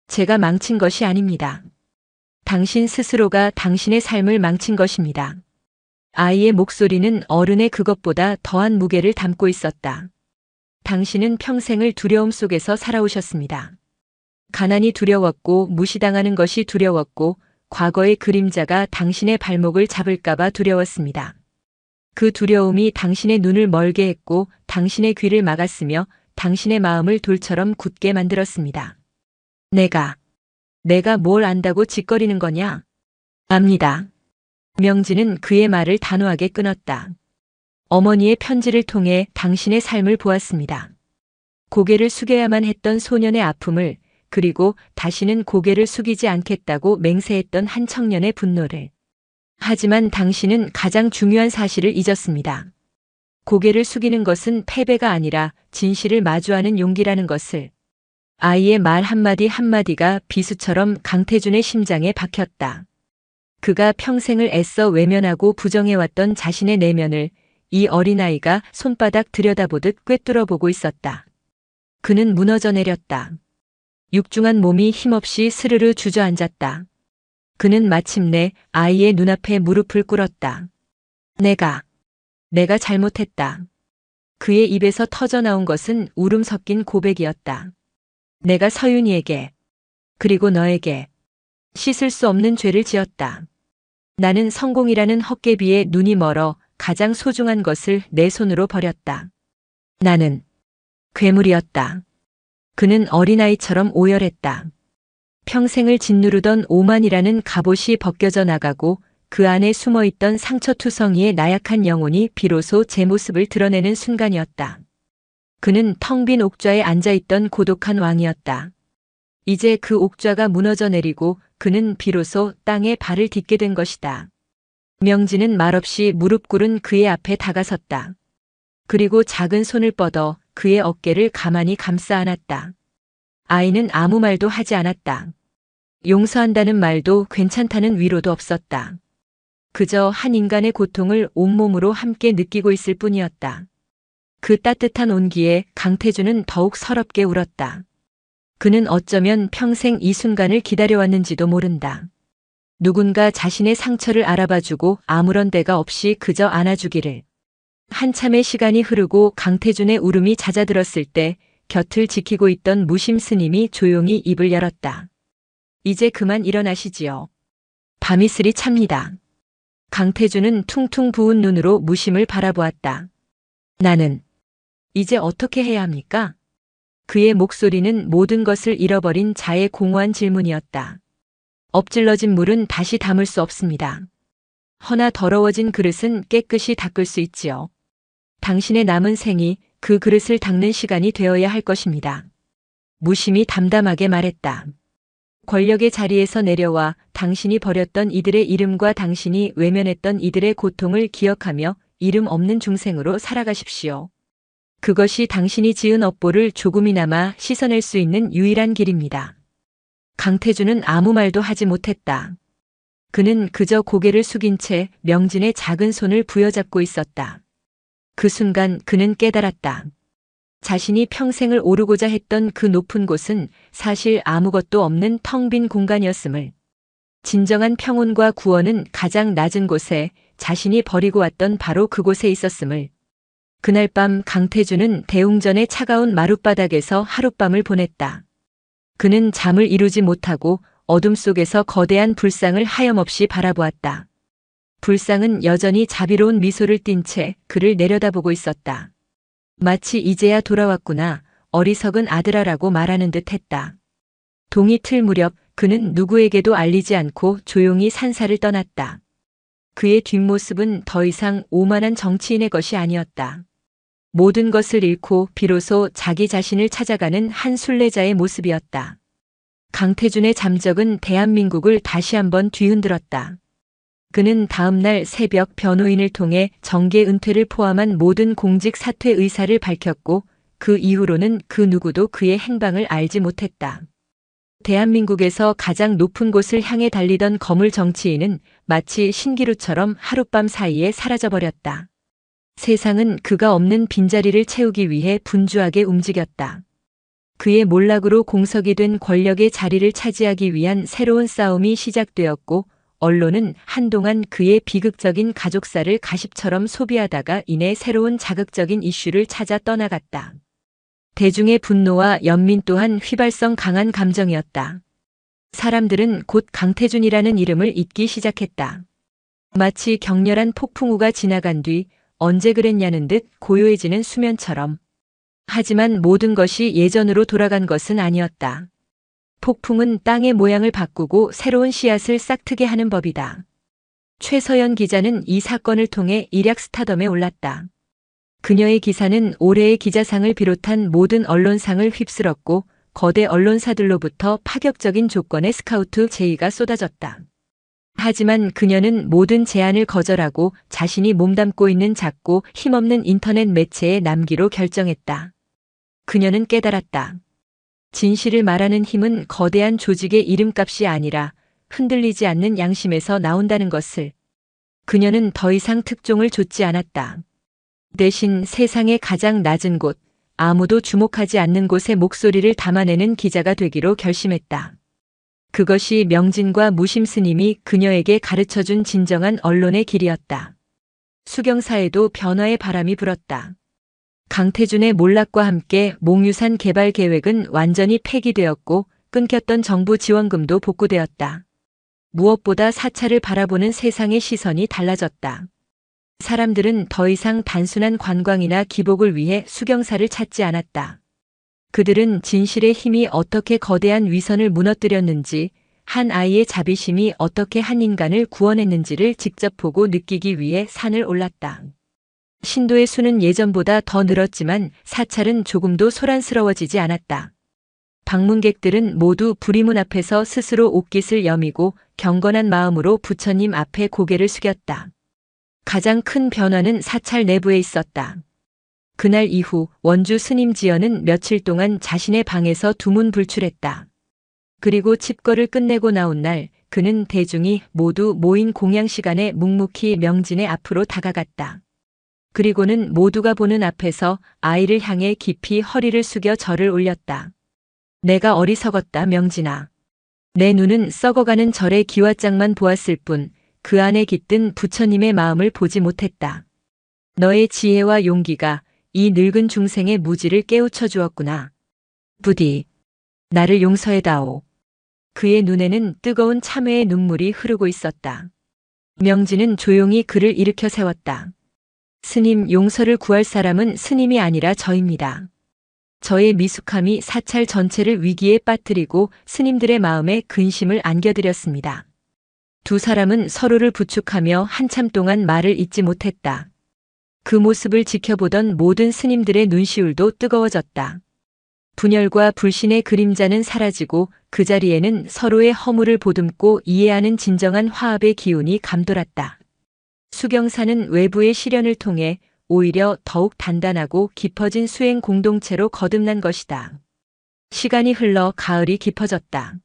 제가 망친 것이 아닙니다. 당신 스스로가 당신의 삶을 망친 것입니다. 아이의 목소리는 어른의 그것보다 더한 무게를 담고 있었다. 당신은 평생을 두려움 속에서 살아오셨습니다. 가난이 두려웠고 무시당하는 것이 두려웠고 과거의 그림자가 당신의 발목을 잡을까봐 두려웠습니다. 그 두려움이 당신의 눈을 멀게 했고 당신의 귀를 막았으며 당신의 마음을 돌처럼 굳게 만들었습니다. 내가 뭘 안다고 짓거리는 거냐? 압니다. 명진은 그의 말을 단호하게 끊었다. 어머니의 편지를 통해 당신의 삶을 보았습니다. 고개를 숙여야만 했던 소년의 아픔을, 그리고 다시는 고개를 숙이지 않겠다고 맹세했던 한 청년의 분노를. 하지만 당신은 가장 중요한 사실을 잊었습니다. 고개를 숙이는 것은 패배가 아니라 진실을 마주하는 용기라는 것을. 아이의 말 한마디 한마디가 비수처럼 강태준의 심장에 박혔다. 그가 평생을 애써 외면하고 부정해왔던 자신의 내면을 이 어린아이가 손바닥 들여다보듯 꿰뚫어보고 있었다. 그는 무너져 내렸다. 육중한 몸이 힘없이 스르르 주저앉았다. 그는 마침내 아이의 눈앞에 무릎을 꿇었다. 내가 잘못했다. 그의 입에서 터져나온 것은 울음 섞인 고백이었다. 내가 서윤이에게, 그리고 너에게 씻을 수 없는 죄를 지었다. 나는 성공이라는 헛개비에 눈이 멀어 가장 소중한 것을 내 손으로 버렸다. 나는 괴물이었다. 그는 어린아이처럼 오열했다. 평생을 짓누르던 오만이라는 갑옷이 벗겨져 나가고 그 안에 숨어있던 상처투성이의 나약한 영혼이 비로소 제 모습을 드러내는 순간이었다. 그는 텅 빈 옥좌에 앉아있던 고독한 왕이었다. 이제 그 옥좌가 무너져 내리고 그는 비로소 땅에 발을 딛게 된 것이다. 명진은 말없이 무릎 꿇은 그의 앞에 다가섰다. 그리고 작은 손을 뻗어 그의 어깨를 가만히 감싸 안았다. 아이는 아무 말도 하지 않았다. 용서한다는 말도 괜찮다는 위로도 없었다. 그저 한 인간의 고통을 온몸으로 함께 느끼고 있을 뿐이었다. 그 따뜻한 온기에 강태준은 더욱 서럽게 울었다. 그는 어쩌면 평생 이 순간을 기다려왔는지도 모른다. 누군가 자신의 상처를 알아봐주고 아무런 대가 없이 그저 안아주기를. 한참의 시간이 흐르고 강태준의 울음이 잦아들었을 때 곁을 지키고 있던 무심 스님이 조용히 입을 열었다. 이제 그만 일어나시지요. 밤이슬이 찹니다. 강태준은 퉁퉁 부은 눈으로 무심을 바라보았다. 나는 이제 어떻게 해야 합니까? 그의 목소리는 모든 것을 잃어버린 자의 공허한 질문이었다. 엎질러진 물은 다시 담을 수 없습니다. 허나 더러워진 그릇은 깨끗이 닦을 수 있지요. 당신의 남은 생이 그 그릇을 닦는 시간이 되어야 할 것입니다. 무심히 담담하게 말했다. 권력의 자리에서 내려와 당신이 버렸던 이들의 이름과 당신이 외면했던 이들의 고통을 기억하며 이름 없는 중생으로 살아가십시오. 그것이 당신이 지은 업보를 조금이나마 씻어낼 수 있는 유일한 길입니다. 강태준은 아무 말도 하지 못했다. 그는 그저 고개를 숙인 채 명진의 작은 손을 부여잡고 있었다. 그 순간 그는 깨달았다. 자신이 평생을 오르고자 했던 그 높은 곳은 사실 아무것도 없는 텅 빈 공간이었음을. 진정한 평온과 구원은 가장 낮은 곳에 자신이 버리고 왔던 바로 그곳에 있었음을. 그날 밤 강태준은 대웅전의 차가운 마룻바닥에서 하룻밤을 보냈다. 그는 잠을 이루지 못하고 어둠 속에서 거대한 불상을 하염없이 바라보았다. 불상은 여전히 자비로운 미소를 띤 채 그를 내려다보고 있었다. 마치 이제야 돌아왔구나, 어리석은 아들아라고 말하는 듯 했다. 동이 틀 무렵 그는 누구에게도 알리지 않고 조용히 산사를 떠났다. 그의 뒷모습은 더 이상 오만한 정치인의 것이 아니었다. 모든 것을 잃고 비로소 자기 자신을 찾아가는 한 순례자의 모습이었다. 강태준의 잠적은 대한민국을 다시 한번 뒤흔들었다. 그는 다음 날 새벽 변호인을 통해 정계 은퇴를 포함한 모든 공직 사퇴 의사를 밝혔고 그 이후로는 그 누구도 그의 행방을 알지 못했다. 대한민국에서 가장 높은 곳을 향해 달리던 거물 정치인은 마치 신기루처럼 하룻밤 사이에 사라져버렸다. 세상은 그가 없는 빈자리를 채우기 위해 분주하게 움직였다. 그의 몰락으로 공석이 된 권력의 자리를 차지하기 위한 새로운 싸움이 시작되었고, 언론은 한동안 그의 비극적인 가족사를 가십처럼 소비하다가 이내 새로운 자극적인 이슈를 찾아 떠나갔다. 대중의 분노와 연민 또한 휘발성 강한 감정이었다. 사람들은 곧 강태준이라는 이름을 잊기 시작했다. 마치 격렬한 폭풍우가 지나간 뒤 언제 그랬냐는 듯 고요해지는 수면처럼. 하지만 모든 것이 예전으로 돌아간 것은 아니었다. 폭풍은 땅의 모양을 바꾸고 새로운 씨앗을 싹트게 하는 법이다. 최서연 기자는 이 사건을 통해 일약 스타덤에 올랐다. 그녀의 기사는 올해의 기자상을 비롯한 모든 언론상을 휩쓸었고, 거대 언론사들로부터 파격적인 조건의 스카우트 제의가 쏟아졌다. 하지만 그녀는 모든 제안을 거절하고 자신이 몸담고 있는 작고 힘없는 인터넷 매체에 남기로 결정했다. 그녀는 깨달았다. 진실을 말하는 힘은 거대한 조직의 이름값이 아니라 흔들리지 않는 양심에서 나온다는 것을. 그녀는 더 이상 특종을 좇지 않았다. 대신 세상의 가장 낮은 곳, 아무도 주목하지 않는 곳에 목소리를 담아내는 기자가 되기로 결심했다. 그것이 명진과 무심 스님이 그녀에게 가르쳐준 진정한 언론의 길이었다. 수경사에도 변화의 바람이 불었다. 강태준의 몰락과 함께 몽유산 개발 계획은 완전히 폐기되었고, 끊겼던 정부 지원금도 복구되었다. 무엇보다 사찰을 바라보는 세상의 시선이 달라졌다. 사람들은 더 이상 단순한 관광이나 기복을 위해 수경사를 찾지 않았다. 그들은 진실의 힘이 어떻게 거대한 위선을 무너뜨렸는지, 한 아이의 자비심이 어떻게 한 인간을 구원했는지를 직접 보고 느끼기 위해 산을 올랐다. 신도의 수는 예전보다 더 늘었지만 사찰은 조금도 소란스러워지지 않았다. 방문객들은 모두 불의문 앞에서 스스로 옷깃을 여미고 경건한 마음으로 부처님 앞에 고개를 숙였다. 가장 큰 변화는 사찰 내부에 있었다. 그날 이후 원주 스님 지연은 며칠 동안 자신의 방에서 두문불출했다. 그리고 칩거를 끝내고 나온 날 그는 대중이 모두 모인 공양 시간에 묵묵히 명진의 앞으로 다가갔다. 그리고는 모두가 보는 앞에서 아이를 향해 깊이 허리를 숙여 절을 올렸다. 내가 어리석었다, 명진아. 내 눈은 썩어가는 절의 기와장만 보았을 뿐 그 안에 깃든 부처님의 마음을 보지 못했다. 너의 지혜와 용기가 이 늙은 중생의 무지를 깨우쳐 주었구나. 부디 나를 용서해다오. 그의 눈에는 뜨거운 참회의 눈물이 흐르고 있었다. 명진은 조용히 그를 일으켜 세웠다. 스님, 용서를 구할 사람은 스님이 아니라 저입니다. 저의 미숙함이 사찰 전체를 위기에 빠뜨리고 스님들의 마음에 근심을 안겨드렸습니다. 두 사람은 서로를 부축하며 한참 동안 말을 잇지 못했다. 그 모습을 지켜보던 모든 스님들의 눈시울도 뜨거워졌다. 분열과 불신의 그림자는 사라지고 그 자리에는 서로의 허물을 보듬고 이해하는 진정한 화합의 기운이 감돌았다. 수경사는 외부의 시련을 통해 오히려 더욱 단단하고 깊어진 수행 공동체로 거듭난 것이다. 시간이 흘러 가을이 깊어졌다.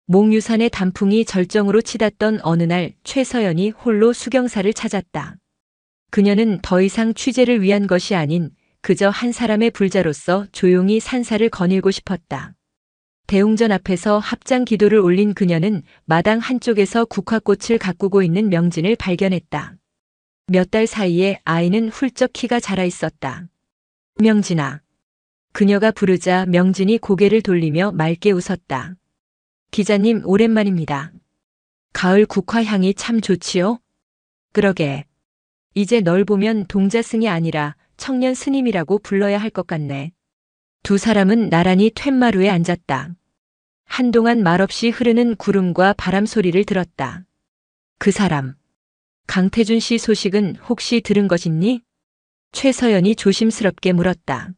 몽유산의 단풍이 절정으로 치닫던 어느 날 최서연이 홀로 수경사를 찾았다. 그녀는 더 이상 취재를 위한 것이 아닌 그저 한 사람의 불자로서 조용히 산사를 거닐고 싶었다. 대웅전 앞에서 합장 기도를 올린 그녀는 마당 한쪽에서 국화꽃을 가꾸고 있는 명진을 발견했다. 몇 달 사이에 아이는 훌쩍 키가 자라 있었다. 명진아. 그녀가 부르자 명진이 고개를 돌리며 맑게 웃었다. 기자님, 오랜만입니다. 가을 국화향이 참 좋지요? 그러게. 이제 널 보면 동자승이 아니라 청년 스님이라고 불러야 할 것 같네. 두 사람은 나란히 툇마루에 앉았다. 한동안 말없이 흐르는 구름과 바람 소리를 들었다. 그 사람. 강태준 씨 소식은 혹시 들은 것이니? 최서연이 조심스럽게 물었다.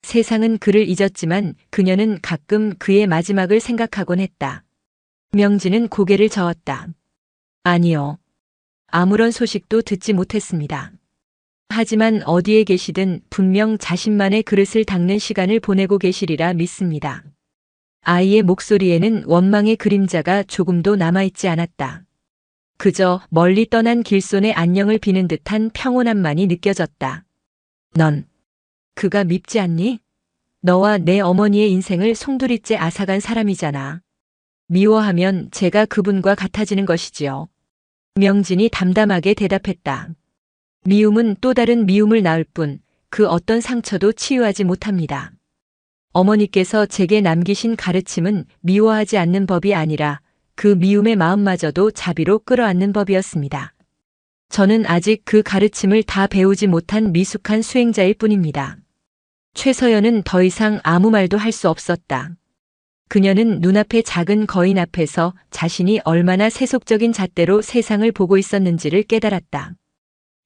세상은 그를 잊었지만 그녀는 가끔 그의 마지막을 생각하곤 했다. 명진은 고개를 저었다. 아니요. 아무런 소식도 듣지 못했습니다. 하지만 어디에 계시든 분명 자신만의 그릇을 닦는 시간을 보내고 계시리라 믿습니다. 아이의 목소리에는 원망의 그림자가 조금도 남아있지 않았다. 그저 멀리 떠난 길손의 안녕을 비는 듯한 평온함만이 느껴졌다. 넌 그가 밉지 않니? 너와 내 어머니의 인생을 송두리째 앗아간 사람이잖아. 미워하면 제가 그분과 같아지는 것이지요. 명진이 담담하게 대답했다. 미움은 또 다른 미움을 낳을 뿐 그 어떤 상처도 치유하지 못합니다. 어머니께서 제게 남기신 가르침은 미워하지 않는 법이 아니라 그 미움의 마음마저도 자비로 끌어안는 법이었습니다. 저는 아직 그 가르침을 다 배우지 못한 미숙한 수행자일 뿐입니다. 최서연은 더 이상 아무 말도 할 수 없었다. 그녀는 눈앞의 작은 거인 앞에서 자신이 얼마나 세속적인 잣대로 세상을 보고 있었는지를 깨달았다.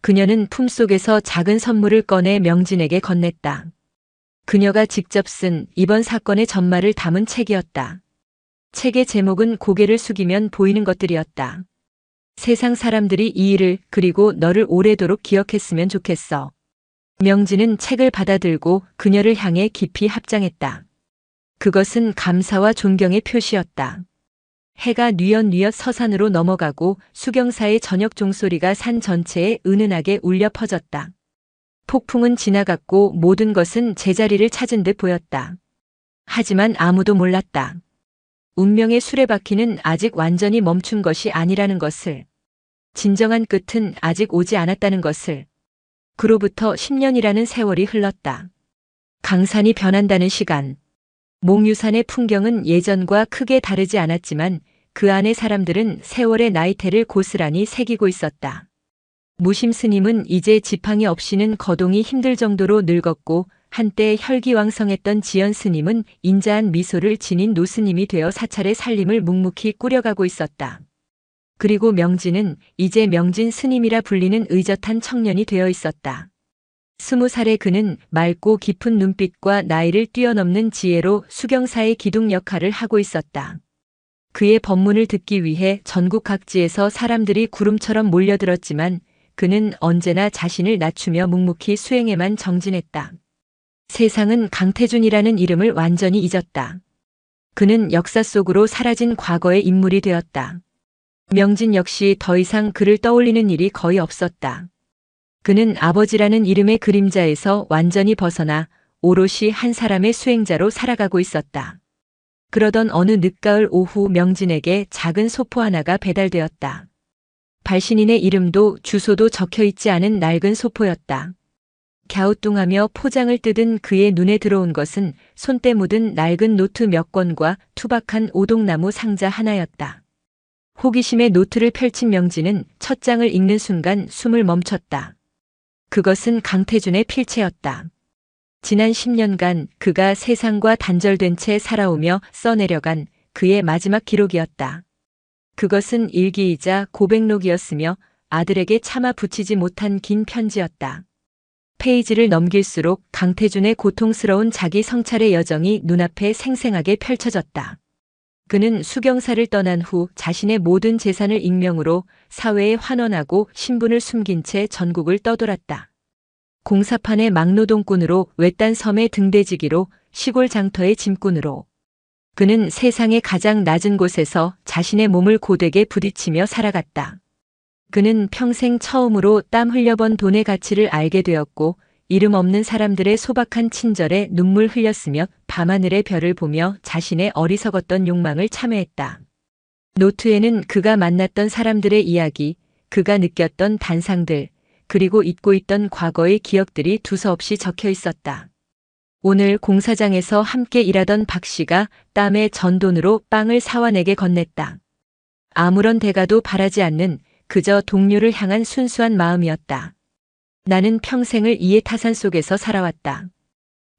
그녀는 품속에서 작은 선물을 꺼내 명진에게 건넸다. 그녀가 직접 쓴 이번 사건의 전말을 담은 책이었다. 책의 제목은 고개를 숙이면 보이는 것들이었다. 세상 사람들이 이 일을 그리고 너를 오래도록 기억했으면 좋겠어. 명진은 책을 받아들고 그녀를 향해 깊이 합장했다. 그것은 감사와 존경의 표시였다. 해가 뉘엿뉘엿 서산으로 넘어가고 수경사의 저녁 종소리가 산 전체에 은은하게 울려 퍼졌다. 폭풍은 지나갔고 모든 것은 제자리를 찾은 듯 보였다. 하지만 아무도 몰랐다. 운명의 수레바퀴는 아직 완전히 멈춘 것이 아니라는 것을. 진정한 끝은 아직 오지 않았다는 것을. 그로부터 10년이라는 세월이 흘렀다. 강산이 변한다는 시간. 몽유산의 풍경은 예전과 크게 다르지 않았지만 그 안의 사람들은 세월의 나이테를 고스란히 새기고 있었다. 무심 스님은 이제 지팡이 없이는 거동이 힘들 정도로 늙었고 한때 혈기왕성했던 지연 스님은 인자한 미소를 지닌 노스님이 되어 사찰의 살림을 묵묵히 꾸려가고 있었다. 그리고 명진은 이제 명진 스님이라 불리는 의젓한 청년이 되어 있었다. 20살의 그는 맑고 깊은 눈빛과 나이를 뛰어넘는 지혜로 수경사의 기둥 역할을 하고 있었다. 그의 법문을 듣기 위해 전국 각지에서 사람들이 구름처럼 몰려들었지만 그는 언제나 자신을 낮추며 묵묵히 수행에만 정진했다. 세상은 강태준이라는 이름을 완전히 잊었다. 그는 역사 속으로 사라진 과거의 인물이 되었다. 명진 역시 더 이상 그를 떠올리는 일이 거의 없었다. 그는 아버지라는 이름의 그림자에서 완전히 벗어나 오롯이 한 사람의 수행자로 살아가고 있었다. 그러던 어느 늦가을 오후 명진에게 작은 소포 하나가 배달되었다. 발신인의 이름도 주소도 적혀 있지 않은 낡은 소포였다. 갸우뚱하며 포장을 뜯은 그의 눈에 들어온 것은 손때 묻은 낡은 노트 몇 권과 투박한 오동나무 상자 하나였다. 호기심에 노트를 펼친 명진은 첫 장을 읽는 순간 숨을 멈췄다. 그것은 강태준의 필체였다. 지난 10년간 그가 세상과 단절된 채 살아오며 써내려간 그의 마지막 기록이었다. 그것은 일기이자 고백록이었으며 아들에게 차마 붙이지 못한 긴 편지였다. 페이지를 넘길수록 강태준의 고통스러운 자기 성찰의 여정이 눈앞에 생생하게 펼쳐졌다. 그는 수경사를 떠난 후 자신의 모든 재산을 익명으로 사회에 환원하고 신분을 숨긴 채 전국을 떠돌았다. 공사판의 막노동꾼으로 외딴 섬의 등대지기로 시골 장터의 짐꾼으로 그는 세상의 가장 낮은 곳에서 자신의 몸을 고되게 부딪히며 살아갔다. 그는 평생 처음으로 땀 흘려번 돈의 가치를 알게 되었고 이름 없는 사람들의 소박한 친절에 눈물 흘렸으며 밤하늘의 별을 보며 자신의 어리석었던 욕망을 참회했다. 노트에는 그가 만났던 사람들의 이야기, 그가 느꼈던 단상들, 그리고 잊고 있던 과거의 기억들이 두서없이 적혀 있었다. 오늘 공사장에서 함께 일하던 박 씨가 땀의 전돈으로 빵을 사와 내게 건넸다. 아무런 대가도 바라지 않는 그저 동료를 향한 순수한 마음이었다. 나는 평생을 이해 타산 속에서 살아왔다.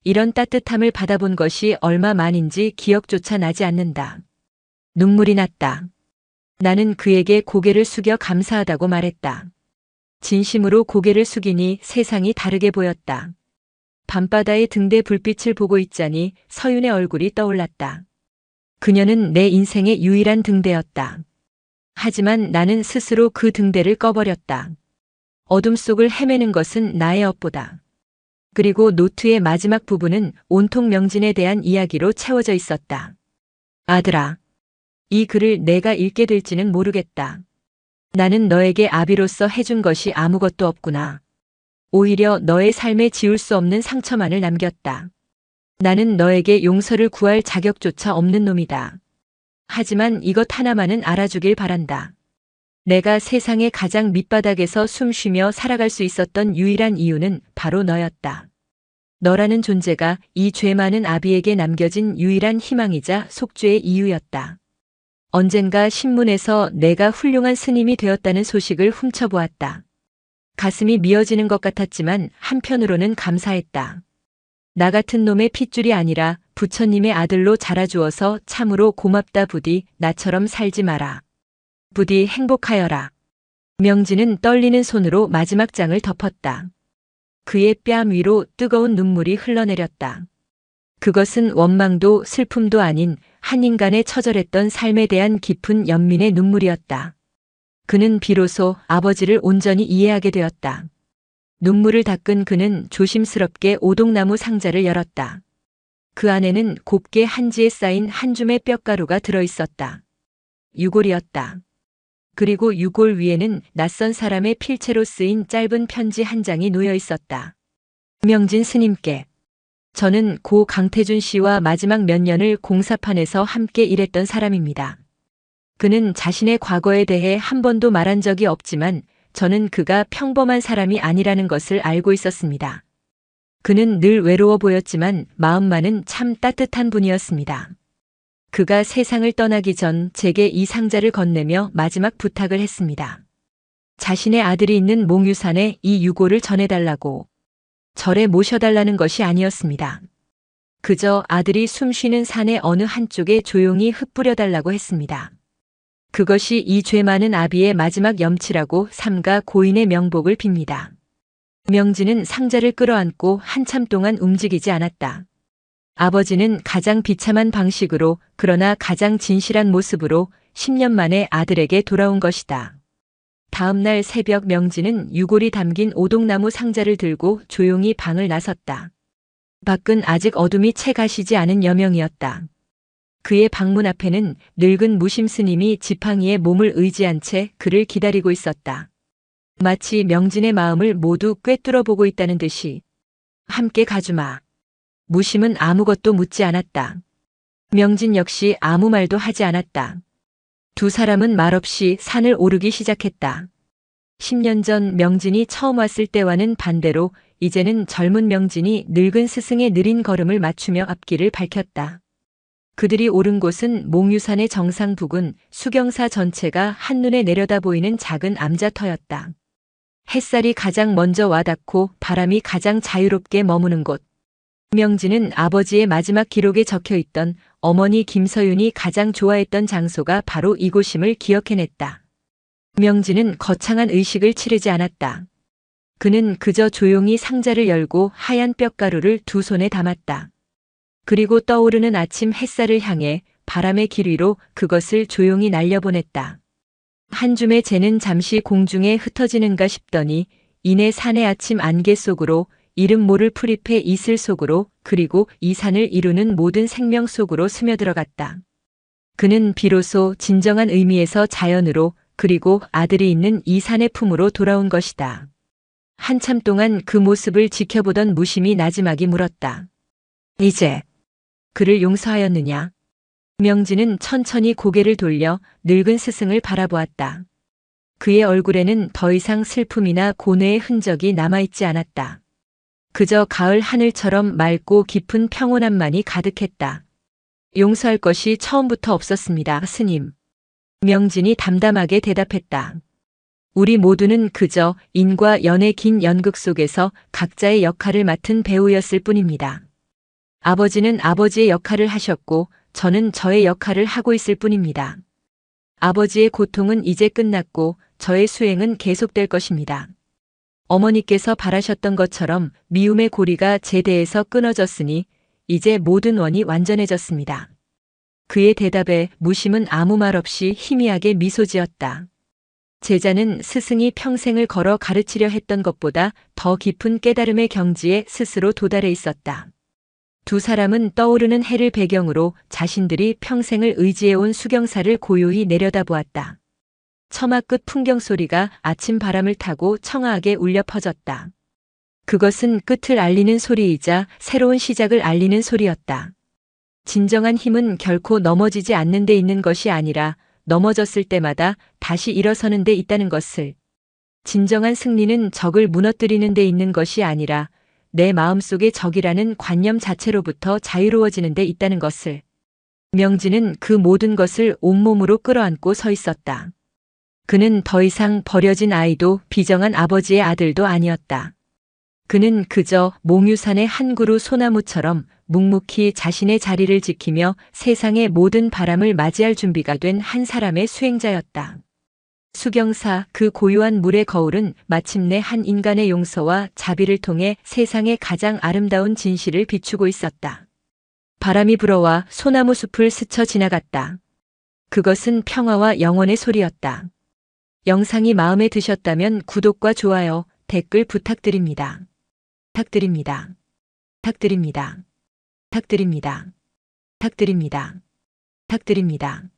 이런 따뜻함을 받아본 것이 얼마 만인지 기억조차 나지 않는다. 눈물이 났다. 나는 그에게 고개를 숙여 감사하다고 말했다. 진심으로 고개를 숙이니 세상이 다르게 보였다. 밤바다의 등대 불빛을 보고 있자니 서윤의 얼굴이 떠올랐다. 그녀는 내 인생의 유일한 등대였다. 하지만 나는 스스로 그 등대를 꺼버렸다. 어둠 속을 헤매는 것은 나의 업보다. 그리고 노트의 마지막 부분은 온통 명진에 대한 이야기로 채워져 있었다. 아들아, 이 글을 내가 읽게 될지는 모르겠다. 나는 너에게 아비로서 해준 것이 아무것도 없구나. 오히려 너의 삶에 지울 수 없는 상처만을 남겼다. 나는 너에게 용서를 구할 자격조차 없는 놈이다. 하지만 이것 하나만은 알아주길 바란다. 내가 세상의 가장 밑바닥에서 숨 쉬며 살아갈 수 있었던 유일한 이유는 바로 너였다. 너라는 존재가 이 죄 많은 아비에게 남겨진 유일한 희망이자 속죄의 이유였다. 언젠가 신문에서 내가 훌륭한 스님이 되었다는 소식을 훔쳐보았다. 가슴이 미어지는 것 같았지만 한편으로는 감사했다. 나 같은 놈의 핏줄이 아니라 부처님의 아들로 자라주어서 참으로 고맙다. 부디 나처럼 살지 마라. 부디 행복하여라. 명진은 떨리는 손으로 마지막 장을 덮었다. 그의 뺨 위로 뜨거운 눈물이 흘러내렸다. 그것은 원망도 슬픔도 아닌 한 인간의 처절했던 삶에 대한 깊은 연민의 눈물이었다. 그는 비로소 아버지를 온전히 이해하게 되었다. 눈물을 닦은 그는 조심스럽게 오동나무 상자를 열었다. 그 안에는 곱게 한지에 쌓인 한 줌의 뼈가루가 들어있었다. 유골이었다. 그리고 유골 위에는 낯선 사람의 필체로 쓰인 짧은 편지 한 장이 놓여 있었다. 명진 스님께. 저는 고 강태준 씨와 마지막 몇 년을 공사판에서 함께 일했던 사람입니다. 그는 자신의 과거에 대해 한 번도 말한 적이 없지만 저는 그가 평범한 사람이 아니라는 것을 알고 있었습니다. 그는 늘 외로워 보였지만 마음만은 참 따뜻한 분이었습니다. 그가 세상을 떠나기 전 제게 이 상자를 건네며 마지막 부탁을 했습니다. 자신의 아들이 있는 몽유산에 이 유골을 전해달라고. 절에 모셔달라는 것이 아니었습니다. 그저 아들이 숨쉬는 산의 어느 한쪽에 조용히 흩뿌려달라고 했습니다. 그것이 이 죄 많은 아비의 마지막 염치라고 삼가 고인의 명복을 빕니다. 명진은 상자를 끌어안고 한참 동안 움직이지 않았다. 아버지는 가장 비참한 방식으로 그러나 가장 진실한 모습으로 10년 만에 아들에게 돌아온 것이다. 다음 날 새벽 명진은 유골이 담긴 오동나무 상자를 들고 조용히 방을 나섰다. 밖은 아직 어둠이 채 가시지 않은 여명이었다. 그의 방문 앞에는 늙은 무심 스님이 지팡이에 몸을 의지한 채 그를 기다리고 있었다. 마치 명진의 마음을 모두 꿰뚫어 보고 있다는 듯이. 함께 가주마. 무심은 아무것도 묻지 않았다. 명진 역시 아무 말도 하지 않았다. 두 사람은 말없이 산을 오르기 시작했다. 10년 전 명진이 처음 왔을 때와는 반대로 이제는 젊은 명진이 늙은 스승의 느린 걸음을 맞추며 앞길을 밝혔다. 그들이 오른 곳은 몽유산의 정상 부근 수경사 전체가 한눈에 내려다 보이는 작은 암자터였다. 햇살이 가장 먼저 와닿고 바람이 가장 자유롭게 머무는 곳. 명진은 아버지의 마지막 기록에 적혀있던 어머니 김서윤이 가장 좋아했던 장소가 바로 이곳임을 기억해냈다. 명진은 거창한 의식을 치르지 않았다. 그는 그저 조용히 상자를 열고 하얀 뼈가루를 두 손에 담았다. 그리고 떠오르는 아침 햇살을 향해 바람의 길 위로 그것을 조용히 날려보냈다. 한 줌의 재는 잠시 공중에 흩어지는가 싶더니 이내 산의 아침 안개 속으로 이름 모를 풀잎의 이슬 속으로 그리고 이 산을 이루는 모든 생명 속으로 스며들어갔다. 그는 비로소 진정한 의미에서 자연으로 그리고 아들이 있는 이 산의 품으로 돌아온 것이다. 한참 동안 그 모습을 지켜보던 무심이 나지막이 물었다. 이제 그를 용서하였느냐? 명진은 천천히 고개를 돌려 늙은 스승을 바라보았다. 그의 얼굴에는 더 이상 슬픔이나 고뇌의 흔적이 남아있지 않았다. 그저 가을 하늘처럼 맑고 깊은 평온함만이 가득했다. 용서할 것이 처음부터 없었습니다, 스님. 명진이 담담하게 대답했다. 우리 모두는 그저 인과 연의 긴 연극 속에서 각자의 역할을 맡은 배우였을 뿐입니다. 아버지는 아버지의 역할을 하셨고 저는 저의 역할을 하고 있을 뿐입니다. 아버지의 고통은 이제 끝났고 저의 수행은 계속될 것입니다. 어머니께서 바라셨던 것처럼 미움의 고리가 제 대에서 끊어졌으니 이제 모든 원이 완전해졌습니다. 그의 대답에 무심은 아무 말 없이 희미하게 미소 지었다. 제자는 스승이 평생을 걸어 가르치려 했던 것보다 더 깊은 깨달음의 경지에 스스로 도달해 있었다. 두 사람은 떠오르는 해를 배경으로 자신들이 평생을 의지해온 수경사를 고요히 내려다보았다. 처마 끝 풍경 소리가 아침 바람을 타고 청아하게 울려 퍼졌다. 그것은 끝을 알리는 소리이자 새로운 시작을 알리는 소리였다. 진정한 힘은 결코 넘어지지 않는 데 있는 것이 아니라 넘어졌을 때마다 다시 일어서는 데 있다는 것을. 진정한 승리는 적을 무너뜨리는 데 있는 것이 아니라 내 마음속의 적이라는 관념 자체로부터 자유로워지는 데 있다는 것을. 명진은 그 모든 것을 온몸으로 끌어안고 서 있었다. 그는 더 이상 버려진 아이도 비정한 아버지의 아들도 아니었다. 그는 그저 몽유산의 한 그루 소나무처럼 묵묵히 자신의 자리를 지키며 세상의 모든 바람을 맞이할 준비가 된 한 사람의 수행자였다. 수경사 그 고요한 물의 거울은 마침내 한 인간의 용서와 자비를 통해 세상의 가장 아름다운 진실을 비추고 있었다. 바람이 불어와 소나무 숲을 스쳐 지나갔다. 그것은 평화와 영원의 소리였다. 영상이 마음에 드셨다면 구독과 좋아요, 댓글 부탁드립니다. 부탁드립니다. 부탁드립니다. 부탁드립니다. 부탁드립니다. 부탁드립니다.